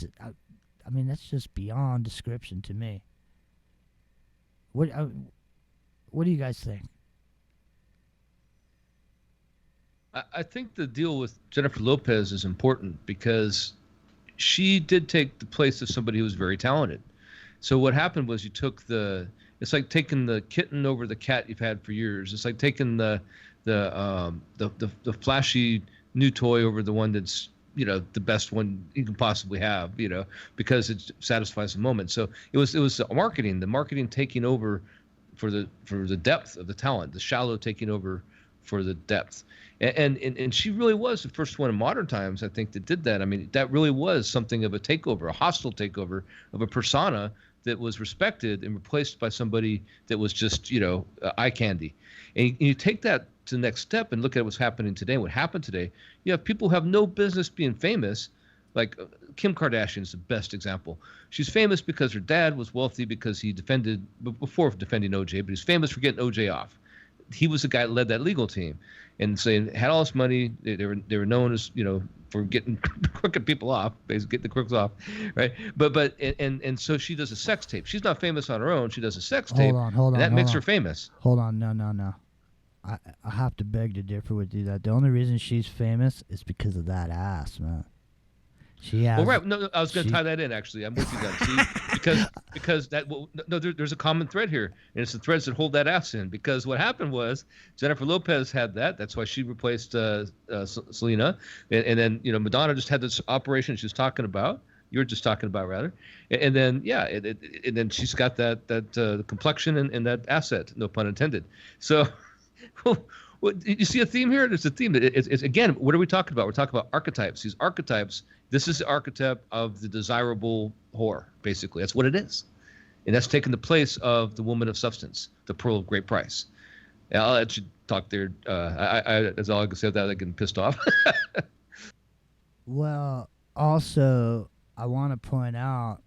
that's just beyond description to me. What do you guys think? I think the deal with Jennifer Lopez is important because she did take the place of somebody who was very talented. So what happened was it's like taking the kitten over the cat you've had for years. It's like taking the flashy new toy over the one that's, the best one you can possibly have, because it satisfies the moment. So it was the marketing taking over for the depth of the talent, the shallow taking over for the depth. And she really was the first one in modern times, I think, that did that. I mean, that really was something of a takeover, a hostile takeover of a persona that was respected and replaced by somebody that was just, eye candy. And you take that to the next step and look at what's happening today. What happened today, you have people who have no business being famous. Like Kim Kardashian is the best example. She's famous because her dad was wealthy because he before defending OJ, but he's famous for getting OJ off. He was the guy that led that legal team, and so had all this money. They were known as for getting crooked people off, basically getting the crooks off, right? But so she does a sex tape. She's not famous on her own. She does a sex tape. Hold on. That makes her famous. Hold on, no. I have to beg to differ with you. That the only reason she's famous is because of that ass, man. She has. Well, right. No, I was going to tie that in. Actually, I'm with you guys. See, because that. Well, no, there's a common thread here, and it's the threads that hold that ass in. Because what happened was Jennifer Lopez had that. That's why she replaced Selena, and then Madonna just had this operation she was talking about. You were just talking about rather, and then and then she's got that complexion and that asset. No pun intended. So. Well, you see a theme here? There's a theme. It's again, what are we talking about? We're talking about archetypes. These archetypes, this is the archetype of the desirable whore, basically. That's what it is. And that's taken the place of the woman of substance, the pearl of great price. And I'll let you talk there. That's all I can say without getting pissed off. Well, also, I want to point out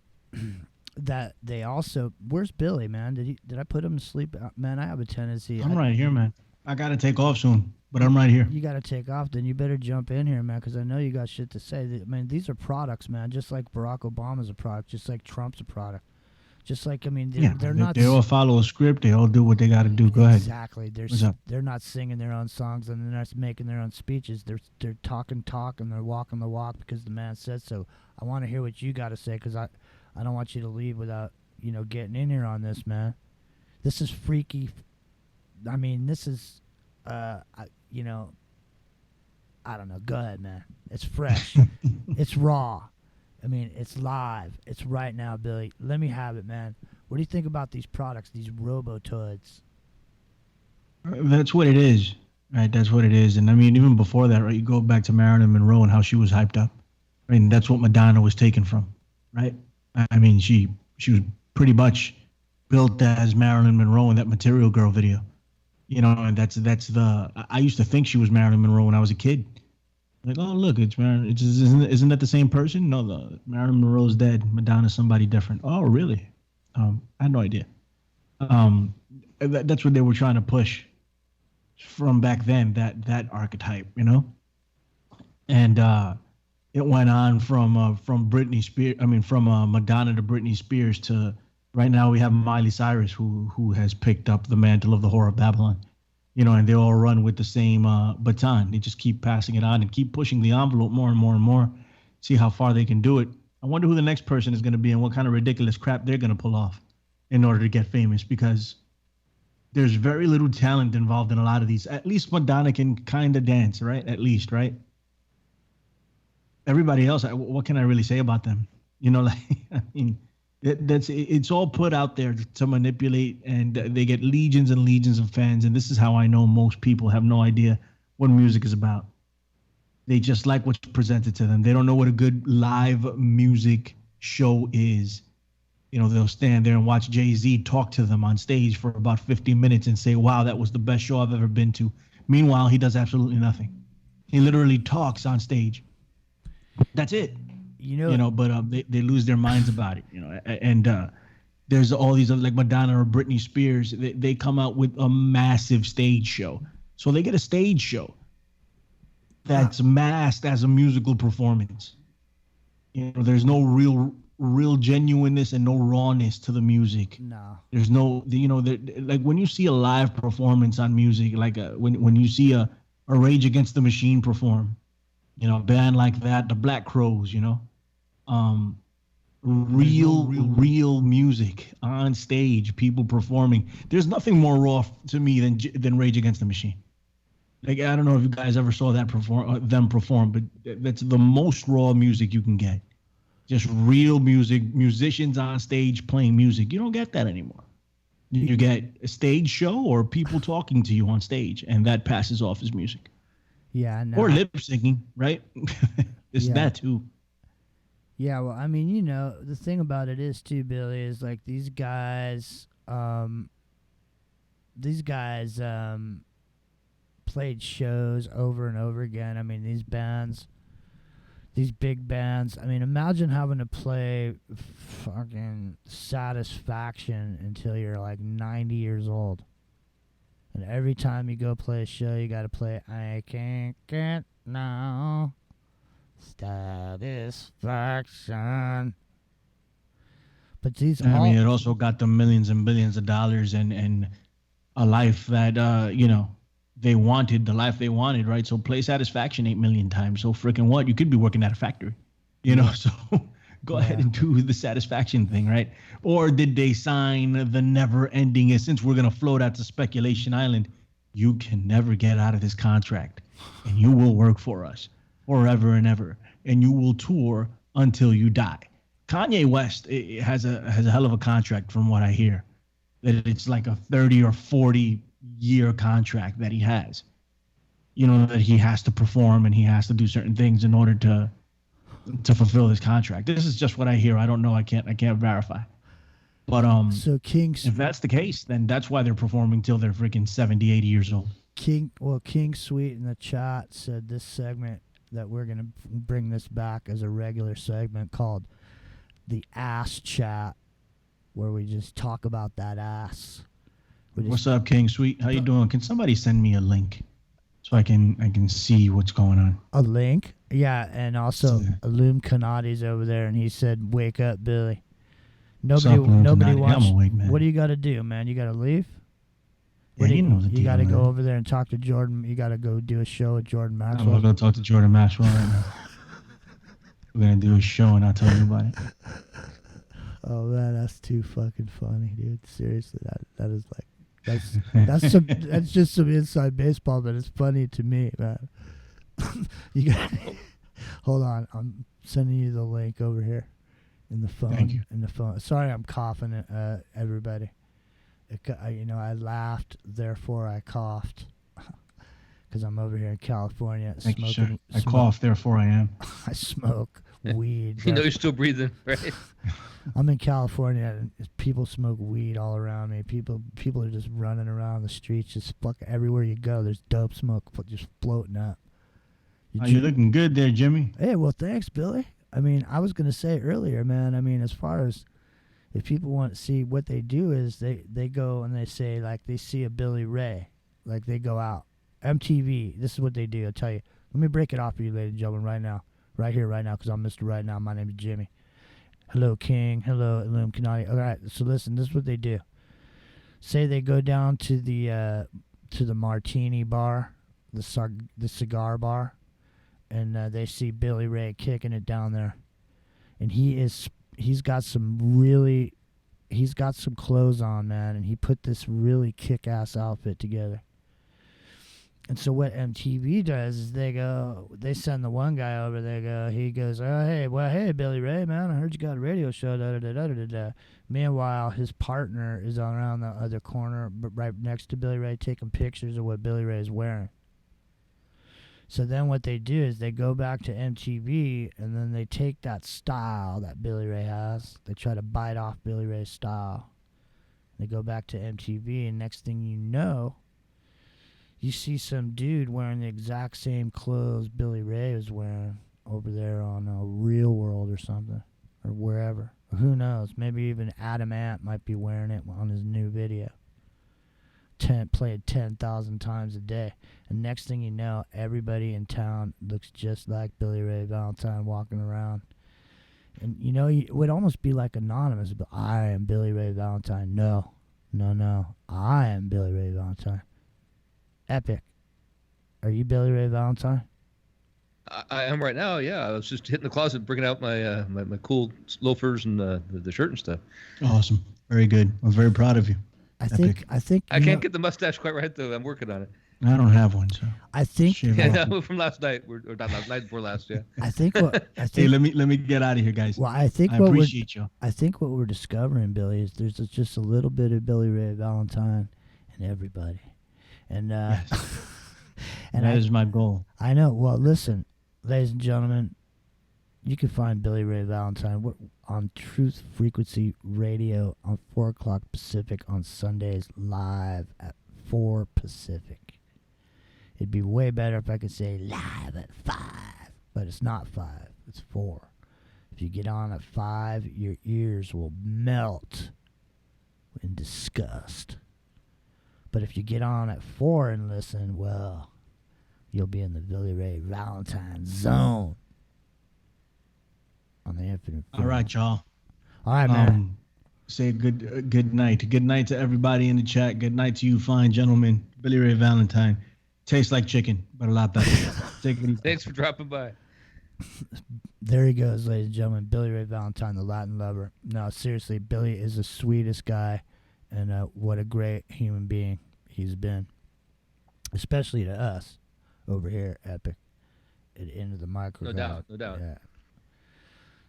that they also... Where's Billy, man? Did I put him to sleep? Man, I have a tendency... I'm right here, man. I got to take off soon, but I'm right here. You got to take off, then you better jump in here, man, because I know you got shit to say. I mean, these are products, man, just like Barack Obama's a product, just like Trump's a product. Just like, I mean, they're not... They all follow a script. They all do what they got to do. Go ahead. Exactly. They're not singing their own songs, and they're not making their own speeches. They're talking talk, and they're walking the walk because the man said so. I want to hear what you got to say, because I don't want you to leave without, getting in here on this, man. This is freaky. I mean, this is, I don't know. Go ahead, man. It's fresh. It's raw. I mean, it's live. It's right now, Billy. Let me have it, man. What do you think about these products, these robotoids? That's what it is, right? That's what it is. And I mean, even before that, right, you go back to Marilyn Monroe and how she was hyped up. I mean, that's what Madonna was taken from, right? I mean, she was pretty much built as Marilyn Monroe in that Material Girl video. And I used to think she was Marilyn Monroe when I was a kid. Like, oh, look, it's Marilyn. Isn't that the same person? No, Marilyn Monroe's dead. Madonna's somebody different. Oh, really? I had no idea. That's what they were trying to push from back then, that archetype, And it went on from Britney Spears. I mean, from Madonna to Britney Spears to right now we have Miley Cyrus, who has picked up the mantle of the whore of Babylon. And they all run with the same baton. They just keep passing it on and keep pushing the envelope more and more and more. See how far they can do it. I wonder who the next person is going to be and what kind of ridiculous crap they're going to pull off in order to get famous, because there's very little talent involved in a lot of these. At least Madonna can kind of dance, right? At least, right? Everybody else, what can I really say about them? You know, like, I mean, it's all put out there to manipulate, and they get legions and legions of fans. And this is how I know most people have no idea what music is about. They just like what's presented to them. They don't know what a good live music show is. You know, they'll stand there and watch Jay-Z talk to them on stage for about 50 minutes and say, wow, that was the best show I've ever been to. Meanwhile, he does absolutely nothing. He literally talks on stage. That's it. But they lose their minds about it, and there's all these other, like Madonna or Britney Spears, they come out with a massive stage show. So they get a stage show that's masked as a musical performance. There's no real genuineness and no rawness to the music. No. There's no, like when you see a live performance on music, like when you see a Rage Against the Machine perform, a band like that, the Black Crowes, real music on stage, people performing. There's nothing more raw to me than Rage Against the Machine. Like, I don't know if you guys ever saw them perform, but that's the most raw music you can get. Just real music, musicians on stage playing music. You don't get that anymore. You get a stage show or people talking to you on stage, and that passes off as music. Yeah, no. Or lip syncing, right? It's that too. Yeah, well, I mean, the thing about it is too, Billy, is like these guys played shows over and over again. I mean, these big bands. I mean, imagine having to play fucking Satisfaction until you're like 90 years old. And every time you go play a show, you got to play I Can't Get No Satisfaction. But these it also got them millions and billions of dollars and a life that, they wanted, the life they wanted, right? So play Satisfaction 8 million times. So freaking what? You could be working at a factory, so go ahead and do the Satisfaction thing, right? Or did they sign the never ending, since we're going to float out to Speculation Island, you can never get out of this contract and you will work for us forever and ever. And you will tour until you die. Kanye West has a hell of a contract from what I hear. That it's like a 30 or 40 year contract that he has, that he has to perform and he has to do certain things in order to fulfill this contract. This is just what I hear. I don't know. I can't verify. But so if that's the case, then that's why they're performing till they're freaking 70, 80 years old. King Sweet in the chat said this segment that we're going to bring this back as a regular segment called the Ass Chat, where we just talk about that ass. What's up, King Sweet? How you doing? Can somebody send me a link so I can see what's going on? A link? Yeah, and also Illume Kanati's over there, and he said, "Wake up, Billy." Nobody wants. I'm awake, man. What do you got to do, man? You got to leave. Yeah, You got to go over there and talk to Jordan. You got to go do a show with Jordan Maxwell. I'm going to go talk to Jordan Maxwell right now. We're going to do a show and I'll tell you about it. Oh, man, that's too fucking funny, dude. Seriously, that is like, that's just some inside baseball, but it's funny to me, man. You got hold on. I'm sending you the link over here in the phone. Thank you. In the phone. Sorry, I'm coughing, everybody. I laughed, therefore I coughed. Because I'm over here in California Thank you, smoking. sir. I cough, therefore I am. I smoke weed. You're still breathing, right? I'm in California, and people smoke weed all around me. People are just running around the streets, just fucking everywhere you go. There's dope smoke just floating up. You're looking good there, Jimmy. Hey, well, thanks, Billy. I mean, I was going to say earlier, man, I mean, as far as if people want to see what they do is they go and they say, like, they see a Billy Ray. Like, they go out. MTV, this is what they do, I'll tell you. Let me break it off for you, ladies and gentlemen, right now. Right here, right now, because I'm Mr. Right Now. My name is Jimmy. Hello, King. Hello, Illume Kanati. All right, so listen, this is what they do. Say they go down to the martini bar, the cigar bar, and they see Billy Ray kicking it down there. and he's got some clothes on, man, and he put this really kick-ass outfit together. And so what MTV does is they send the one guy over. He goes, oh hey Billy Ray, man, I heard you got a radio show. Da da da da da da. Meanwhile, his partner is around the other corner, right next to Billy Ray, taking pictures of what Billy Ray is wearing. So then what they do is they go back to MTV, and then they take that style that Billy Ray has. They try to bite off Billy Ray's style. They go back to MTV, and next thing you know, you see some dude wearing the exact same clothes Billy Ray was wearing over there on Real World or something, or wherever. Or who knows? Maybe even Adam Ant might be wearing it on his new video. Played 10,000 times a day. And next thing you know, everybody in town looks just like Billy Ray Valentine walking around. And, you know, it would almost be like anonymous, but I am Billy Ray Valentine. No. I am Billy Ray Valentine. Epic. Are you Billy Ray Valentine? I am right now, yeah. I was just hitting the closet, bringing out my my cool loafers and the shirt and stuff. Awesome. Very good. I'm very proud of you. I think I can't get the mustache quite right, though. I'm working on it. I don't have one, so. I think From last night, or not last night, before last, yeah. Hey, let me get out of here, guys. Well, I appreciate you. I think what we're discovering, Billy, is there's just a little bit of Billy Ray Valentine in everybody. And yes. And that is my goal. I know. Well, listen, ladies and gentlemen, you can find Billy Ray Valentine on Truth Frequency Radio on 4 o'clock Pacific on Sundays, live at 4 Pacific. It'd be way better if I could say live at 5, but it's not 5, it's 4. If you get on at 5, your ears will melt in disgust. But if you get on at 4 and listen, well, you'll be in the Billy Ray Valentine zone. On the Infinite. All right, y'all. All right, man. Say good night. Good night to everybody in the chat. Good night to you, fine gentlemen. Billy Ray Valentine. Tastes like chicken, but a lot better. Take it easy. Thanks for dropping by. There he goes, ladies and gentlemen. Billy Ray Valentine, the Latin lover. No, seriously, Billy is the sweetest guy, and what a great human being he's been, especially to us over here at Epic, at the end of the microphone. No doubt. Yeah.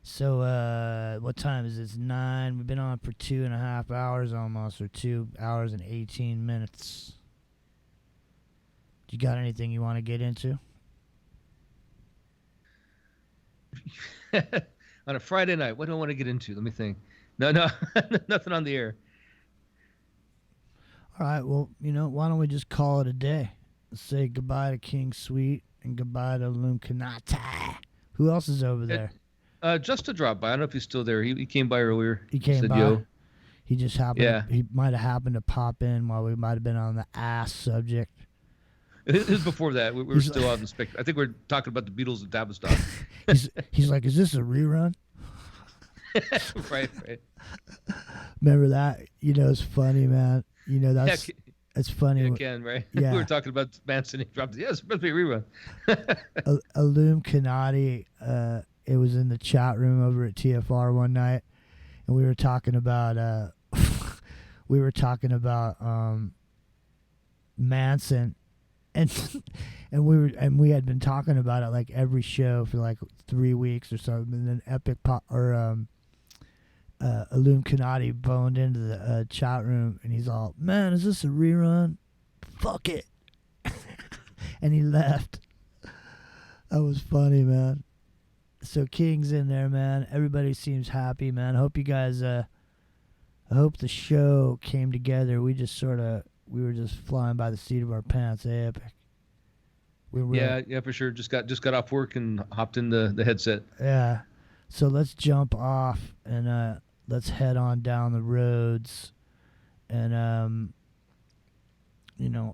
So, what time is it? It's 9. We've been on for 2.5 hours almost, or 2 hours and 18 minutes. You got anything you want to get into? On a Friday night, what do I want to get into? Let me think. No, nothing on the air. All right, well, why don't we just call it a day? Let's say goodbye to King Sweet and goodbye to Illuminati. Who else is over there? Just to drop by. I don't know if he's still there. He came by earlier. He came said, by. Yo. He just happened. Yeah. He might have happened to pop in while we might have been on the ass subject. It was before that. We were still on the spectrum. I think we're talking about the Beatles and Tavistock. he's like, is this a rerun? Right. Remember that? It's funny, man. That's it's funny. Yeah, Ken, right? Yeah. We were talking about Manson. He dropped it. Yes, it must be a rerun. Illuminati, it was in the chat room over at TFR one night, and we were talking about Manson, and we had been talking about it like every show for like 3 weeks or something, and then Epic Illuminati boned into the chat room, and he's all, man, is this a rerun? Fuck it. And he left. That was funny, man. So King's in there, man. Everybody seems happy, man. I hope you guys, I hope the show came together. We were just flying by the seat of our pants, Epic. Yeah, for sure. Just got off work and hopped in the headset. Yeah. So let's jump off and let's head on down the roads, and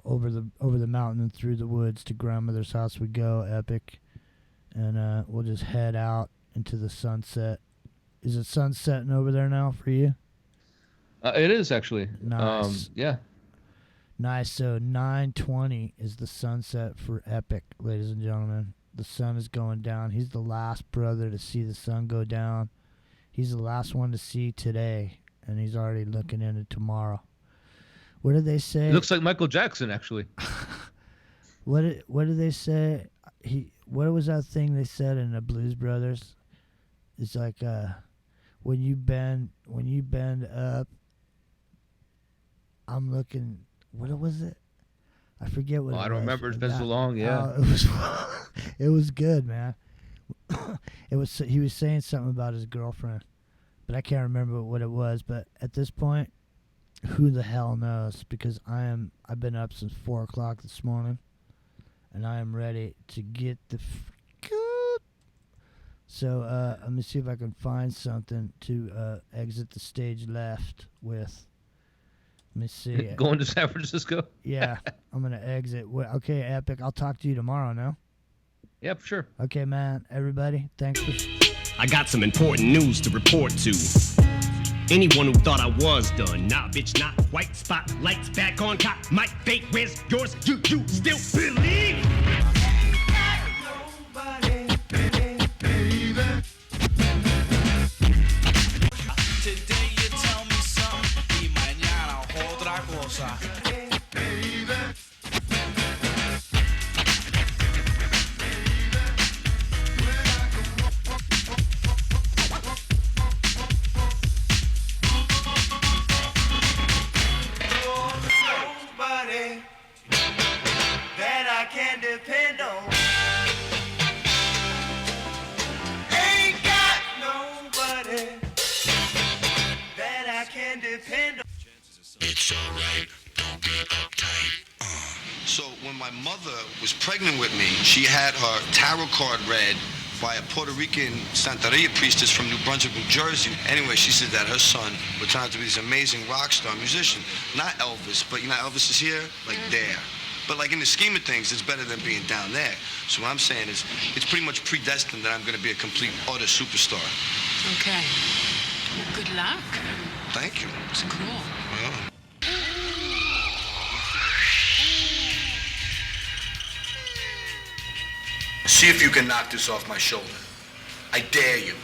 over the mountain and through the woods to grandmother's house we go, Epic, and we'll just head out into the sunset. Is it sunsetting over there now for you? It is actually. Nice. Yeah. Nice. So 9:20 is the sunset for Epic, ladies and gentlemen. The sun is going down. He's the last brother to see the sun go down. He's the last one to see today, and he's already looking into tomorrow. What did they say? It looks like Michael Jackson, actually. What did they say? What was that thing they said in the Blues Brothers? It's like when you bend up, I'm looking. What was it? I forget what. I don't remember. It's been so long. Yeah. It was good, man. He was saying something about his girlfriend, but I can't remember what it was. But at this point, who the hell knows? Because I've been up since 4 o'clock this morning, and I am ready to get the good. So let me see if I can find something to exit the stage left with. Let me see. Going to San Francisco? Yeah, I'm gonna exit. Okay, Epic. I'll talk to you tomorrow. No? Yeah, for sure. Okay, man. Everybody, thanks for. I got some important news to report to anyone who thought I was done. Nah, bitch, not quite. Spotlights back on top. My fate, where's yours? You still believe? Today you tell me something y mañana otra cosa. Nobody that I can depend on. Ain't got nobody that I can depend on. It's alright, don't get uptight. So when my mother was pregnant with me, she had her tarot card read by a Puerto Rican Santeria priestess from New Brunswick, New Jersey. Anyway, she said that her son would turn out to be this amazing rock star musician. Not Elvis, but you know Elvis is here, like there. But like in the scheme of things, it's better than being down there. So what I'm saying is, it's pretty much predestined that I'm gonna be a complete utter superstar. Okay. Well, good luck. Thank you. It's cool. Well. See if you can knock this off my shoulder. I dare you.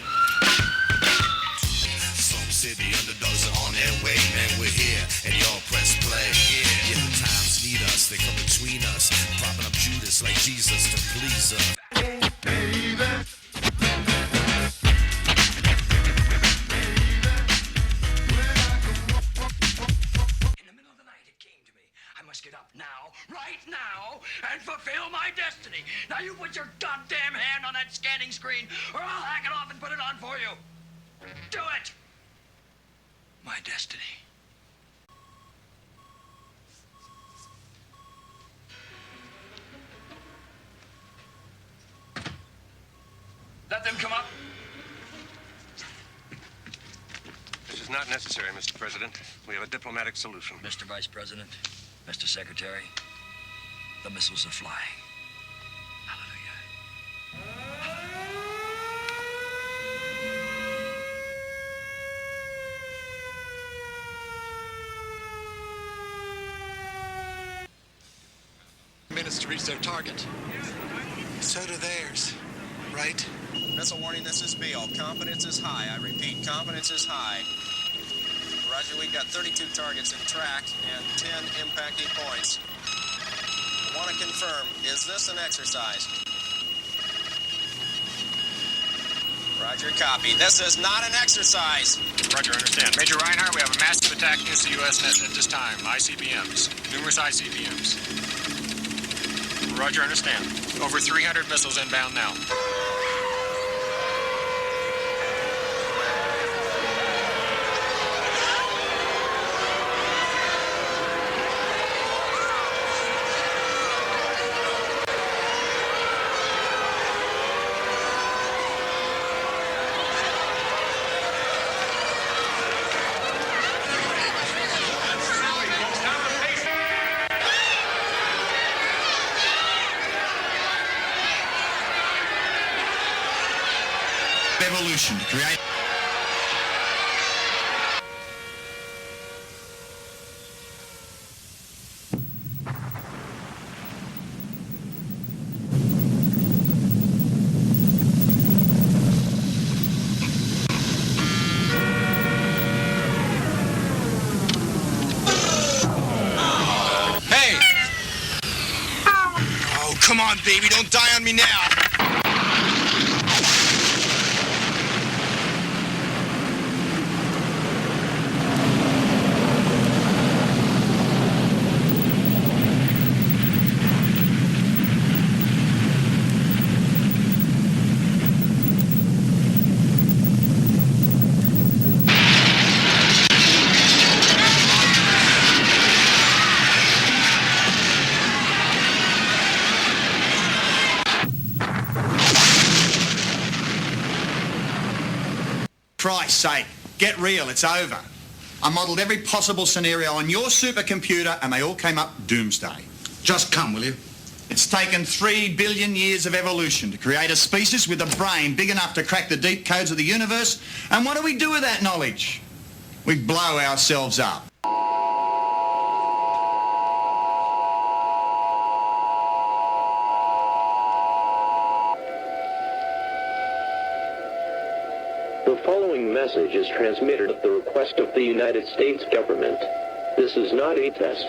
Some city underdogs are on their way, man. We're here, and y'all press play. Yeah, the times need us, they come between us, propping up Judas like Jesus to please us. Get up now, right now, and fulfill my destiny. Now you put your goddamn hand on that scanning screen, or I'll hack it off and put it on for you. Do it. My destiny. Let them come up. This is not necessary, Mr. President. We have a diplomatic solution. Mr. Vice President, Mr. Secretary, the missiles are flying. Minutes to reach their target. So do theirs, right? Missile warning, this is Beale. Confidence is high. I repeat, confidence is high. Roger, we've got 32 targets in track and 10 impacting points. I want to confirm, is this an exercise? Roger, copy. This is not an exercise. Roger, understand. Major Reinhardt, we have a massive attack against the U.S. net at this time. ICBMs. Numerous ICBMs. Roger, understand. Over 300 missiles inbound now. Revolution, right? come on, baby, don't die on me now. Christ's sake, get real, it's over. I modelled every possible scenario on your supercomputer and they all came up doomsday. Just come, will you? It's taken 3 billion years of evolution to create a species with a brain big enough to crack the deep codes of the universe. And what do we do with that knowledge? We blow ourselves up. The following message is transmitted at the request of the United States government. This is not a test.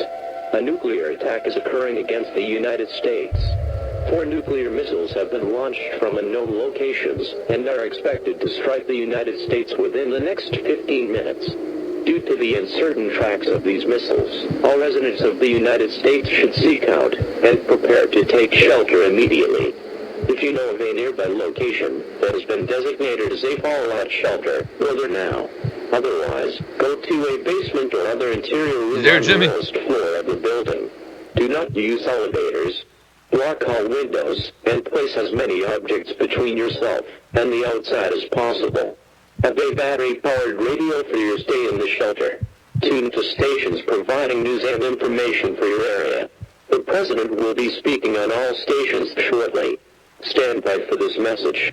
A nuclear attack is occurring against the United States. 4 nuclear missiles have been launched from unknown locations and are expected to strike the United States within the next 15 minutes. Due to the uncertain tracks of these missiles, all residents of the United States should seek out and prepare to take shelter immediately. If you know of a nearby location that has been designated as a fallout shelter, go there now. Otherwise, go to a basement or other interior room on the lowest floor of the building. Do not use elevators. Lock all windows, and place as many objects between yourself and the outside as possible. Have a battery-powered radio for your stay in the shelter. Tune to stations providing news and information for your area. The President will be speaking on all stations shortly. Stand by for this message.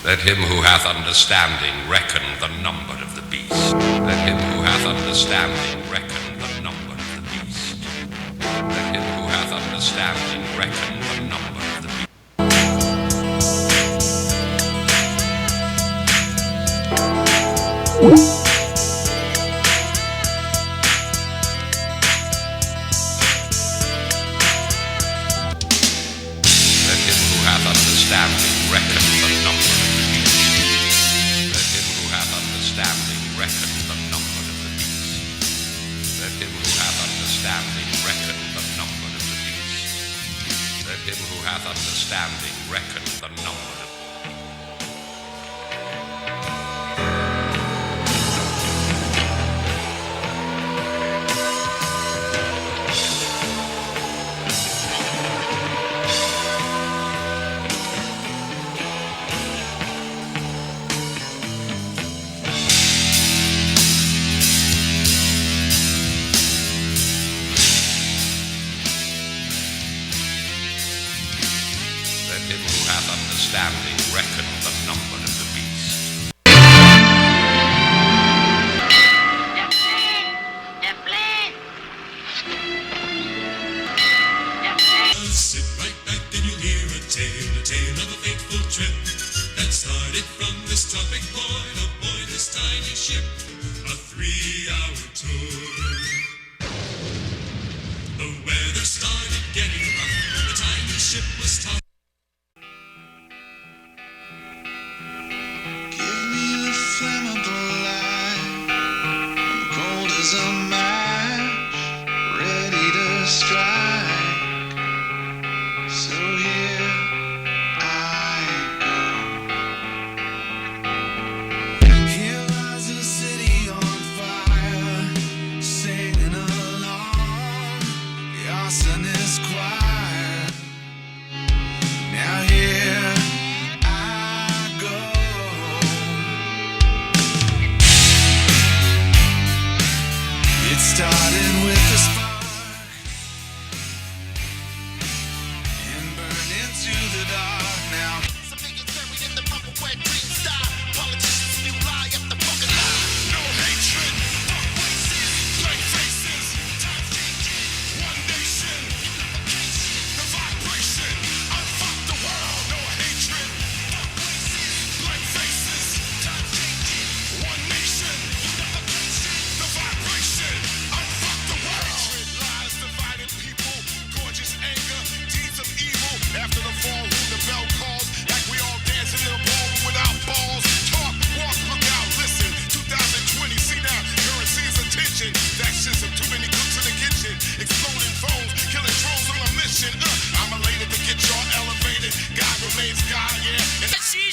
Let him who hath understanding reckon the number of the beast. Let him who hath understanding reckon the number of the beast. Let him who hath understanding reckon the number of the beast. Let him who hath understanding reckon the number of the beast. Let him who hath understanding reckon the number of the beast. Let him who hath understanding reckon the number of the beast. Let him who hath understanding reckon the number of the beast. Let him who hath understanding reckon the number of the beast. Sit right back and you'll hear a tale of a fateful trip that started from this tropic point aboard this tiny ship, a 3-hour tour. The weather started getting rough, the tiny ship was tossed.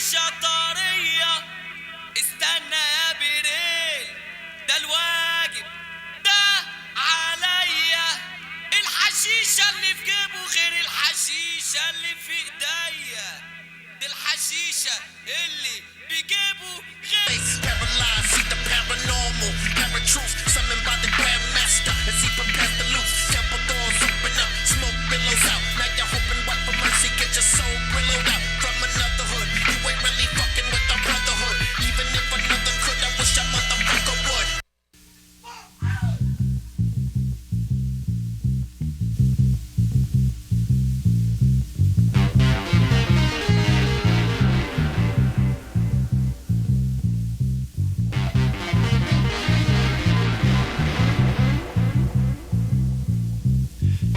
الحشيشة طرية استنى يا بريل ده الواجب ده عليا الحشيشة اللي في جيبه غير الحشيشة اللي في ايديا دي الحشيشة اللي بجيبه غير Paralyzed, see the paranormal, paratruth, summoned by the grandmaster as he prepares to loose. Temple doors open up, smoke billows out. Now you're hoping what for mercy, get your soul grilled out from another hood. You ain't really fucking with the brotherhood. Even if another could, I wish a motherfucker would.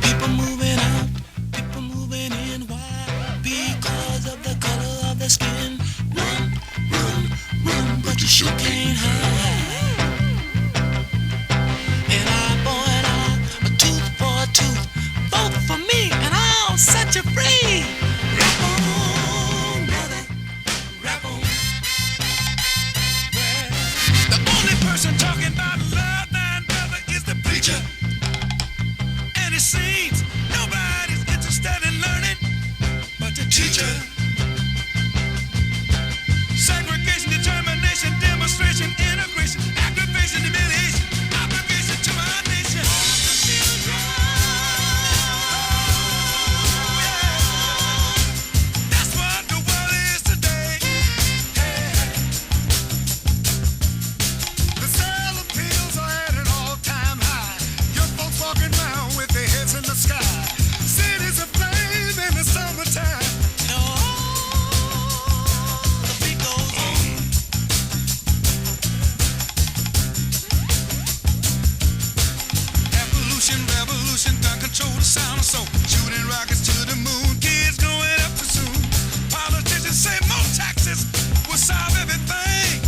People moving out, people moving in. Why? Because of the color of the skin. Run, run, run, but you sure can't hide. An eye for an eye, a tooth for a tooth. Vote for me and I'll set you free. Rap on, brother, rap on. The only person talking about love, nine brother, is the preacher. And it seems nobody's interested in learning but the teacher. Segregation, determination, demonstration, integration, aggravation, humiliation, obligation to our nation. That's what the world is today. The sale of pills are at an all-time high. Young folks walking around with their heads in the sky. Cities aflame in the summertime. No, the beat goes on. Evolution, revolution, gun control, the sound of soul. Shooting rockets to the moon, kids growing up too soon. Politicians say more taxes will solve everything.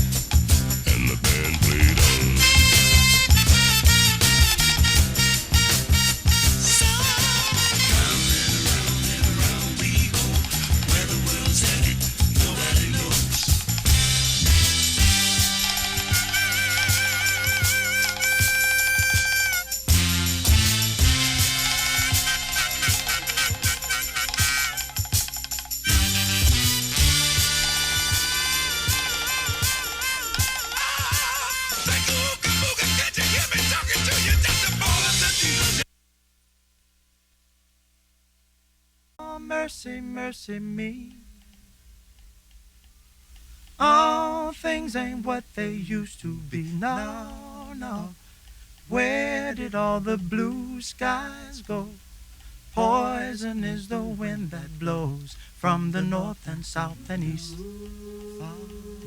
And the band played on. Mercy, mercy me. All things ain't what they used to be. No, no. Where did all the blue skies go? Poison is the wind that blows from the north and south and east.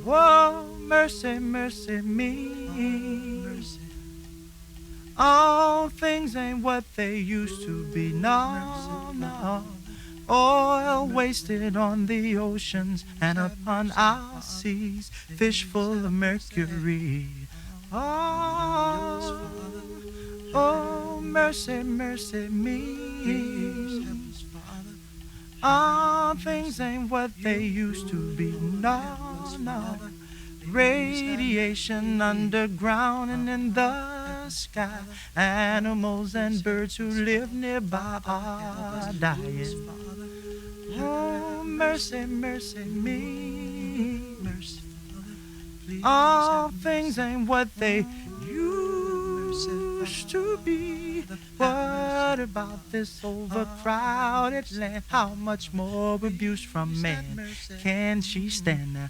Whoa, mercy, mercy me. All things ain't what they used to be. No, no. Oil wasted on the oceans and upon our seas, fish full of mercury. Oh, oh, mercy, mercy me. All things ain't what they used to be. No, no. Radiation underground and in the sky. Animals and birds who live nearby are dying. Oh, mercy, mercy me. Mercy. All things ain't what they used to be. What about this overcrowded land? How much more abuse from man can she stand now?